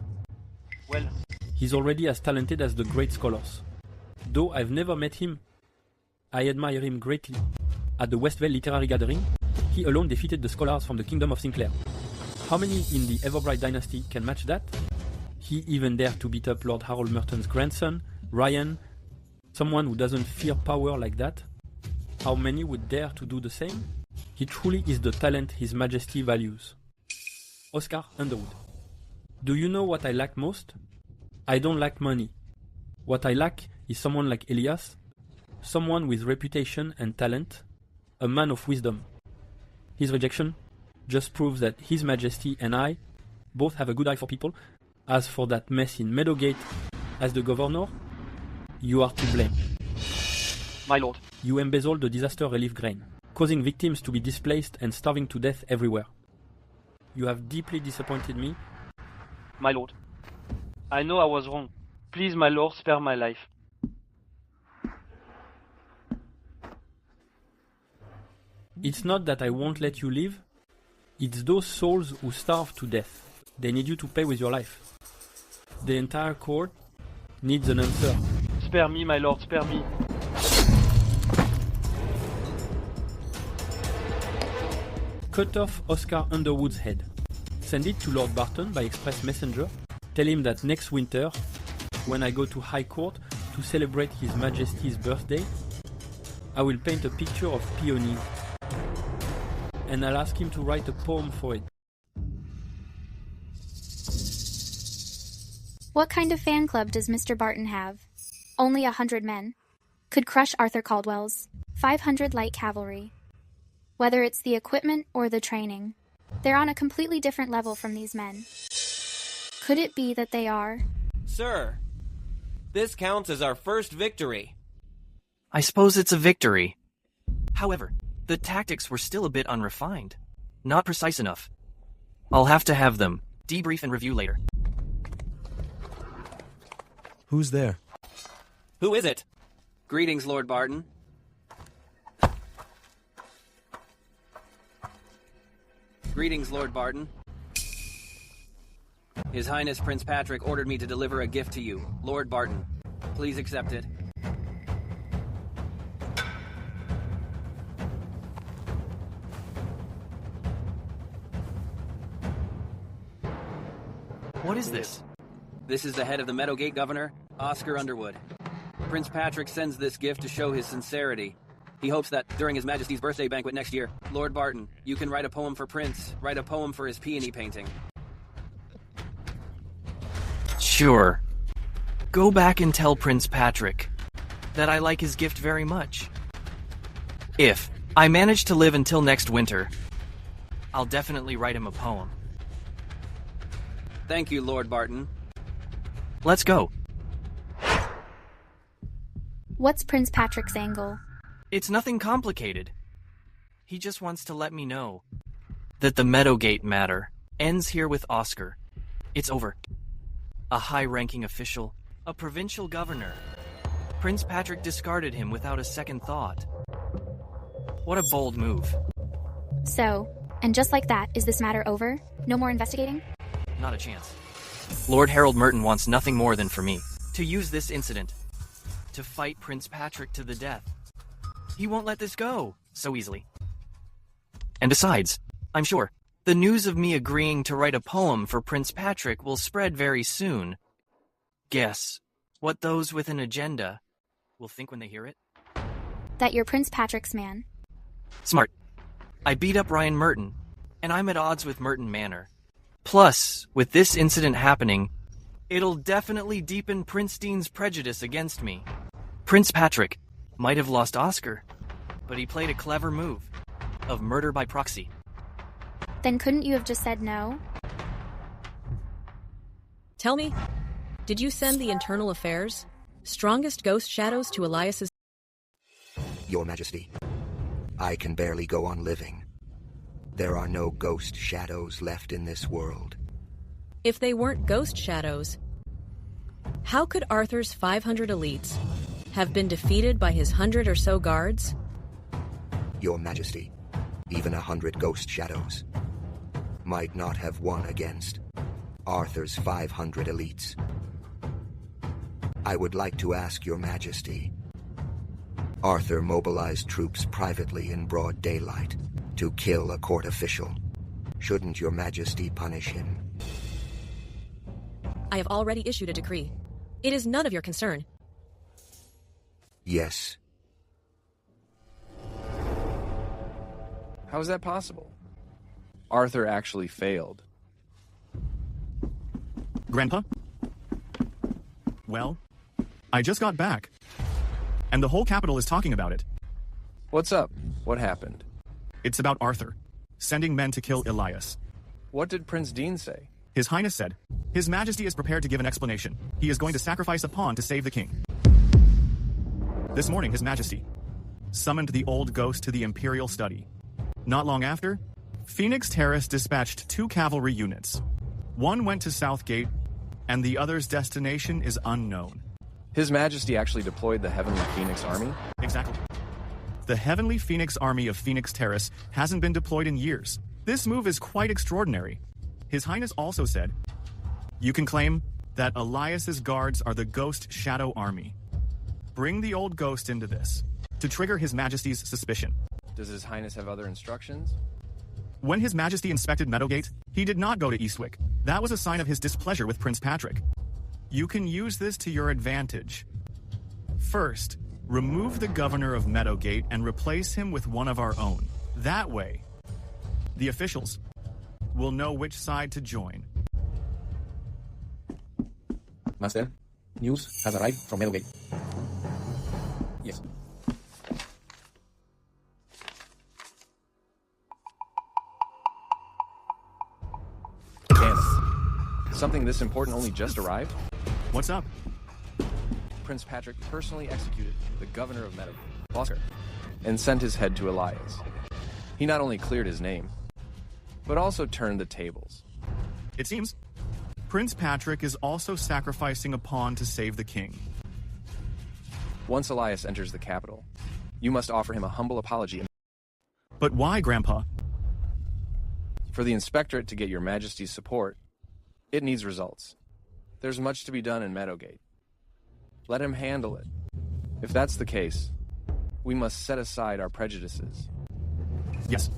Well, he's already as talented as the great scholars. Though I've never met him, I admire him greatly. At the Westvale Literary Gathering, he alone defeated the scholars from the Kingdom of Sinclair. How many in the Everbright dynasty can match that? He even dared to beat up Lord Harold Merton's grandson, Ryan, someone who doesn't fear power like that. How many would dare to do the same? He truly is the talent His Majesty values. Oscar Underwood. Do you know what I lack most? I don't lack money. What I lack is someone like Elias, someone with reputation and talent, a man of wisdom. His rejection just proves that His Majesty and I both have a good eye for people. As for that mess in Meadowgate, as the governor, you are to blame. My lord. You embezzled the disaster relief grain, causing victims to be displaced and starving to death everywhere. You have deeply disappointed me. My lord, I know I was wrong. Please, my lord, spare my life. It's not that I won't let you live. It's those souls who starve to death. They need you to pay with your life. The entire court needs an answer. Spare me, my lord, spare me. Cut off Oscar Underwood's head. Send it to Lord Barton by express messenger. Tell him that next winter, when I go to High Court to celebrate His Majesty's birthday, I will paint a picture of peonies. And I'll ask him to write a poem for it. What kind of fan club does Mr. Barton have? Only 100 men. Could crush Arthur Caldwell's 500 light cavalry. Whether it's the equipment or the training, they're on a completely different level from these men. Could it be that they are? Sir, this counts as our first victory. I suppose it's a victory. However, the tactics were still a bit unrefined. Not precise enough. I'll have to have them debrief and review later. Who's there? Who is it? Greetings, Lord Barton. Greetings, Lord Barton. His Highness Prince Patrick ordered me to deliver a gift to you, Lord Barton. Please accept it. What is this? This is the head of the Meadowgate Governor, Oscar Underwood. Prince Patrick sends this gift to show his sincerity. He hopes that during His Majesty's birthday banquet next year, Lord Barton, you can write a poem for Prince, write a poem for his peony painting. Sure. Go back and tell Prince Patrick that I like his gift very much. If I manage to live until next winter, I'll definitely write him a poem. Thank you, Lord Barton. Let's go. What's Prince Patrick's angle? It's nothing complicated. He just wants to let me know that the Meadowgate matter ends here with Oscar. It's over. A high-ranking official, a provincial governor. Prince Patrick discarded him without a second thought. What a bold move. So, and just like that, is this matter over? No more investigating? Not a chance. Lord Harold Merton wants nothing more than for me to use this incident to fight Prince Patrick to the death. he won't let this go so easily. And besides, I'm sure, the news of me agreeing to write a poem for Prince Patrick will spread very soon. Guess what those with an agenda will think when they hear it? That you're Prince Patrick's man. Smart. I beat up Ryan Merton, and I'm at odds with Merton Manor. Plus, with this incident happening, it'll definitely deepen Prince Dean's prejudice against me. Prince Patrick might have lost Oscar, but he played a clever move of murder by proxy. Then couldn't you have just said no? Tell me, did you send the internal affairs, strongest ghost shadows to Elias's... Your Majesty, I can barely go on living. There are no ghost shadows left in this world. If they weren't ghost shadows, how could Arthur's 500 elites have been defeated by his 100 or so guards? Your Majesty, even 100 ghost shadows might not have won against Arthur's 500 elites. I would like to ask Your Majesty, Arthur mobilized troops privately in broad daylight to kill a court official. Shouldn't Your Majesty punish him? I have already issued a decree. It is none of your concern. Yes. How is that possible? Arthur actually failed. Grandpa? Well, I just got back, and the whole capital is talking about it. What's up? What happened? It's about Arthur, sending men to kill Elias. What did Prince Dean say? His Highness said, His Majesty is prepared to give an explanation. He is going to sacrifice a pawn to save the king. This morning, His Majesty summoned the old ghost to the Imperial study. Not long after, Phoenix Terrace dispatched 2 cavalry units. One went to Southgate, and the other's destination is unknown. His Majesty actually deployed the Heavenly Phoenix Army? Exactly. The Heavenly Phoenix Army of Phoenix Terrace hasn't been deployed in years. This move is quite extraordinary. His Highness also said, you can claim that Elias's guards are the Ghost Shadow Army. Bring the old ghost into this, to trigger His Majesty's suspicion. Does His Highness have other instructions? When His Majesty inspected Meadowgate, he did not go to Eastwick. That was a sign of his displeasure with Prince Patrick. You can use this to your advantage. First, remove the governor of Meadowgate and replace him with one of our own. That way, the officials will know which side to join. Master, news has arrived from Meadowgate. Yes. Something this important only just arrived? What's up? Prince Patrick personally executed the governor of Meadowgate, Oscar, and sent his head to Elias. He not only cleared his name, but also turned the tables. It seems Prince Patrick is also sacrificing a pawn to save the king. Once Elias enters the capital, you must offer him a humble apology. But why, Grandpa? For the inspectorate to get your Majesty's support, it needs results. There's much to be done in Meadowgate. Let him handle it. If that's the case, we must set aside our prejudices. Yes.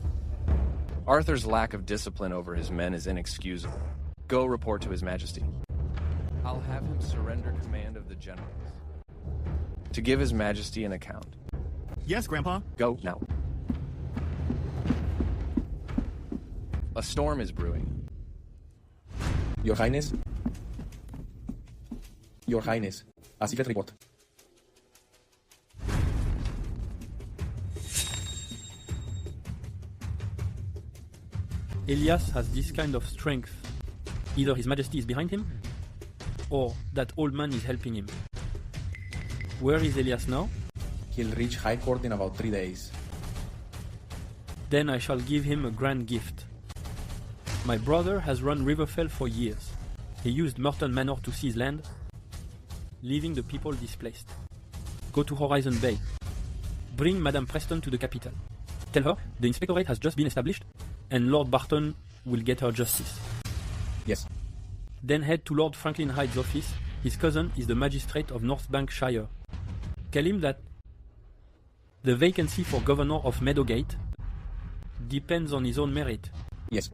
Arthur's lack of discipline over his men is inexcusable. Go report to His Majesty. I'll have him surrender command of the generals to give His Majesty an account. Yes, Grandpa. Go now. A storm is brewing. Your Highness. Your Highness. A secret report. Elias has this kind of strength. Either His Majesty is behind him, or that old man is helping him. Where is Elias now? He'll reach High Court in about 3 days. Then I shall give him a grand gift. My brother has run Riverfell for years. He used Merton Manor to seize land, leaving the people displaced. Go to Horizon Bay. Bring Madame Preston to the capital. Tell her the inspectorate has just been established, and Lord Barton will get her justice. Yes. Then head to Lord Franklin Hyde's office. His cousin is the magistrate of North Bank Shire. Tell him that The vacancy for governor of Meadowgate depends on his own merit. Yes.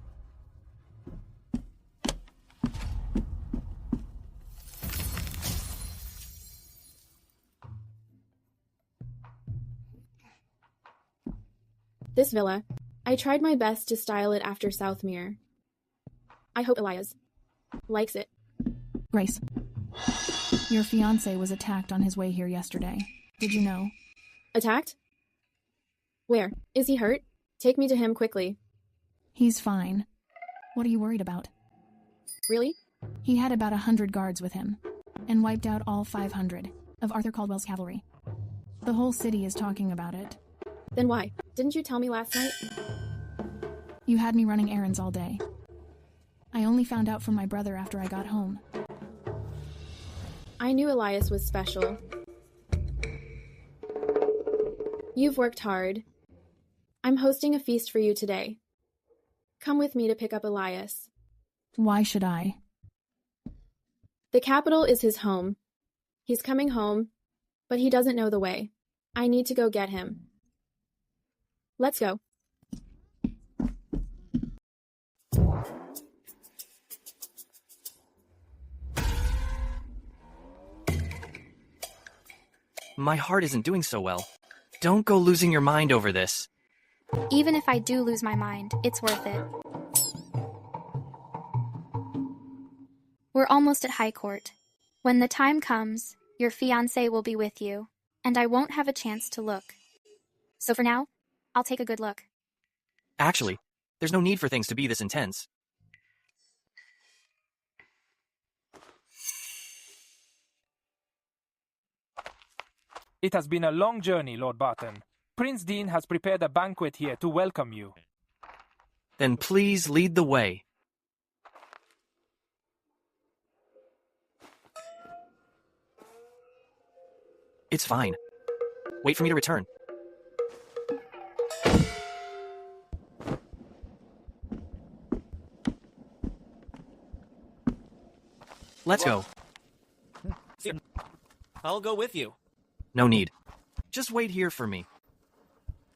This villa, I tried my best to style it after Southmere. I hope Elias likes it. Grace, your fiancé was attacked on his way here yesterday. Did you know? Attacked? Where? Is he hurt? Take me to him quickly. He's fine. What are you worried about? Really? He had about 100 guards with him, and wiped out all 500 of Arthur Caldwell's cavalry. The whole city is talking about it. Then why? Didn't you tell me last night? You had me running errands all day. I only found out from my brother after I got home. I knew Elias was special. You've worked hard. I'm hosting a feast for you today. Come with me to pick up Elias. Why should I? The capital is his home. He's coming home, but he doesn't know the way. I need to go get him. Let's go. My heart isn't doing so well. Don't go losing your mind over this. Even if I do lose my mind, it's worth it. We're almost at High Court. When the time comes, your fiancé will be with you, and I won't have a chance to look. So for now, I'll take a good look. Actually, there's no need for things to be this intense. It has been a long journey, Lord Barton. Prince Dean has prepared a banquet here to welcome you. Then please lead the way. It's fine. Wait for me to return. Let's go. I'll go with you. No need. Just wait here for me.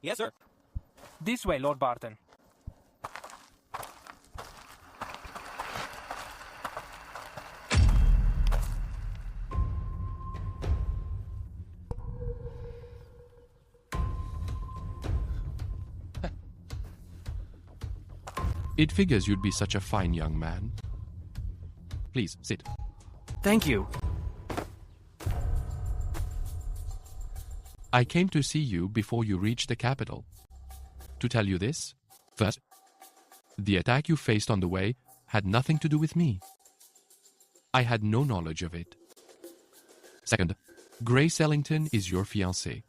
Yes, sir. This way, Lord Barton. It figures you'd be such a fine young man. Please, sit. Thank you. I came to see you before you reached the capital. To tell you this, first, the attack you faced on the way had nothing to do with me. I had no knowledge of it. Second, Grace Ellington is your fiancée.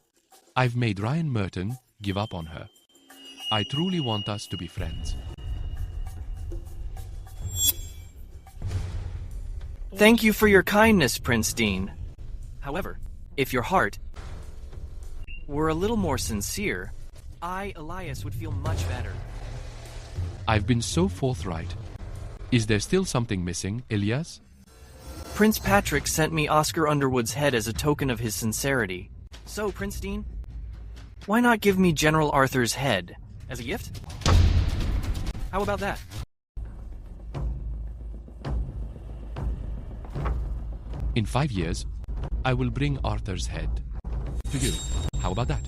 I've made Ryan Merton give up on her. I truly want us to be friends. Thank you for your kindness, Prince Dean. However, if your heart were a little more sincere, I, Elias, would feel much better. I've been so forthright. Is there still something missing, Elias? Prince Patrick sent me Oscar Underwood's head as a token of his sincerity. So, Prince Dean, why not give me General Arthur's head as a gift? How about that? In 5 years, I will bring Arthur's head to you. How about that?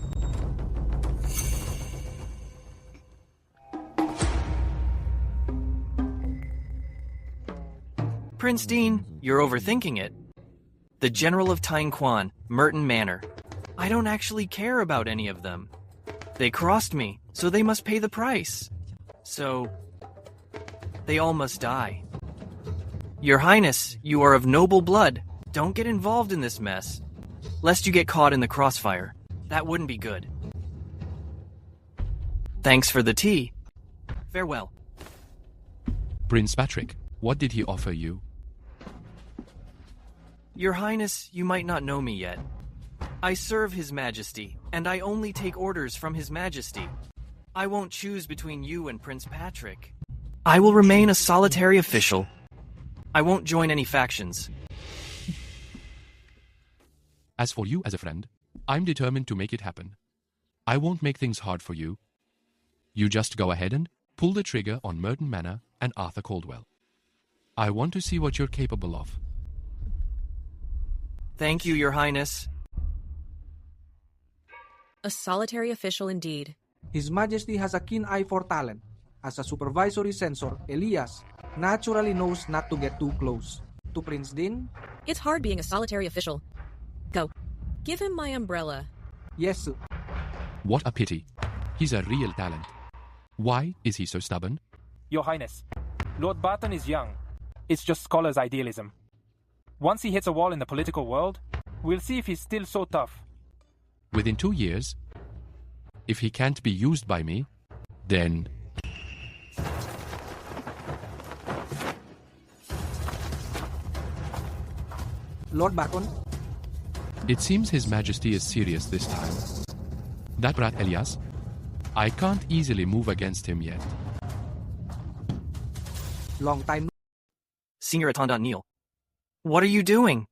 Prince Dean, you're overthinking it. The General of Tynequan, Merton Manor. I don't actually care about any of them. They crossed me, so they must pay the price. So, they all must die. Your Highness, you are of noble blood. Don't get involved in this mess, lest you get caught in the crossfire. That wouldn't be good. Thanks for the tea. Farewell. Prince Patrick, what did he offer you? Your Highness, you might not know me yet. I serve His Majesty, and I only take orders from His Majesty. I won't choose between you and Prince Patrick. I will remain a solitary official. I won't join any factions. As for you as a friend, I'm determined to make it happen. I won't make things hard for you. You just go ahead and pull the trigger on Merton Manor and Arthur Caldwell. I want to see what you're capable of. Thank you, Your Highness. A solitary official indeed. His Majesty has a keen eye for talent. As a supervisory censor, Elias naturally knows not to get too close. To Prince Dean? It's hard being a solitary official. Go. Give him my umbrella. Yes, sir. What a pity. He's a real talent. Why is he so stubborn? Your Highness, Lord Barton is young. It's just scholars' idealism. Once he hits a wall in the political world, we'll see if he's still so tough. Within 2 years, if he can't be used by me, then... Lord Barton? It seems His Majesty is serious this time. That brat Elias, I can't easily move against him yet. Long time. Senior Attendant Neil. What are you doing?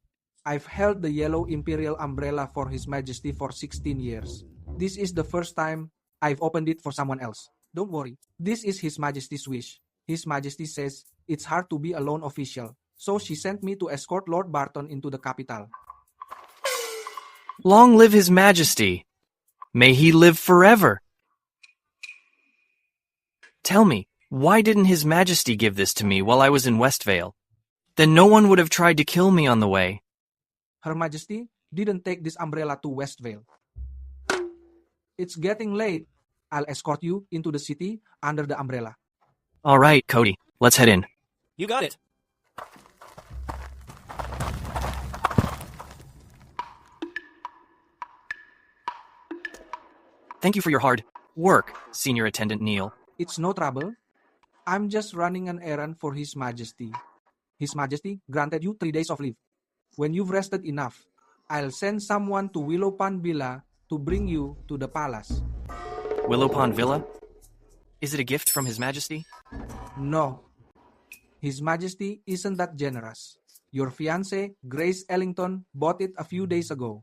I've held the yellow imperial umbrella for His Majesty for 16 years. This is the first time I've opened it for someone else. Don't worry, this is His Majesty's wish. His Majesty says it's hard to be a lone official, so she sent me to escort Lord Barton into the capital. Long live His Majesty. May he live forever. Tell me, why didn't His Majesty give this to me while I was in Westvale? Then no one would have tried to kill me on the way. Her Majesty didn't take this umbrella to Westvale. It's getting late. I'll escort you into the city under the umbrella. All right, Cody, let's head in. You got it. Thank you for your hard work, Senior Attendant Neil. It's no trouble. I'm just running an errand for His Majesty. His Majesty granted you 3 days of leave. When you've rested enough, I'll send someone to Willow Pond Villa to bring you to the palace. Willow Pond Villa? Is it a gift from His Majesty? No. His Majesty isn't that generous. Your fiancée, Grace Ellington, bought it a few days ago.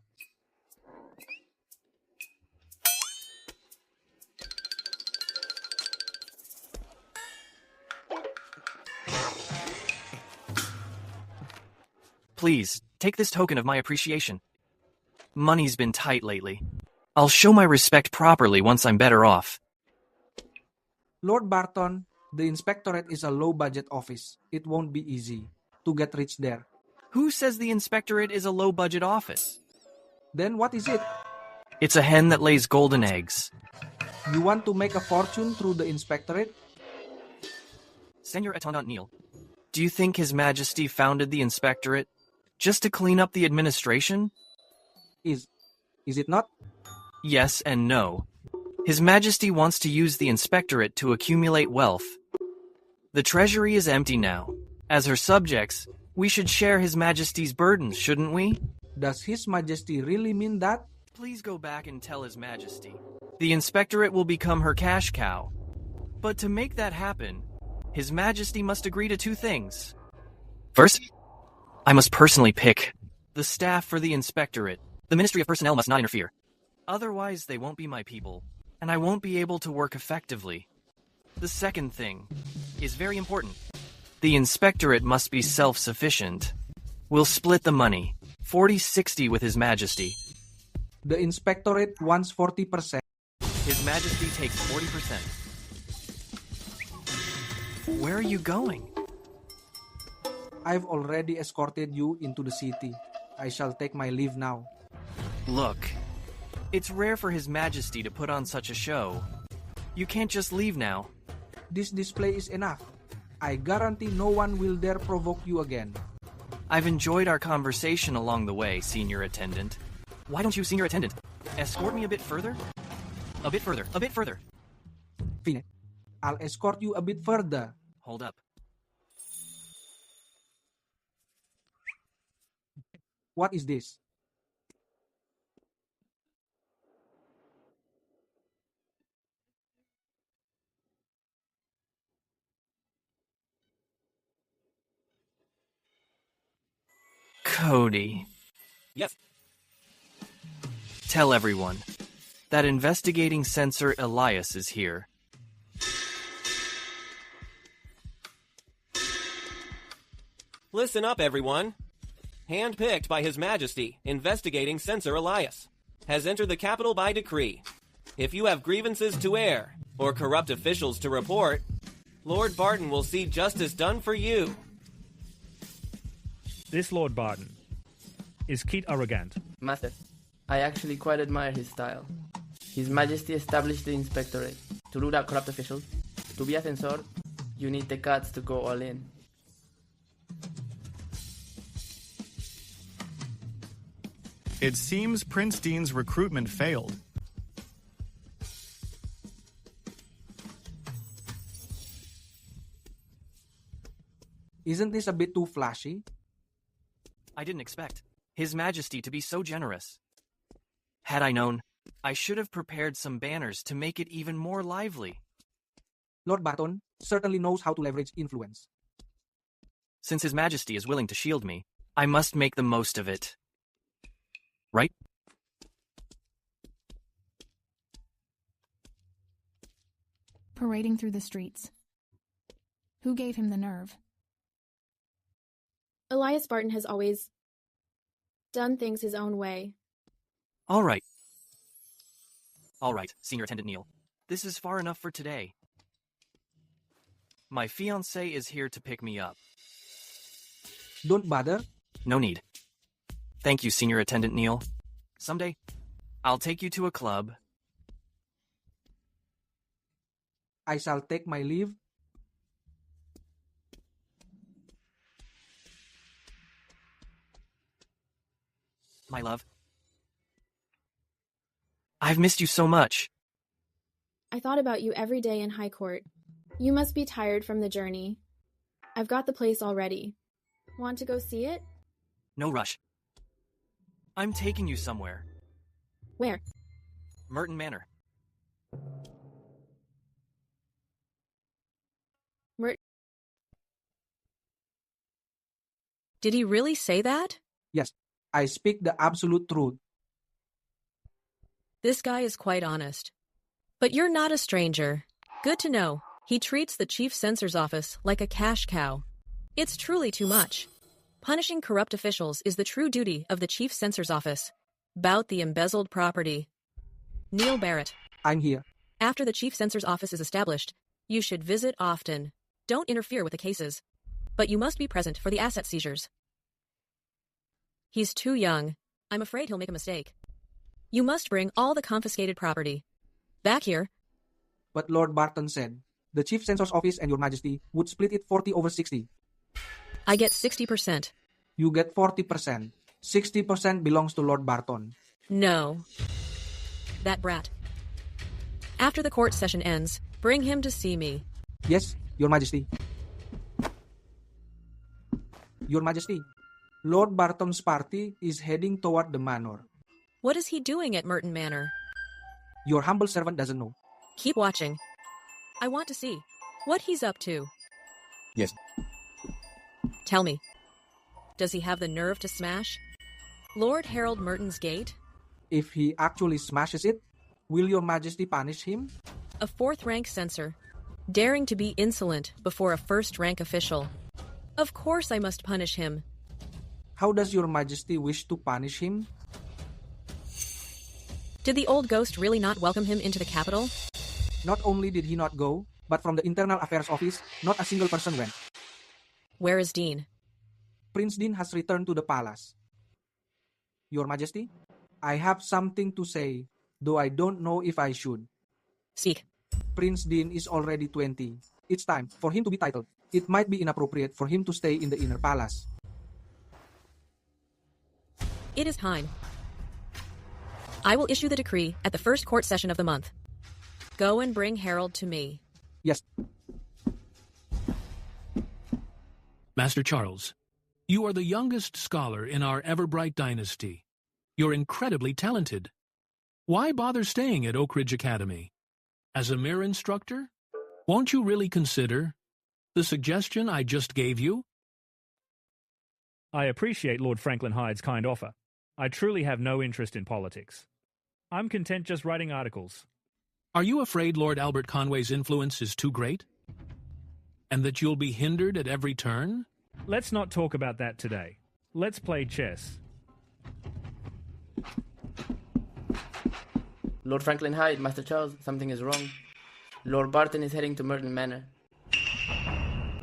Please, take this token of my appreciation. Money's been tight lately. I'll show my respect properly once I'm better off. Lord Barton, the Inspectorate is a low-budget office. It won't be easy to get rich there. Who says the Inspectorate is a low-budget office? Then what is it? It's a hen that lays golden eggs. You want to make a fortune through the Inspectorate? Senior Attendant Neil, do you think His Majesty founded the Inspectorate just to clean up the administration? Is it not? Yes and no. His Majesty wants to use the Inspectorate to accumulate wealth. The treasury is empty now. As her subjects, we should share His Majesty's burdens, shouldn't we? Does His Majesty really mean that? Please go back and tell His Majesty. The Inspectorate will become her cash cow. But to make that happen, His Majesty must agree to 2 things. First, I must personally pick the staff for the Inspectorate. The Ministry of Personnel must not interfere. Otherwise, they won't be my people, and I won't be able to work effectively. The second thing is very important. The Inspectorate must be self-sufficient. We'll split the money, 40-60 with His Majesty. The Inspectorate wants 40%. His Majesty takes 40%. Where are you going? I've already escorted you into the city. I shall take my leave now. Look, it's rare for His Majesty to put on such a show. You can't just leave now. This display is enough. I guarantee no one will dare provoke you again. I've enjoyed our conversation along the way, Senior Attendant. Why don't you, Senior Attendant, escort me a bit further? A bit further, a bit further. Fine. I'll escort you a bit further. Hold up. What is this? Cody. Yes. Tell everyone. that investigating censor Elias is here. Listen up, everyone. Handpicked by His Majesty, investigating censor Elias, has entered the capital by decree. If you have grievances to air, or corrupt officials to report, Lord Barton will see justice done for you. This Lord Barton is Kit arrogant. Master, I actually quite admire his style. His Majesty established the Inspectorate to root out corrupt officials. To be a censor, you need the guts to go all in. It seems Prince Dean's recruitment failed. Isn't this a bit too flashy? I didn't expect His Majesty to be so generous. Had I known, I should have prepared some banners to make it even more lively. Lord Barton certainly knows how to leverage influence. Since His Majesty is willing to shield me, I must make the most of it. Right? Parading through the streets. Who gave him the nerve? Elias Barton has always done things his own way. All right. All right, Senior Attendant Neil. This is far enough for today. My fiancée is here to pick me up. Don't bother. No need. Thank you, Senior Attendant Neil. Someday, I'll take you to a club. I shall take my leave. My love. I've missed you so much. I thought about you every day in High Court. You must be tired from the journey. I've got the place already. Want to go see it? No rush. I'm taking you somewhere. Where? Merton Manor. Did he really say that? Yes, I speak the absolute truth. This guy is quite honest. But you're not a stranger. Good to know. He treats the Chief Censor's office like a cash cow. It's truly too much. Punishing corrupt officials is the true duty of the Chief Censor's office. Bout the embezzled property. Neil Barrett. I'm here. After the Chief Censor's office is established, you should visit often. Don't interfere with the cases. But you must be present for the asset seizures. He's too young. I'm afraid he'll make a mistake. You must bring all the confiscated property back here. But Lord Barton said, the Chief Censor's office and Your Majesty would split it 40/60. I get 60%. You get 40%. 60% belongs to Lord Barton. No. That brat. After the court session ends, bring him to see me. Yes, Your Majesty. Your Majesty, Lord Barton's party is heading toward the manor. What is he doing at Merton Manor? Your humble servant doesn't know. Keep watching. I want to see what he's up to. Yes. Tell me, does he have the nerve to smash Lord Harold Merton's gate? If he actually smashes it, will Your Majesty punish him? A fourth-rank censor, daring to be insolent before a first-rank official. Of course I must punish him. How does Your Majesty wish to punish him? Did the old ghost really not welcome him into the capital? Not only did he not go, but from the Internal Affairs Office, not a single person went. Where is Dean? Prince Dean has returned to the palace. Your Majesty, I have something to say, though I don't know if I should. Speak. Prince Dean is already 20. It's time for him to be titled. It might be inappropriate for him to stay in the inner palace. It is time. I will issue the decree at the first court session of the month. Go and bring Harold to me. Yes. Master Charles, you are the youngest scholar in our ever-bright dynasty. You're incredibly talented. Why bother staying at Oak Ridge Academy? As a mere instructor? Won't you really consider the suggestion I just gave you? I appreciate Lord Franklin Hyde's kind offer. I truly have no interest in politics. I'm content just writing articles. Are you afraid Lord Albert Conway's influence is too great? And that you'll be hindered at every turn? Let's not talk about that today. Let's play chess. Lord Franklin Hyde, Master Charles, something is wrong. Lord Barton is heading to Merton Manor.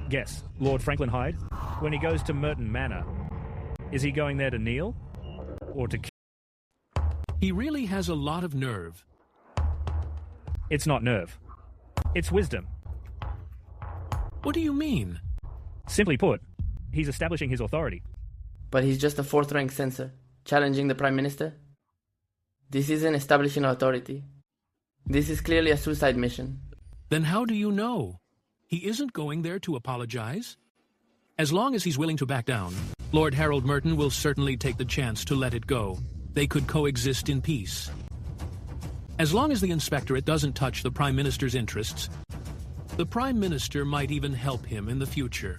Guess, Lord Franklin Hyde, when he goes to Merton Manor, is he going there to kneel? Or to kill? He really has a lot of nerve. It's not nerve. It's wisdom. What do you mean? Simply put, he's establishing his authority. But he's just a fourth-rank censor, challenging the Prime Minister. This isn't establishing authority. This is clearly a suicide mission. Then how do you know? He isn't going there to apologize. As long as he's willing to back down, Lord Harold Merton will certainly take the chance to let it go. They could coexist in peace. As long as the Inspectorate doesn't touch the Prime Minister's interests, the Prime Minister might even help him in the future.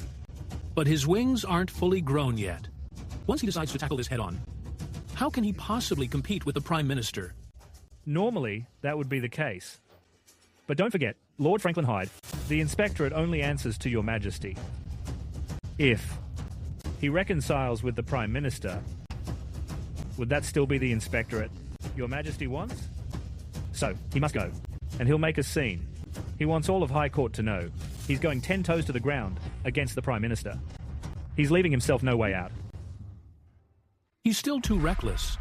But his wings aren't fully grown yet. Once he decides to tackle this head-on, how can he possibly compete with the Prime Minister? Normally, that would be the case. But don't forget, Lord Franklin Hyde, the Inspectorate only answers to your Majesty. If he reconciles with the Prime Minister, would that still be the Inspectorate your Majesty wants? So, he must go, and he'll make a scene. He wants all of High Court to know he's going 10 toes to the ground against the Prime Minister. He's leaving himself no way out. He's still too reckless.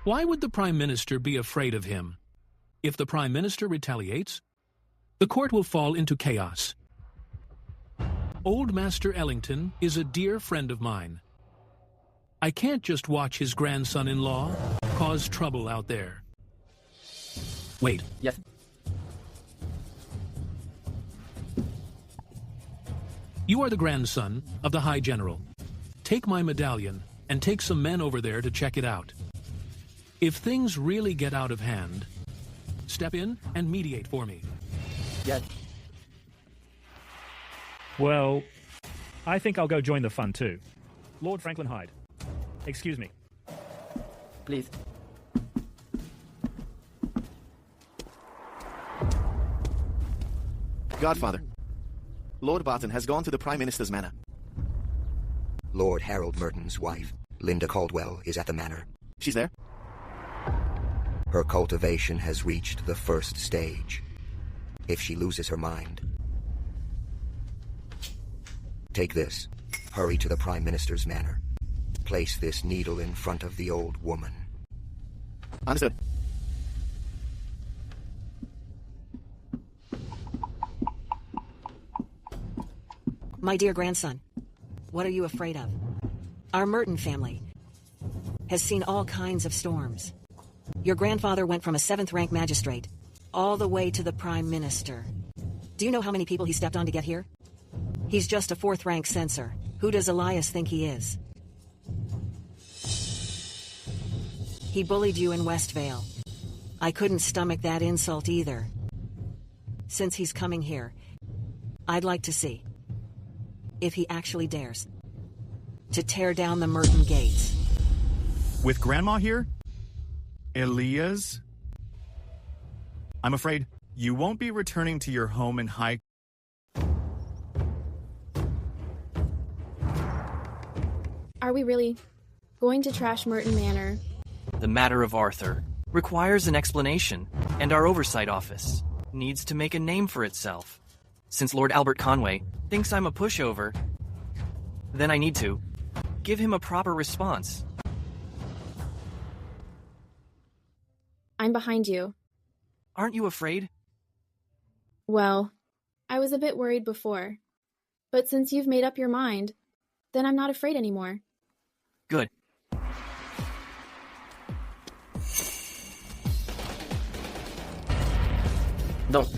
Why would the Prime Minister be afraid of him? If the Prime Minister retaliates, the court will fall into chaos. Old Master Ellington is a dear friend of mine. I can't just watch his grandson-in-law cause trouble out there. Wait. Yes. You are the grandson of the High General. Take my medallion and take some men over there to check it out. If things really get out of hand, step in and mediate for me. Yes. Well, I think I'll go join the fun too. Lord Franklin Hyde. Excuse me. Please. Godfather, Lord Barton has gone to the Prime Minister's manor. Lord Harold Merton's wife, Linda Caldwell, is at the manor. She's there? Her cultivation has reached the first stage. If she loses her mind... Take this. Hurry to the Prime Minister's manor. Place this needle in front of the old woman. Understood. My dear grandson, what are you afraid of? Our Merton family has seen all kinds of storms. Your grandfather went from a 7th-rank magistrate all the way to the Prime Minister. Do you know how many people he stepped on to get here? He's just a 4th-rank censor. Who does Elias think he is? He bullied you in Westvale. I couldn't stomach that insult either. Since he's coming here, I'd like to see if he actually dares to tear down the Merton gates. With Grandma here? Elias? I'm afraid you won't be returning to your home in High... Are we really going to trash Merton Manor? The matter of Arthur requires an explanation, and our oversight office needs to make a name for itself. Since Lord Albert Conway thinks I'm a pushover, then I need to give him a proper response. I'm behind you. Aren't you afraid? Well, I was a bit worried before. But since you've made up your mind, then I'm not afraid anymore. Good. Don't.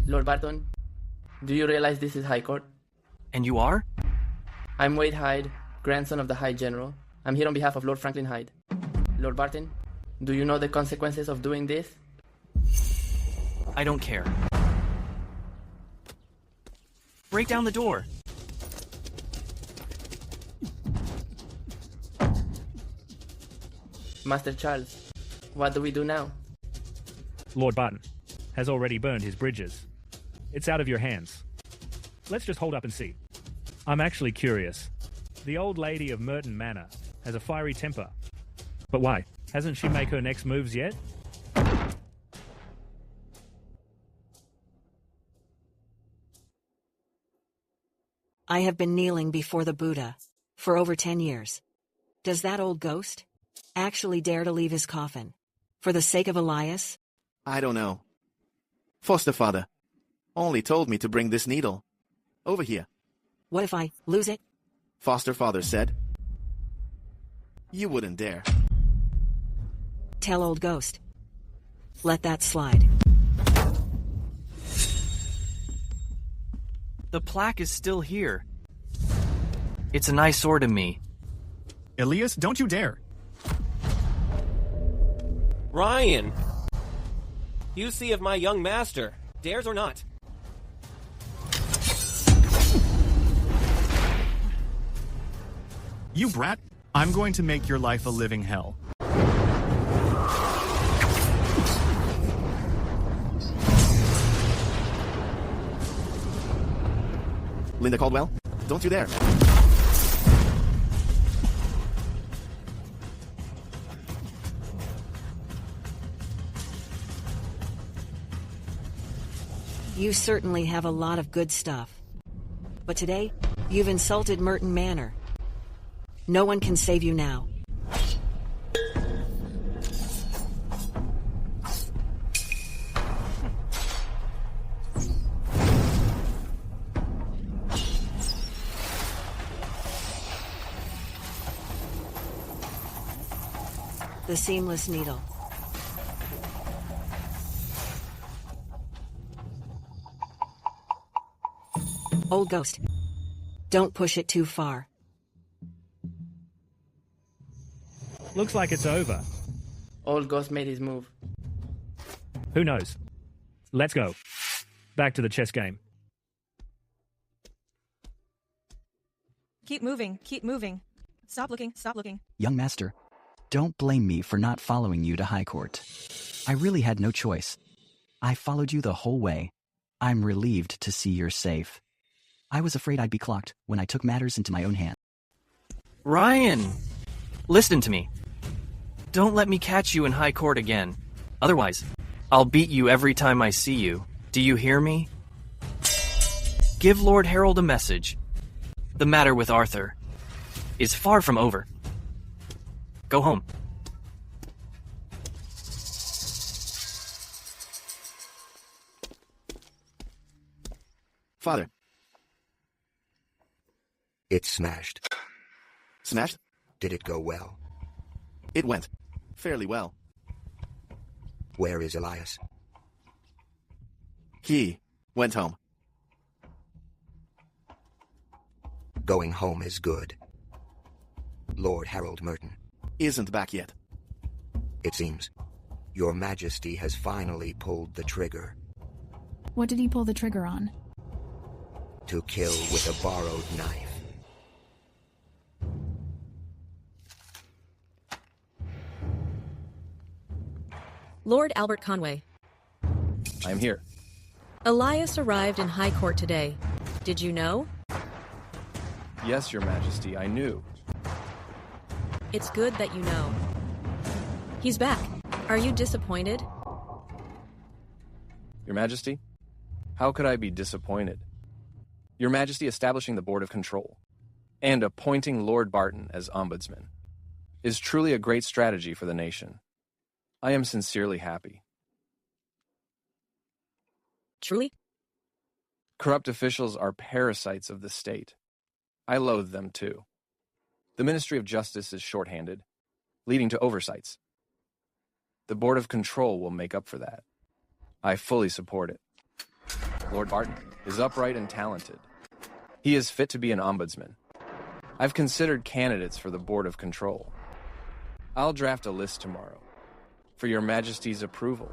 Lord Barton, do you realize this is High Court? And you are? I'm Wade Hyde, grandson of the High General. I'm here on behalf of Lord Franklin Hyde. Lord Barton, Do you know the consequences of doing this? I don't care. Break down the door. Master Charles, what do we do now? Lord Barton has already burned his bridges. It's out of your hands. Let's just hold up and see. I'm actually curious. The old lady of Merton Manor has a fiery temper. But why? Hasn't she made her next moves yet? I have been kneeling before the Buddha for over 10 years. Does that old ghost actually dare to leave his coffin for the sake of Elias? I don't know. Foster father only told me to bring this needle. Over here. What if I lose it? Foster father said you wouldn't dare. Tell old ghost. Let that slide. The plaque is still here. It's an eyesore to me. Elias, don't you dare. Ryan! You see if my young master dares or not. You brat, I'm going to make your life a living hell. Linda Caldwell, don't you dare. You certainly have a lot of good stuff. But today, you've insulted Merton Manor. No one can save you now. The seamless needle. Old ghost. Don't push it too far. Looks like it's over. Old ghost made his move. Who knows? Let's go. Back to the chess game. Keep moving, keep moving. Stop looking, stop looking. Young master, don't blame me for not following you to High Court. I really had no choice. I followed you the whole way. I'm relieved to see you're safe. I was afraid I'd be clocked when I took matters into my own hands. Ryan! Listen to me. Don't let me catch you in High Court again. Otherwise, I'll beat you every time I see you. Do you hear me? Give Lord Harold a message. The matter with Arthur is far from over. Go home. Father. It's smashed. Smashed? Did it go well? It went fairly well. Where is Elias? He went home. Going home is good. Lord Harold Merton isn't back yet. It seems Your Majesty has finally pulled the trigger. What did he pull the trigger on? To kill with a borrowed knife. Lord Albert Conway. I am here. Elias arrived in High Court today. Did you know? Yes, Your Majesty, I knew. It's good that you know. He's back. Are you disappointed? Your Majesty, how could I be disappointed? Your Majesty establishing the Board of Control and appointing Lord Barton as Ombudsman is truly a great strategy for the nation. I am sincerely happy. Truly? Corrupt officials are parasites of the state. I loathe them too. The Ministry of Justice is shorthanded, leading to oversights. The Board of Control will make up for that. I fully support it. Lord Barton is upright and talented. He is fit to be an ombudsman. I've considered candidates for the Board of Control. I'll draft a list tomorrow. for your Majesty's approval.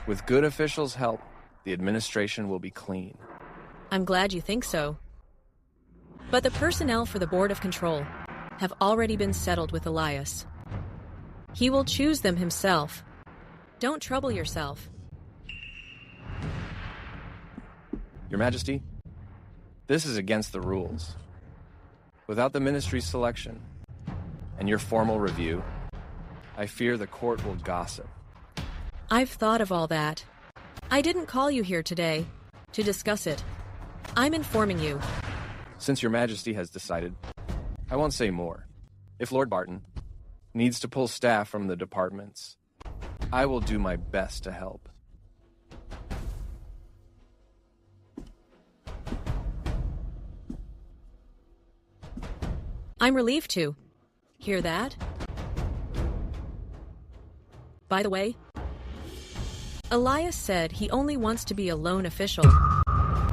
With good officials' help, the administration will be clean. I'm glad you think so. But the personnel for the Board of Control have already been settled with Elias. He will choose them himself. Don't trouble yourself. Your Majesty, this is against the rules. Without the Ministry's selection and your formal review, I fear the court will gossip. I've thought of all that. I didn't call you here today to discuss it. I'm informing you. Since your Majesty has decided, I won't say more. If Lord Barton needs to pull staff from the departments, I will do my best to help. I'm relieved to hear that. By the way, Elias said he only wants to be a lone official.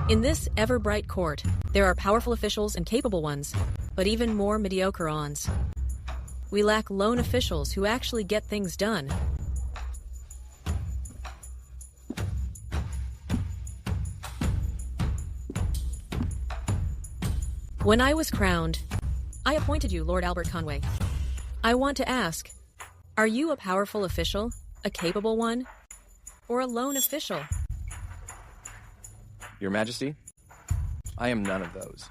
In this ever-bright court, there are powerful officials and capable ones, but even more mediocre ones. We lack lone officials who actually get things done. When I was crowned, I appointed you Lord Albert Conway. I want to ask, are you a powerful official, a capable one, or a lone official? Your Majesty, I am none of those.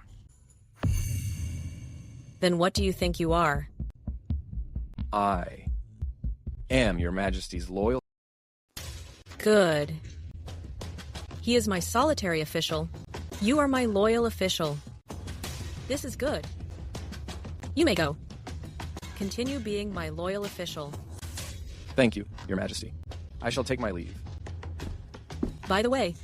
Then what do you think you are? I am your Majesty's loyal... Good. He is my solitary official. You are my loyal official. This is good. You may go. Continue being my loyal official. Thank you, Your Majesty. I shall take my leave. By the way,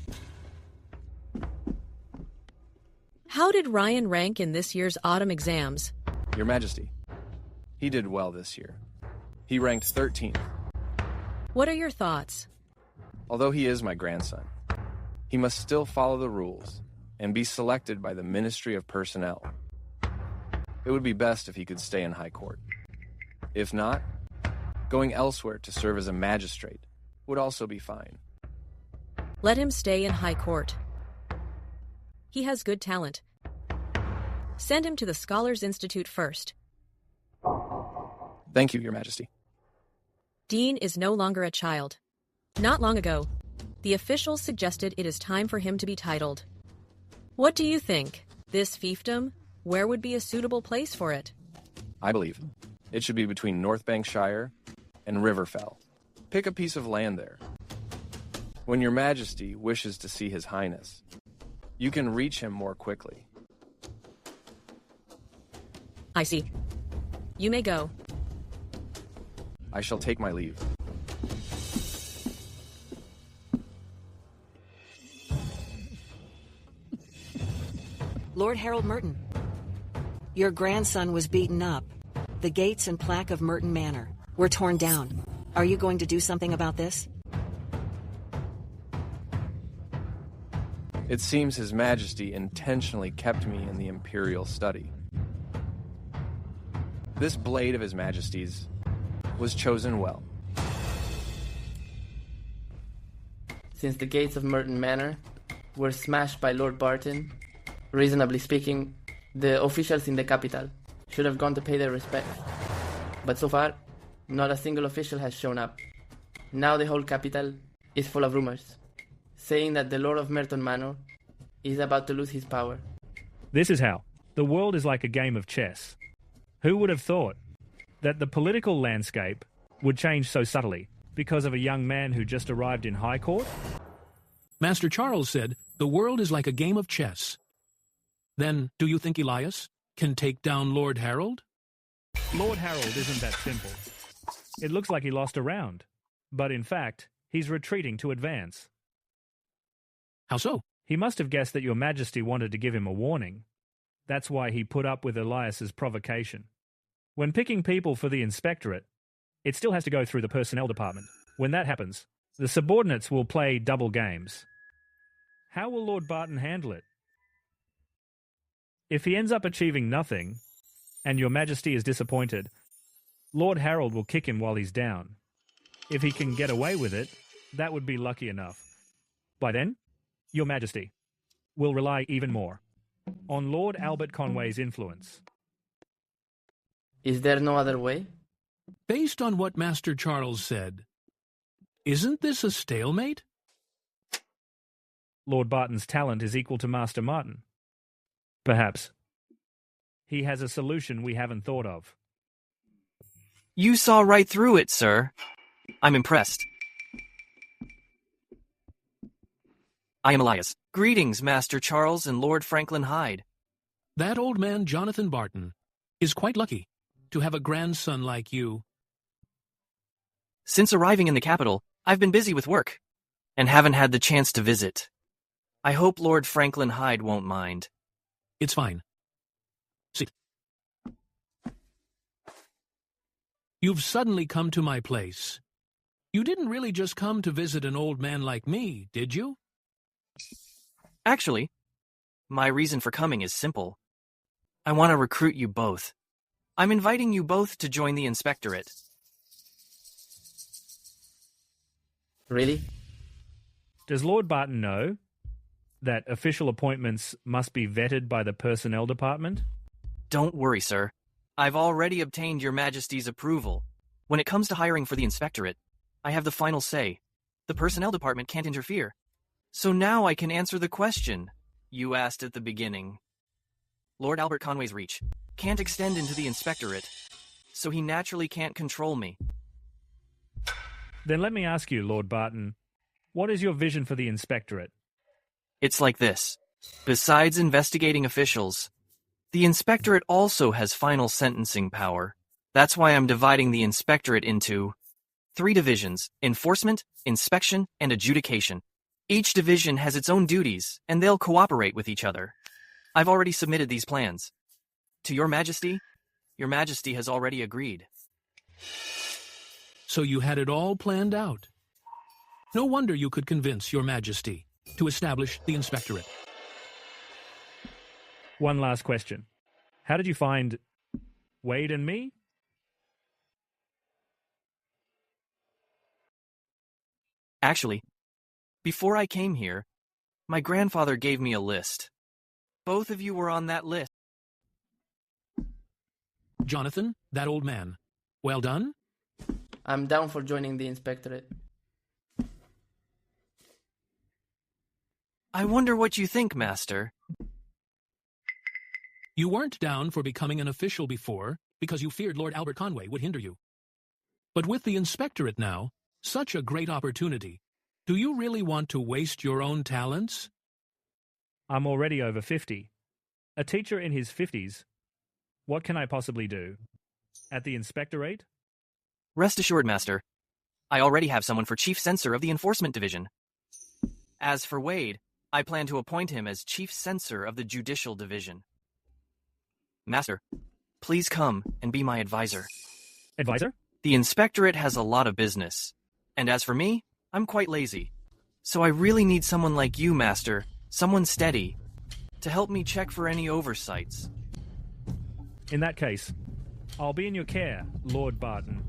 how did Ryan rank in this year's autumn exams? Your Majesty, he did well this year. He ranked 13th. What are your thoughts? Although he is my grandson, he must still follow the rules and be selected by the Ministry of Personnel. It would be best if he could stay in High Court. If not, going elsewhere to serve as a magistrate would also be fine. Let him stay in High Court. He has good talent. Send him to the Scholars Institute first. Thank you, Your Majesty. Dean is no longer a child. Not long ago, the officials suggested it is time for him to be titled. What do you think? This fiefdom? Where would be a suitable place for it? I believe it should be between North Bankshire and Riverfell. Pick a piece of land there. When Your Majesty wishes to see His Highness, you can reach him more quickly. I see. You may go. I shall take my leave. Lord Harold Merton, your grandson was beaten up. The gates and plaque of Merton Manor were torn down. Are you going to do something about this? It seems His Majesty intentionally kept me in the Imperial study. This blade of His Majesty's was chosen well. Since the gates of Merton Manor were smashed by Lord Barton, reasonably speaking, the officials in the capital should have gone to pay their respects. But so far, not a single official has shown up. Now the whole capital is full of rumors, saying that the Lord of Merton Manor is about to lose his power. This is how. The world is like a game of chess. Who would have thought that the political landscape would change so subtly because of a young man who just arrived in High Court? Master Charles said, the world is like a game of chess. Then, do you think Elias can take down Lord Harold? Lord Harold isn't that simple. It looks like he lost a round, but in fact, he's retreating to advance. How so? He must have guessed that Your Majesty wanted to give him a warning. That's why he put up with Elias's provocation. When picking people for the inspectorate, it still has to go through the personnel department. When that happens, the subordinates will play double games. How will Lord Barton handle it? If he ends up achieving nothing, and Your Majesty is disappointed, Lord Harold will kick him while he's down. If he can get away with it, that would be lucky enough. By then, Your Majesty will rely even more on Lord Albert Conway's influence. Is there no other way? Based on what Master Charles said, isn't this a stalemate? Lord Barton's talent is equal to Master Martin. Perhaps. He has a solution we haven't thought of. You saw right through it, sir. I'm impressed. I am Elias. Greetings, Master Charles and Lord Franklin Hyde. That old man, Jonathan Barton, is quite lucky to have a grandson like you. Since arriving in the capital, I've been busy with work and haven't had the chance to visit. I hope Lord Franklin Hyde won't mind. It's fine. See, you've suddenly come to my place. You didn't really just come to visit an old man like me, did you? Actually, my reason for coming is simple. I want to recruit you both. I'm inviting you both to join the inspectorate. Really? Does Lord Barton know that official appointments must be vetted by the personnel department? Don't worry, sir. I've already obtained Your Majesty's approval. When it comes to hiring for the inspectorate, I have the final say. The personnel department can't interfere. So now I can answer the question you asked at the beginning. Lord Albert Conway's reach can't extend into the inspectorate, so he naturally can't control me. Then let me ask you, Lord Barton, what is your vision for the inspectorate? It's like this. Besides investigating officials, the inspectorate also has final sentencing power. That's why I'm dividing the inspectorate into 3 divisions: enforcement, inspection, and adjudication. Each division has its own duties, and they'll cooperate with each other. I've already submitted these plans. To Your Majesty has already agreed. So you had it all planned out. No wonder you could convince Your Majesty to establish the inspectorate. One last question. How did you find Wade and me? Actually, before I came here, my grandfather gave me a list. Both of you were on that list. Jonathan, that old man. Well done? I'm down for joining the inspectorate. I wonder what you think, Master. You weren't down for becoming an official before because you feared Lord Albert Conway would hinder you. But with the inspectorate now, such a great opportunity. Do you really want to waste your own talents? I'm already over 50. A teacher in his 50s. What can I possibly do? At the inspectorate? Rest assured, Master. I already have someone for Chief Censor of the Enforcement Division. As for Wade, I plan to appoint him as Chief Censor of the Judicial Division. Master, please come and be my advisor. Advisor? The inspectorate has a lot of business. And as for me, I'm quite lazy. So I really need someone like you, Master, someone steady, to help me check for any oversights. In that case, I'll be in your care, Lord Barton.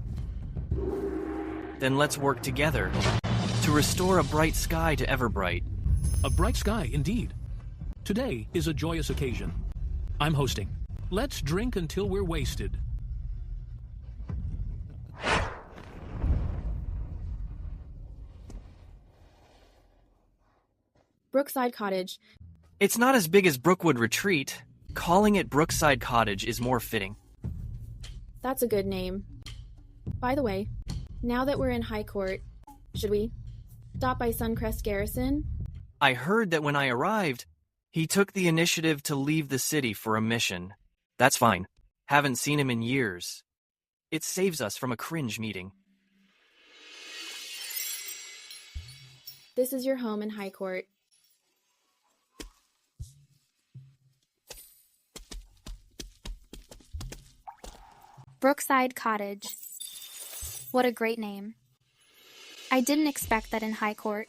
Then let's work together to restore a bright sky to Everbright. A bright sky, indeed. Today is a joyous occasion. I'm hosting. Let's drink until we're wasted. Brookside Cottage. It's not as big as Brookwood Retreat. Calling it Brookside Cottage is more fitting. That's a good name. By the way, now that we're in High Court, should we stop by Suncrest Garrison? I heard that when I arrived, he took the initiative to leave the city for a mission. That's fine. Haven't seen him in years. It saves us from a cringe meeting. This is your home in High Court. Brookside Cottage. What a great name. I didn't expect that in High Court.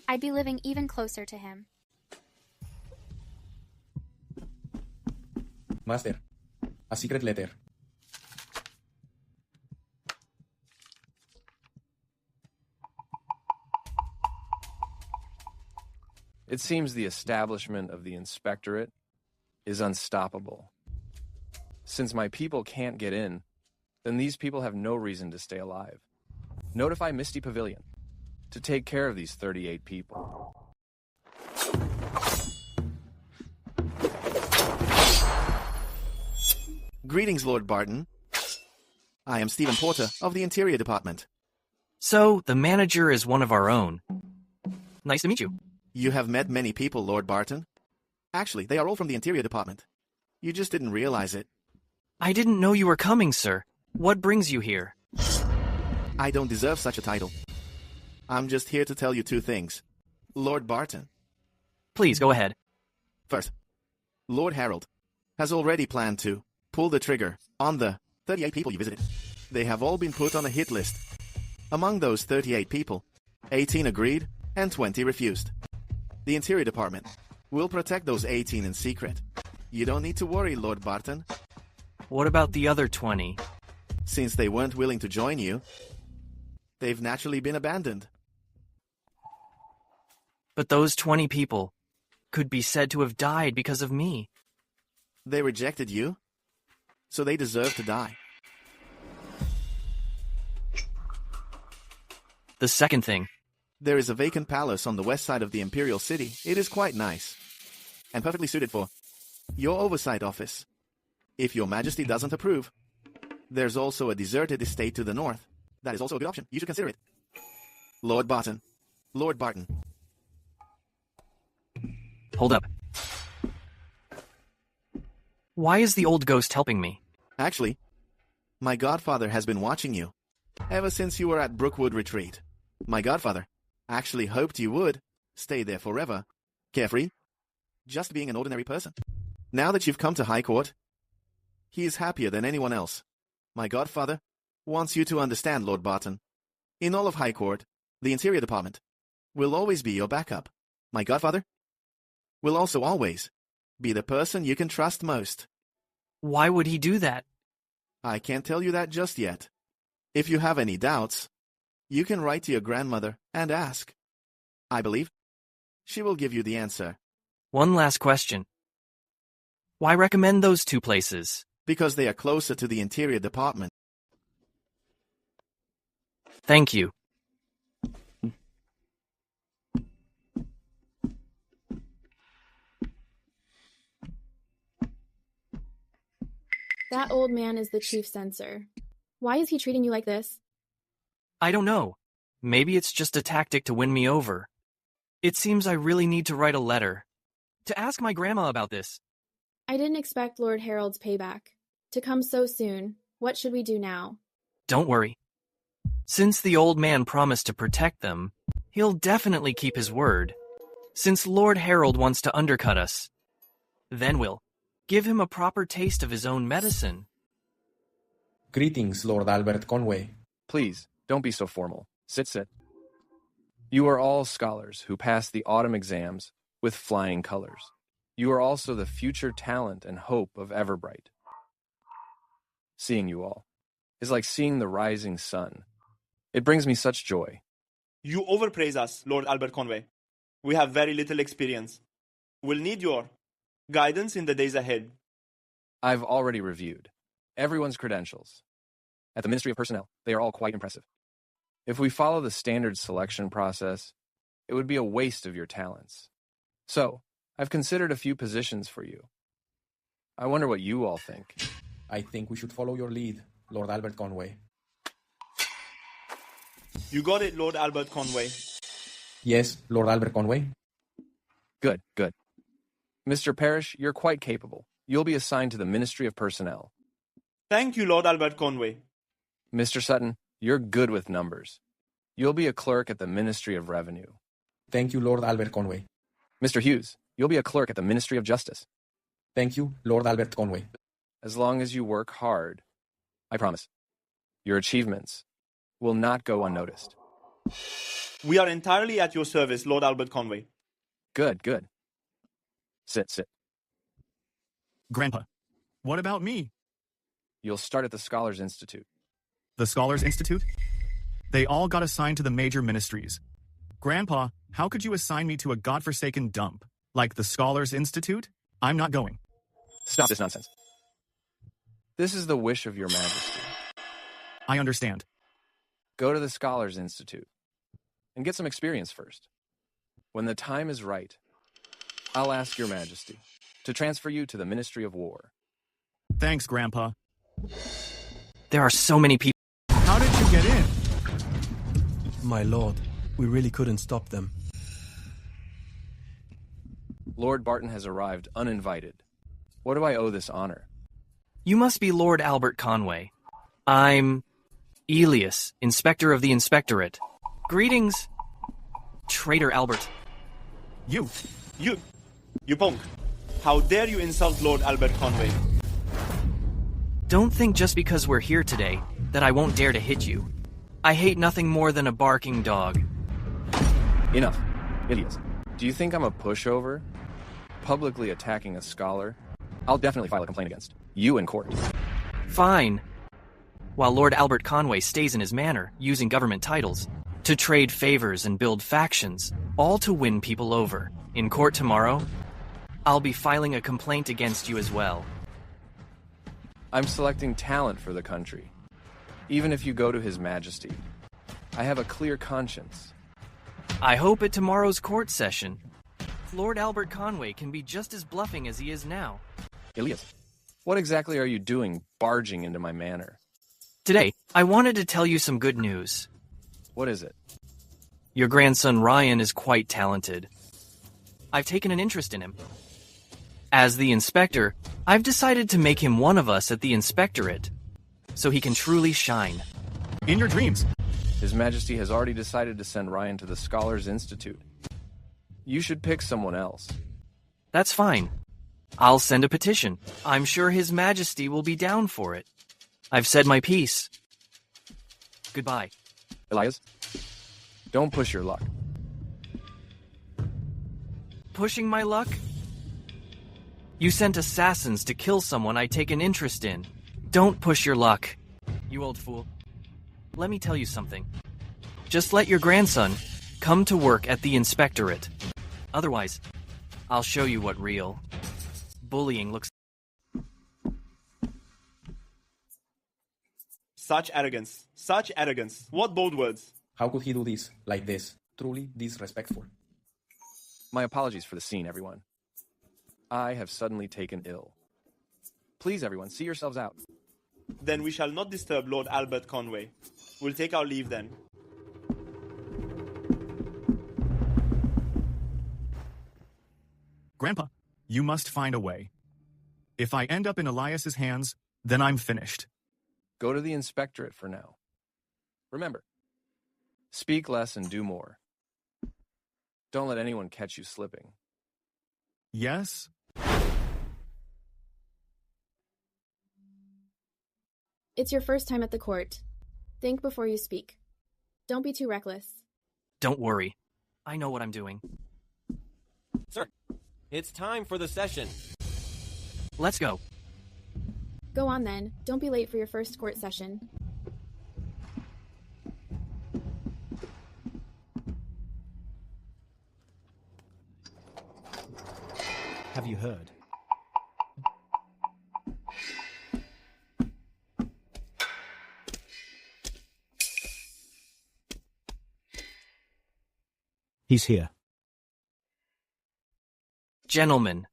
I'd be living even closer to him. Master, a secret letter. It seems the establishment of the inspectorate is unstoppable. Since my people can't get in, then these people have no reason to stay alive. Notify Misty Pavilion to take care of these 38 people. Greetings, Lord Barton. I am Stephen Porter of the Interior Department. So, the manager is one of our own. Nice to meet you. You have met many people, Lord Barton. Actually, they are all from the Interior Department. You just didn't realize it. I didn't know you were coming, sir. What brings you here? I don't deserve such a title. I'm just here to tell you two things. Lord Barton. Please, go ahead. First, Lord Harold has already planned to pull the trigger on the 38 people you visited. They have all been put on a hit list. Among those 38 people, 18 agreed and 20 refused. The Interior Department will protect those 18 in secret. You don't need to worry, Lord Barton. What about the other 20? Since they weren't willing to join you, they've naturally been abandoned. But those 20 people could be said to have died because of me. They rejected you, so they deserve to die. The second thing. There is a vacant palace on the west side of the Imperial City. It is quite nice, and perfectly suited for your oversight office. If your Majesty doesn't approve, there's also a deserted estate to the north. That is also a good option. You should consider it. Lord Barton. Lord Barton. Hold up. Why is the old ghost helping me? Actually, my godfather has been watching you ever since you were at Brookwood Retreat. My godfather actually hoped you would stay there forever, carefree, just being an ordinary person. Now that you've come to High Court, he is happier than anyone else. My godfather wants you to understand, Lord Barton. In all of High Court, the Interior Department will always be your backup. My godfather will also always be the person you can trust most. Why would he do that? I can't tell you that just yet. If you have any doubts, you can write to your grandmother and ask. I believe she will give you the answer. One last question. Why recommend those two places? Because they are closer to the Interior Department. Thank you. That old man is the chief censor. Why is he treating you like this? I don't know. Maybe it's just a tactic to win me over. It seems I really need to write a letter. To ask my grandma about this. I didn't expect Lord Harold's payback to come so soon. What should we do now? Don't worry. Since the old man promised to protect them, he'll definitely keep his word. Since Lord Harold wants to undercut us, then we'll give him a proper taste of his own medicine. Greetings, Lord Albert Conway. Please, don't be so formal. Sit. You are all scholars who pass the autumn exams with flying colors. You are also the future talent and hope of Everbright. Seeing you all is like seeing the rising sun. It brings me such joy. You overpraise us, Lord Albert Conway. We have very little experience. We'll need your guidance in the days ahead. I've already reviewed everyone's credentials. At the Ministry of Personnel, they are all quite impressive. If we follow the standard selection process, it would be a waste of your talents. So, I've considered a few positions for you. I wonder what you all think. I think we should follow your lead, Lord Albert Conway. You got it, Lord Albert Conway. Yes, Lord Albert Conway. Good. Mr. Parrish, you're quite capable. You'll be assigned to the Ministry of Personnel. Thank you, Lord Albert Conway. Mr. Sutton, you're good with numbers. You'll be a clerk at the Ministry of Revenue. Thank you, Lord Albert Conway. Mr. Hughes, you'll be a clerk at the Ministry of Justice. Thank you, Lord Albert Conway. As long as you work hard, I promise, your achievements will not go unnoticed. We are entirely at your service, Lord Albert Conway. Good. Sit. Grandpa, what about me? You'll start at the Scholars Institute. The Scholars Institute? They all got assigned to the major ministries. Grandpa How could you assign me to a godforsaken dump, like the Scholars Institute? I'm not going. Stop this nonsense. This is the wish of your majesty. I understand. Go to the Scholars Institute and get some experience first. When the time is right, I'll ask your majesty to transfer you to the Ministry of War. Thanks, Grandpa. There are so many people. How did you get in? My lord, we really couldn't stop them. Lord Barton has arrived uninvited. What do I owe this honor? You must be Lord Albert Conway. I'm Elias, Inspector of the Inspectorate. Greetings, Traitor Albert. You punk. How dare you insult Lord Albert Conway? Don't think just because we're here today that I won't dare to hit you. I hate nothing more than a barking dog. Enough. Elias, do you think I'm a pushover? Publicly attacking a scholar? I'll definitely file a complaint against you in court. Fine. While Lord Albert Conway stays in his manor, using government titles, to trade favors and build factions, all to win people over. In court tomorrow, I'll be filing a complaint against you as well. I'm selecting talent for the country. Even if you go to His Majesty, I have a clear conscience. I hope at tomorrow's court session, Lord Albert Conway can be just as bluffing as he is now. Elias, what exactly are you doing barging into my manor? Today, I wanted to tell you some good news. What is it? Your grandson Ruoyun is quite talented. I've taken an interest in him. As the inspector, I've decided to make him one of us at the inspectorate, so he can truly shine. In your dreams. His Majesty has already decided to send Ruoyun to the Scholars Institute. You should pick someone else. That's fine. I'll send a petition. I'm sure His Majesty will be down for it. I've said my piece. Goodbye. Elias, don't push your luck. Pushing my luck? You sent assassins to kill someone I take an interest in. Don't push your luck, you old fool. Let me tell you something. Just let your grandson come to work at the inspectorate. Otherwise, I'll show you what real bullying looks like. Such arrogance. Such arrogance. What bold words. How could he do this, like this? Truly disrespectful. My apologies for the scene, everyone. I have suddenly taken ill. Please, everyone, see yourselves out. Then we shall not disturb Lord Albert Conway. We'll take our leave then. Grandpa, you must find a way. If I end up in Elias's hands, then I'm finished. Go to the inspectorate for now. Remember, speak less and do more. Don't let anyone catch you slipping. Yes? It's your first time at the court. Think before you speak. Don't be too reckless. Don't worry. I know what I'm doing. Sir, it's time for the session. Let's go. Go on then. Don't be late for your first court session. Have you heard? He's here. Gentlemen,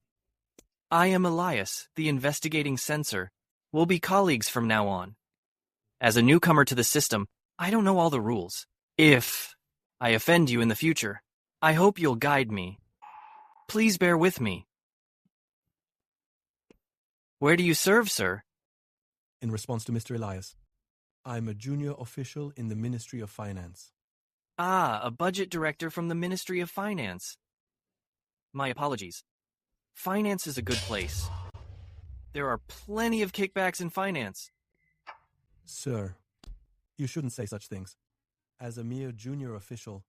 I am Elias, the investigating censor. We'll be colleagues from now on. As a newcomer to the system, I don't know all the rules. If I offend you in the future, I hope you'll guide me. Please bear with me. Where do you serve, sir? In response to Mr. Elias, I'm a junior official in the Ministry of Finance. Ah, a budget director from the Ministry of Finance. My apologies. Finance is a good place. There are plenty of kickbacks in finance. Sir, you shouldn't say such things. As a mere junior official,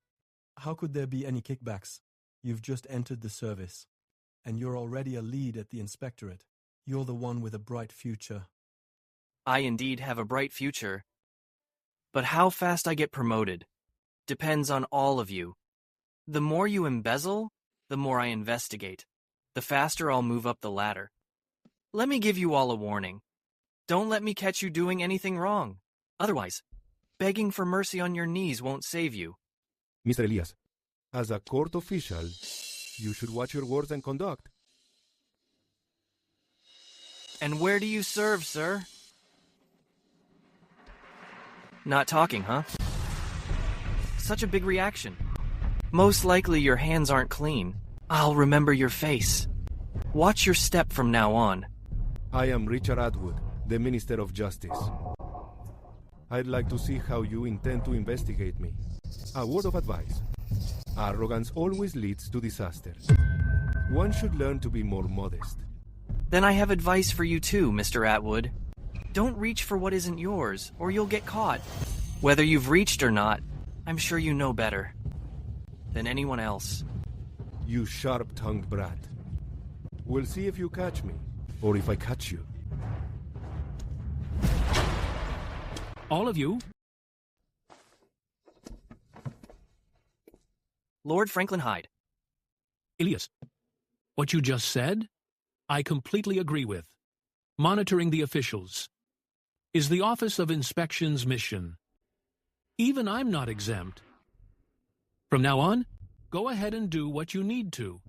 how could there be any kickbacks? You've just entered the service, and you're already a lead at the inspectorate. You're the one with a bright future. I indeed have a bright future. But how fast I get promoted depends on all of you. The more you embezzle, the more I investigate. The faster I'll move up the ladder. Let me give you all a warning. Don't let me catch you doing anything wrong. Otherwise, begging for mercy on your knees won't save you. Mr. Elias, as a court official, you should watch your words and conduct. And where do you serve, sir? Not talking, huh? Such a big reaction. Most likely your hands aren't clean. I'll remember your face. Watch your step from now on. I am Richard Atwood, the Minister of Justice. I'd like to see how you intend to investigate me. A word of advice. Arrogance always leads to disaster. One should learn to be more modest. Then I have advice for you too, Mr. Atwood. Don't reach for what isn't yours, or you'll get caught. Whether you've reached or not, I'm sure you know better than anyone else. You sharp-tongued brat. We'll see if you catch me, or if I catch you. All of you. Lord Franklin Hyde. Elias, what you just said, I completely agree with. Monitoring the officials is the Office of Inspection's mission. Even I'm not exempt. From now on, go ahead and do what you need to.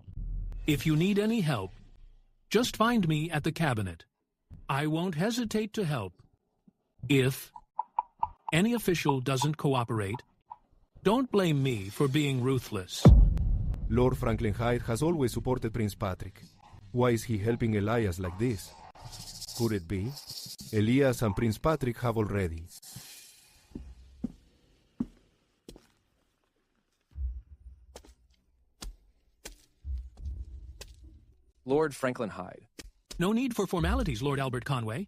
If you need any help, just find me at the cabinet. I won't hesitate to help. If any official doesn't cooperate, don't blame me for being ruthless. Lord Franklin Hyde has always supported Prince Patrick. Why is he helping Elias like this? Could it be? Elias and Prince Patrick have already. Lord Franklin Hyde. No need for formalities, Lord Albert Conway.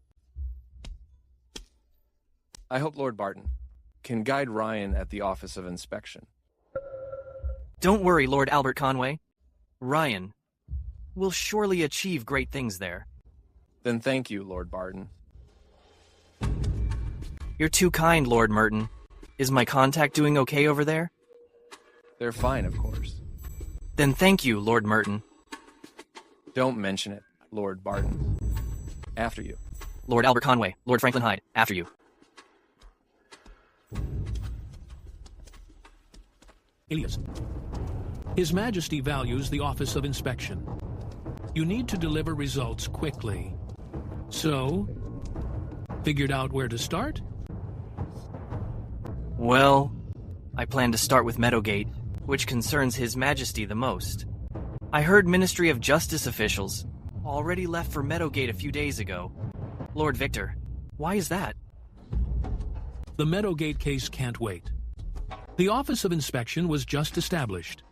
I hope Lord Barton can guide Ryan at the Office of Inspection. Don't worry, Lord Albert Conway. Ryan will surely achieve great things there. Then thank you, Lord Barton. You're too kind, Lord Merton. Is my contact doing okay over there? They're fine, of course. Then thank you, Lord Merton. Don't mention it, Lord Barton. After you. Lord Albert Conway, Lord Franklin Hyde, after you. Elias. His Majesty values the Office of Inspection. You need to deliver results quickly. So, figured out where to start? Well, I plan to start with Meadowgate, which concerns His Majesty the most. I heard Ministry of Justice officials already left for Meadowgate a few days ago. Lord Victor, why is that? The Meadowgate case can't wait. The Office of Inspection was just established.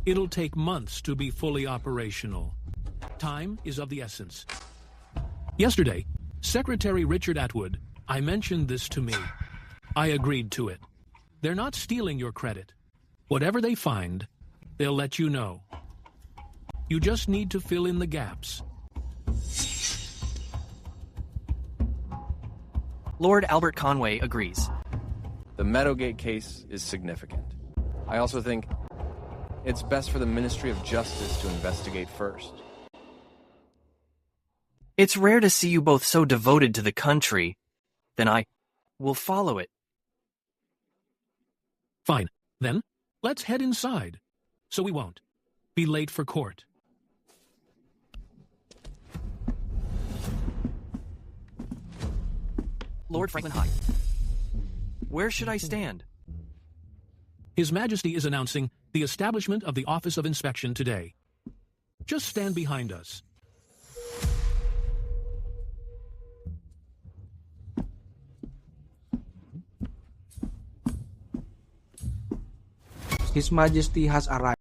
It'll take months to be fully operational. Time is of the essence. Yesterday, Secretary Richard Atwood, I mentioned this to me. I agreed to it. They're not stealing your credit. Whatever they find, they'll let you know. You just need to fill in the gaps. Lord Albert Conway agrees. The Meadowgate case is significant. I also think it's best for the Ministry of Justice to investigate first. It's rare to see you both so devoted to the country. Then I will follow it. Fine. Then, let's head inside. So we won't be late for court. Lord Franklin Hyde. Where should I stand? His Majesty is announcing the establishment of the Office of Inspection today. Just stand behind us. His Majesty has arrived.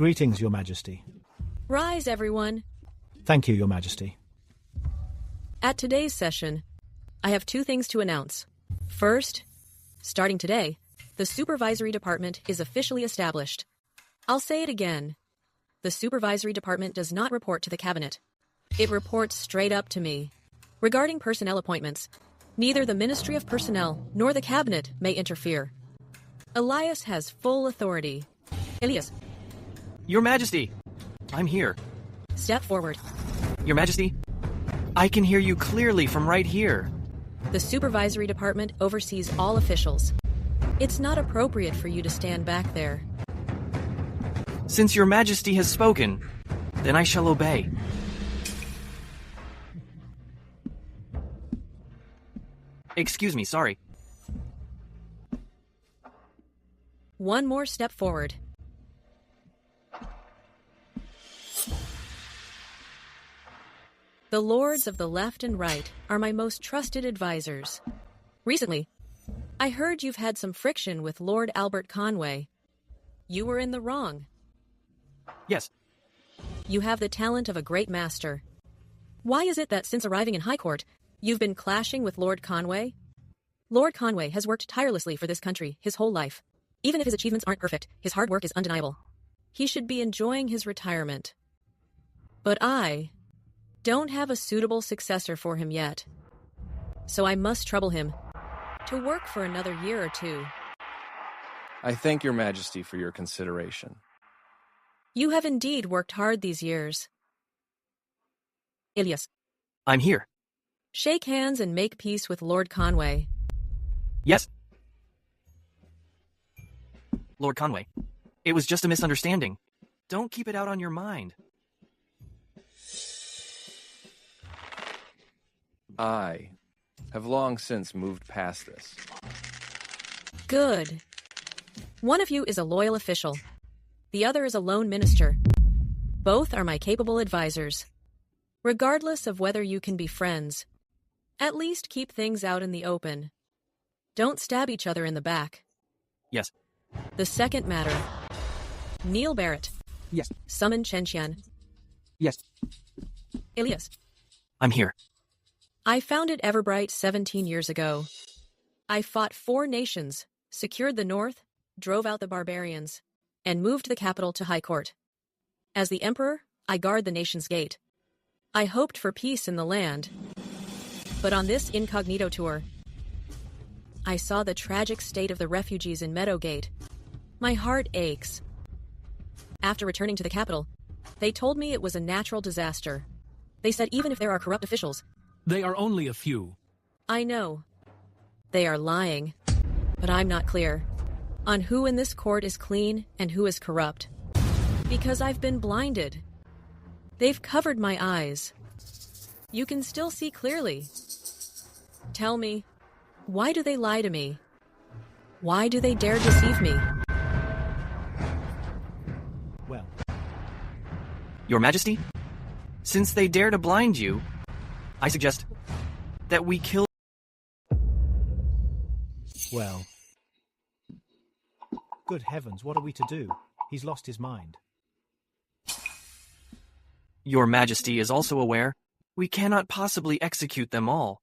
Greetings, Your Majesty. Rise, everyone. Thank you, Your Majesty. At today's session, I have two things to announce. First, starting today, the Supervisory Department is officially established. I'll say it again. The Supervisory Department does not report to the Cabinet. It reports straight up to me. Regarding personnel appointments, neither the Ministry of Personnel nor the Cabinet may interfere. Elias has full authority. Elias. Your Majesty, I'm here. Step forward. Your Majesty, I can hear you clearly from right here. The Supervisory Department oversees all officials. It's not appropriate for you to stand back there. Since Your Majesty has spoken, then I shall obey. Excuse me, sorry. One more step forward. The lords of the left and right are my most trusted advisors. Recently, I heard you've had some friction with Lord Albert Conway. You were in the wrong. Yes. You have the talent of a great master. Why is it that since arriving in High Court, you've been clashing with Lord Conway? Lord Conway has worked tirelessly for this country his whole life. Even if his achievements aren't perfect, his hard work is undeniable. He should be enjoying his retirement. But I don't have a suitable successor for him yet. So I must trouble him to work for another year or two. I thank Your Majesty for your consideration. You have indeed worked hard these years. Elias. I'm here. Shake hands and make peace with Lord Conway. Yes. Lord Conway, it was just a misunderstanding. Don't keep it out on your mind. I have long since moved past this. Good. One of you is a loyal official. The other is a lone minister. Both are my capable advisors. Regardless of whether you can be friends, at least keep things out in the open. Don't stab each other in the back. Yes. The second matter. Neil Barrett. Yes. Summon Chen. Yes. Elias. I'm here. I founded Everbright 17 years ago. I fought 4 nations, secured the north, drove out the barbarians, and moved the capital to High Court. As the Emperor, I guard the nation's gate. I hoped for peace in the land. But on this incognito tour, I saw the tragic state of the refugees in Meadowgate. My heart aches. After returning to the capital, they told me it was a natural disaster. They said even if there are corrupt officials, they are only a few. I know. They are lying. But I'm not clear on who in this court is clean and who is corrupt. Because I've been blinded. They've covered my eyes. You can still see clearly. Tell me, why do they lie to me? Why do they dare deceive me? Well. Your Majesty, since they dare to blind you, I suggest that we kill... Well. Good heavens, what are we to do? He's lost his mind. Your Majesty is also aware we cannot possibly execute them all.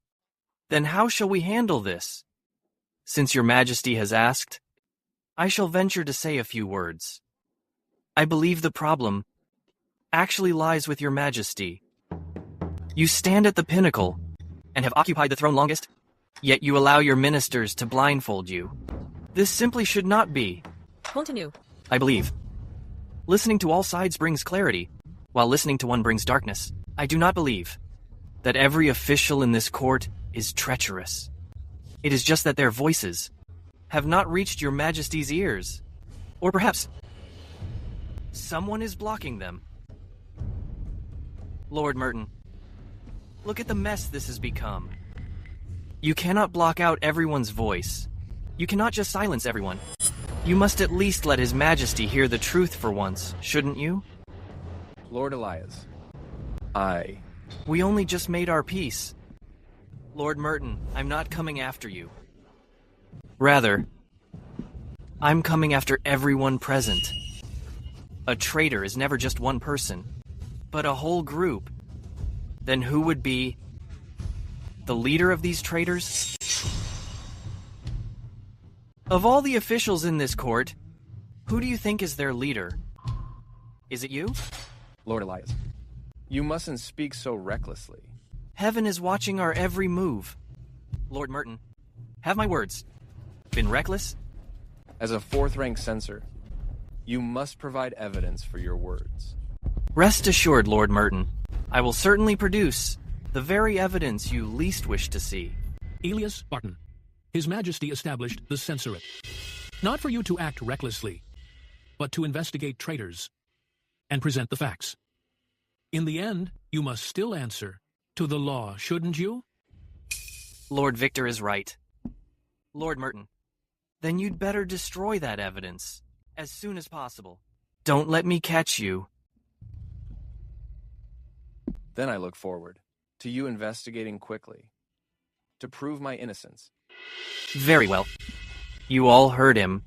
Then how shall we handle this? Since Your Majesty has asked, I shall venture to say a few words. I believe the problem actually lies with Your Majesty. You stand at the pinnacle and have occupied the throne longest, yet you allow your ministers to blindfold you. This simply should not be. Continue. I believe. Listening to all sides brings clarity, while listening to one brings darkness. I do not believe that every official in this court is treacherous. It is just that their voices have not reached Your Majesty's ears. Or perhaps someone is blocking them. Lord Merton, look at the mess this has become. You cannot block out everyone's voice. You cannot just silence everyone. You must at least let His Majesty hear the truth for once, shouldn't you? Lord Elias, We only just made our peace. Lord Merton, I'm not coming after you. Rather, I'm coming after everyone present. A traitor is never just one person, but a whole group. Then who would be the leader of these traitors? Of all the officials in this court, who do you think is their leader? Is it you? Lord Elias, You mustn't speak so recklessly. Heaven is watching our every move. Lord Merton, have my words been reckless? As a fourth-rank censor, you must provide evidence for your words. Rest assured, Lord Merton, I will certainly produce the very evidence you least wish to see. Elias Barton, His Majesty established the censorate, not for you to act recklessly, but to investigate traitors and present the facts. In the end, you must still answer to the law, shouldn't you? Lord Victor is right. Lord Merton, then you'd better destroy that evidence as soon as possible. Don't let me catch you. Then I look forward to you investigating quickly to prove my innocence. Very well. You all heard him.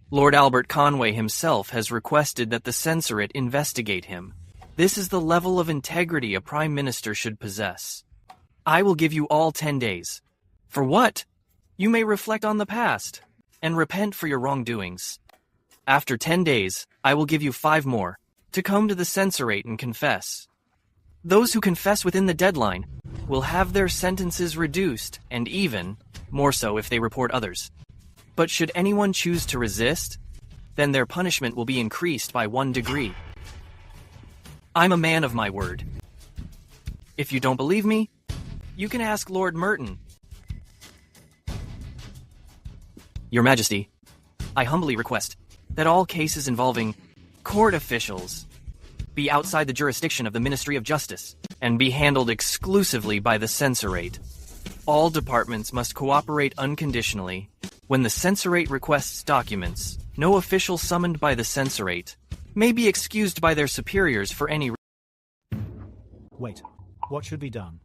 Lord Albert Conway himself has requested that the censorate investigate him. This is the level of integrity a prime minister should possess. I will give you all 10 days. For what? You may reflect on the past and repent for your wrongdoings. After 10 days, I will give you 5 more to come to the censorate and confess. Those who confess within the deadline will have their sentences reduced, and even more so if they report others. But should anyone choose to resist, then their punishment will be increased by 1 degree. I'm a man of my word. If you don't believe me, you can ask Lord Merton. Your Majesty, I humbly request that all cases involving court officials be outside the jurisdiction of the Ministry of Justice and be handled exclusively by the censorate. All departments must cooperate unconditionally. When the censorate requests documents, no official summoned by the censorate may be excused by their superiors for any reason. Wait, what should be done?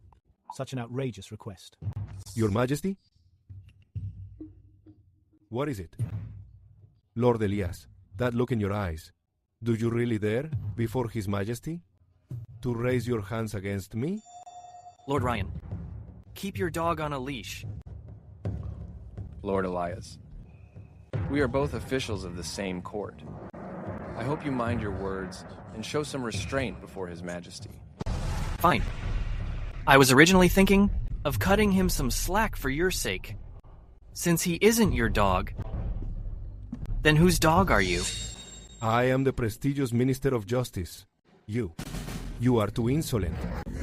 Such an outrageous request. Your Majesty? What is it? Lord Elias, that look in your eyes. Do you really dare, before His Majesty, to raise your hands against me? Lord Ryan, keep your dog on a leash. Lord Elias, we are both officials of the same court. I hope you mind your words and show some restraint before His Majesty. Fine. I was originally thinking of cutting him some slack for your sake. Since he isn't your dog, then whose dog are you? I am the prestigious Minister of Justice. You are too insolent.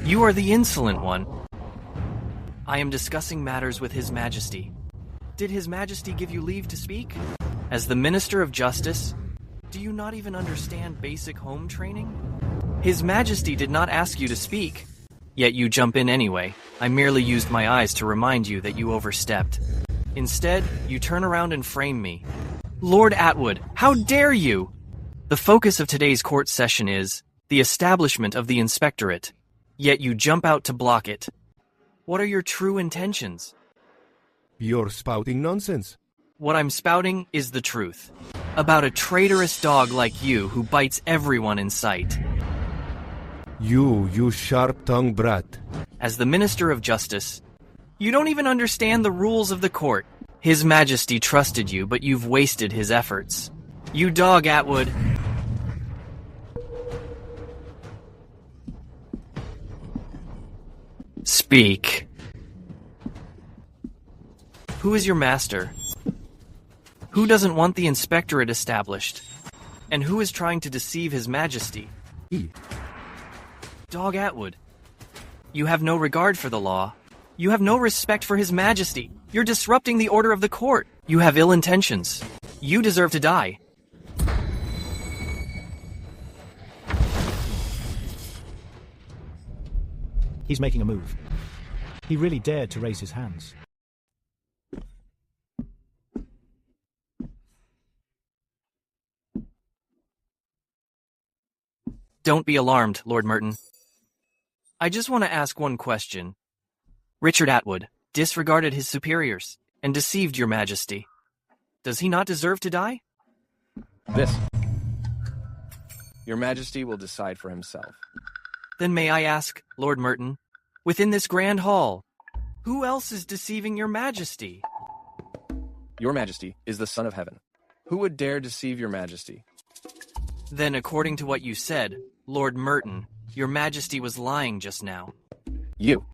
You are the insolent one. I am discussing matters with His Majesty. Did His Majesty give you leave to speak? As the Minister of Justice, do you not even understand basic home training? His Majesty did not ask you to speak, yet you jump in anyway. I merely used my eyes to remind you that you overstepped. Instead, you turn around and frame me. Lord Atwood, how dare you! The focus of today's court session is the establishment of the inspectorate, yet you jump out to block it. What are your true intentions? You're spouting nonsense. What I'm spouting is the truth. About a traitorous dog like you who bites everyone in sight. You sharp-tongued brat. As the Minister of Justice, you don't even understand the rules of the court. His Majesty trusted you, but you've wasted his efforts. You dog, Atwood. Speak. Who is your master? Who doesn't want the inspectorate established? And who is trying to deceive His Majesty? Dog Atwood. You have no regard for the law. You have no respect for His Majesty. You're disrupting the order of the court. You have ill intentions. You deserve to die. He's making a move. He really dared to raise his hands. Don't be alarmed, Lord Merton. I just want to ask one question. Richard Atwood disregarded his superiors and deceived your Majesty. Does he not deserve to die? This. Your Majesty will decide for himself. Then may I ask, Lord Merton, within this grand hall, who else is deceiving your Majesty? Your Majesty is the Son of Heaven. Who would dare deceive your Majesty? Then, according to what you said, Lord Merton, Your Majesty was lying just now. You.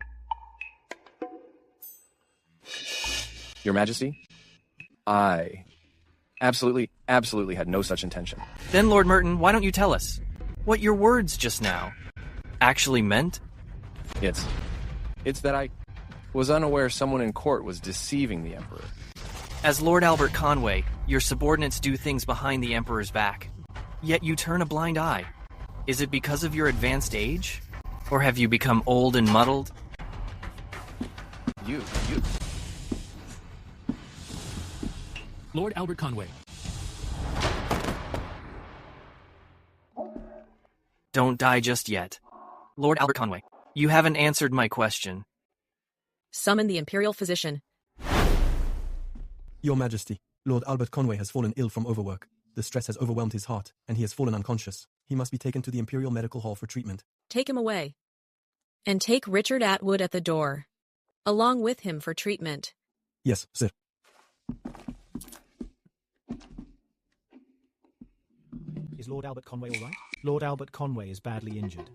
Your Majesty, I absolutely had no such intention. Then, Lord Merton, why don't you tell us what your words just now actually meant? It's that I was unaware someone in court was deceiving the Emperor. As Lord Albert Conway, your subordinates do things behind the Emperor's back, yet you turn a blind eye. Is it because of your advanced age? Or have you become old and muddled? You. Lord Albert Conway. Don't die just yet. Lord Albert Conway, you haven't answered my question. Summon the Imperial Physician. Your Majesty, Lord Albert Conway has fallen ill from overwork. The stress has overwhelmed his heart, and he has fallen unconscious. He must be taken to the Imperial Medical Hall for treatment. Take him away. And take Richard Atwood at the door, along with him for treatment. Yes, sir. Is Lord Albert Conway all right? Lord Albert Conway is badly injured.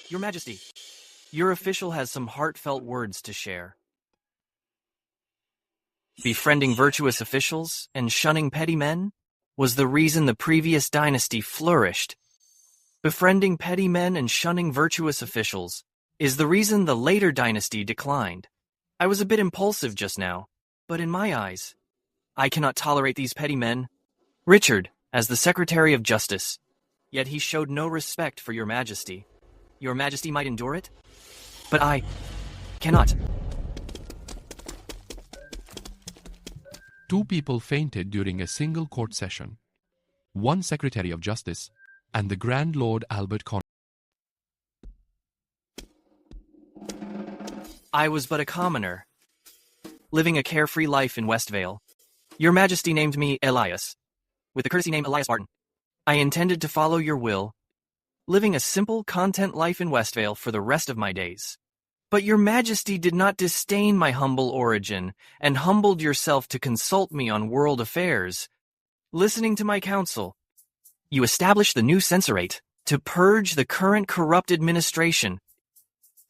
Your Majesty, your official has some heartfelt words to share. Befriending virtuous officials and shunning petty men was the reason the previous dynasty flourished. Befriending petty men and shunning virtuous officials is the reason the later dynasty declined. I was a bit impulsive just now, but in my eyes, I cannot tolerate these petty men. Richard, as the Secretary of Justice, yet he showed no respect for your Majesty. Your Majesty might endure it, but I cannot. 2 people fainted during a single court session. 1 Secretary of Justice and the Grand Lord Albert Conway. I was but a commoner, living a carefree life in Westvale. Your Majesty named me Elias, with the courtesy name Elias Barton. I intended to follow your will, living a simple, content life in Westvale for the rest of my days. But your Majesty did not disdain my humble origin, and humbled yourself to consult me on world affairs. Listening to my counsel, you established the new censorate to purge the current corrupt administration.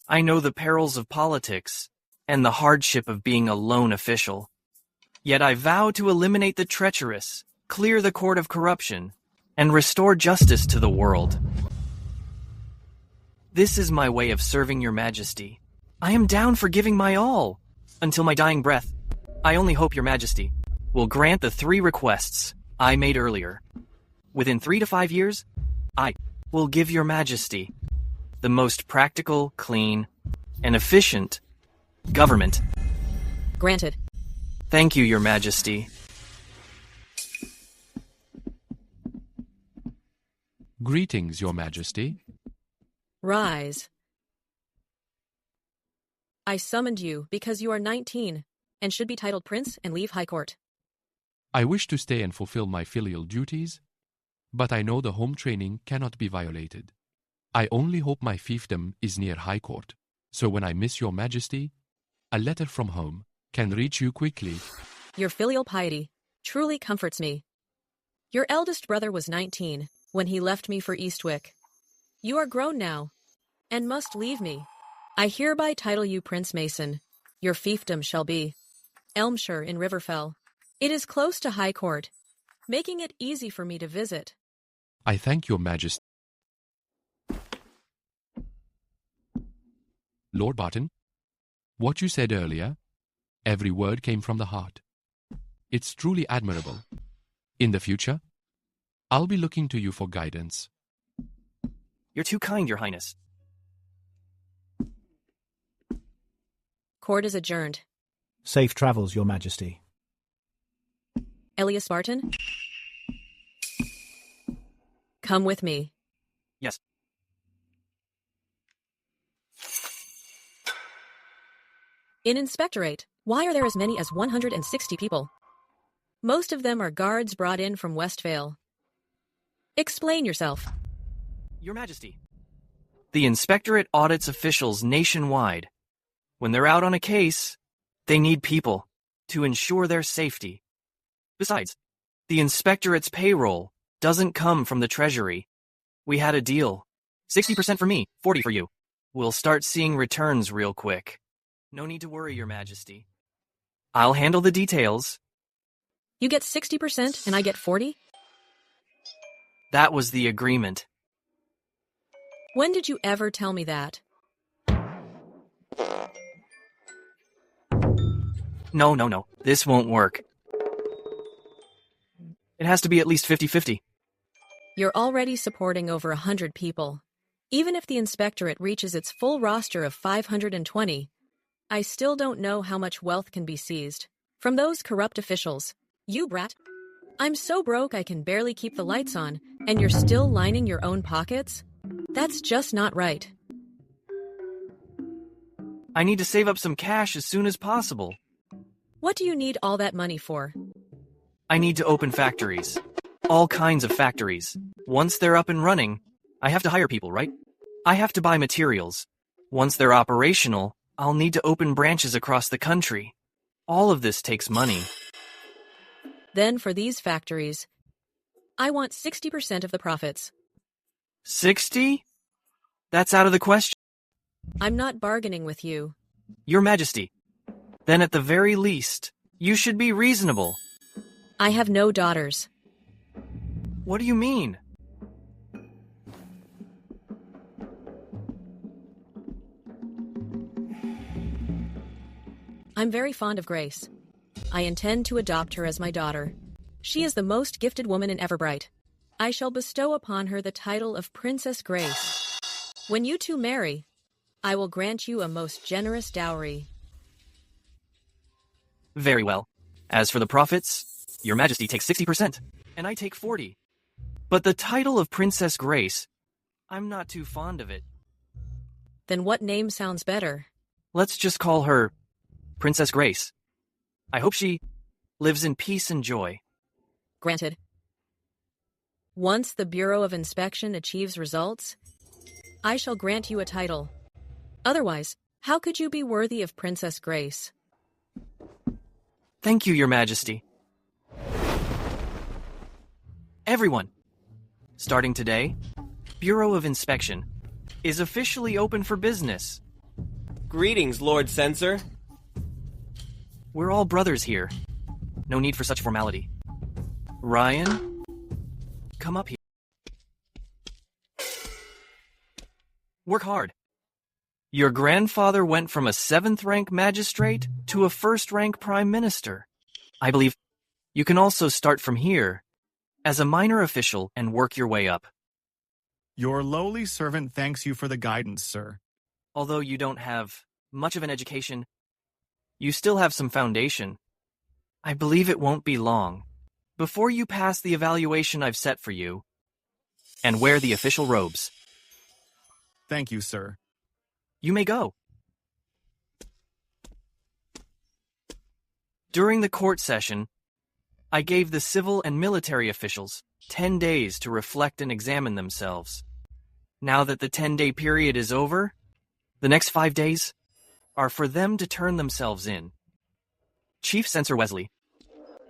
I know the perils of politics, and the hardship of being a lone official. Yet I vow to eliminate the treacherous, clear the court of corruption, and restore justice to the world. This is my way of serving your Majesty. I am down for giving my all, until my dying breath. I only hope your Majesty will grant the 3 requests I made earlier. Within 3 to 5 years, I will give your Majesty the most practical, clean, and efficient government. Granted. Thank you, your Majesty. Greetings, your Majesty. Rise. I summoned you because you are 19 and should be titled Prince and leave High Court. I wish to stay and fulfill my filial duties, but I know the home training cannot be violated. I only hope my fiefdom is near High Court, so when I miss your Majesty, a letter from home can reach you quickly. Your filial piety truly comforts me. Your eldest brother was 19 when he left me for Eastwick. You are grown now, and must leave me. I hereby title you Prince Mason. Your fiefdom shall be Elmshire in Riverfell. It is close to High Court, making it easy for me to visit. I thank your Majesty. Lord Barton, what you said earlier, every word came from the heart. It's truly admirable. In the future, I'll be looking to you for guidance. You're too kind, Your Highness. Court is adjourned. Safe travels, Your Majesty. Elias Barton? Come with me. Yes. In Inspectorate, why are there as many as 160 people? Most of them are guards brought in from Westvale. Explain yourself. Your Majesty, the Inspectorate audits officials nationwide. When they're out on a case, they need people to ensure their safety. Besides, the Inspectorate's payroll doesn't come from the treasury. We had a deal. 60% for me, 40 for you. We'll start seeing returns real quick. No need to worry, Your Majesty. I'll handle the details. You get 60% and I get 40? That was the agreement. When did you ever tell me that? No. This won't work. It has to be at least 50-50. You're already supporting over 100 people. Even if the inspectorate reaches its full roster of 520, I still don't know how much wealth can be seized from those corrupt officials. You brat. I'm so broke I can barely keep the lights on, and you're still lining your own pockets? That's just not right. I need to save up some cash as soon as possible. What do you need all that money for? I need to open factories. All kinds of factories. Once they're up and running, I have to hire people, right? I have to buy materials. Once they're operational, I'll need to open branches across the country. All of this takes money. Then for these factories, I want 60% of the profits. 60? That's out of the question. I'm not bargaining with you. Your Majesty. Then at the very least, you should be reasonable. I have no daughters. What do you mean? I'm very fond of Grace. I intend to adopt her as my daughter. She is the most gifted woman in Everbright. I shall bestow upon her the title of Princess Grace. When you two marry, I will grant you a most generous dowry. Very well. As for the profits, Your Majesty takes 60%, and I take 40%. But the title of Princess Grace, I'm not too fond of it. Then what name sounds better? Let's just call her Princess Grace. I hope she lives in peace and joy. Granted. Once the Bureau of Inspection achieves results, I shall grant you a title. Otherwise, how could you be worthy of Princess Grace? Thank you, Your Majesty. Everyone, starting today, Bureau of Inspection is officially open for business. Greetings, Lord Censor. We're all brothers here. No need for such formality. Ryan, come up here. Work hard. Your grandfather went from a 7th-rank magistrate to a 1st-rank prime minister. I believe you can also start from here as a minor official and work your way up. Your lowly servant thanks you for the guidance, sir. Although you don't have much of an education, you still have some foundation. I believe it won't be long before you pass the evaluation I've set for you and wear the official robes. Thank you, sir. You may go. During the court session, I gave the civil and military officials 10 days to reflect and examine themselves. Now that the 10-day period is over, the next 5 days are for them to turn themselves in. Chief Censor Wesley,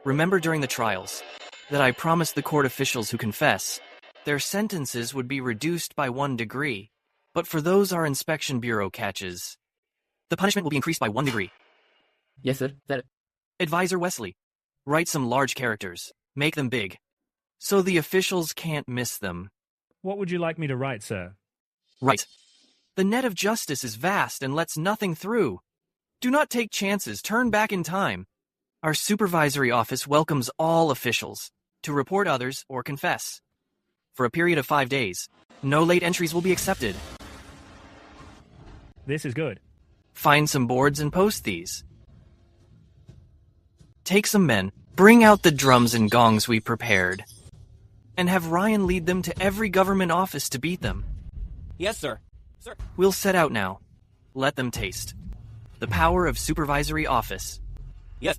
remember during the trials that I promised the court officials who confess their sentences would be reduced by 1 degree, but for those our inspection bureau catches, the punishment will be increased by 1 degree. Yes, sir. Advisor Wesley, write some large characters, make them big, so the officials can't miss them. What would you like me to write, sir? Right. The net of justice is vast and lets nothing through. Do not take chances, turn back in time. Our supervisory office welcomes all officials to report others or confess. For a period of 5 days, no late entries will be accepted. This is good. Find some boards and post these. Take some men, bring out the drums and gongs we prepared, and have Ryan lead them to every government office to beat them. Yes, sir. Sir. We'll set out now. Let them taste the power of supervisory office. Yes.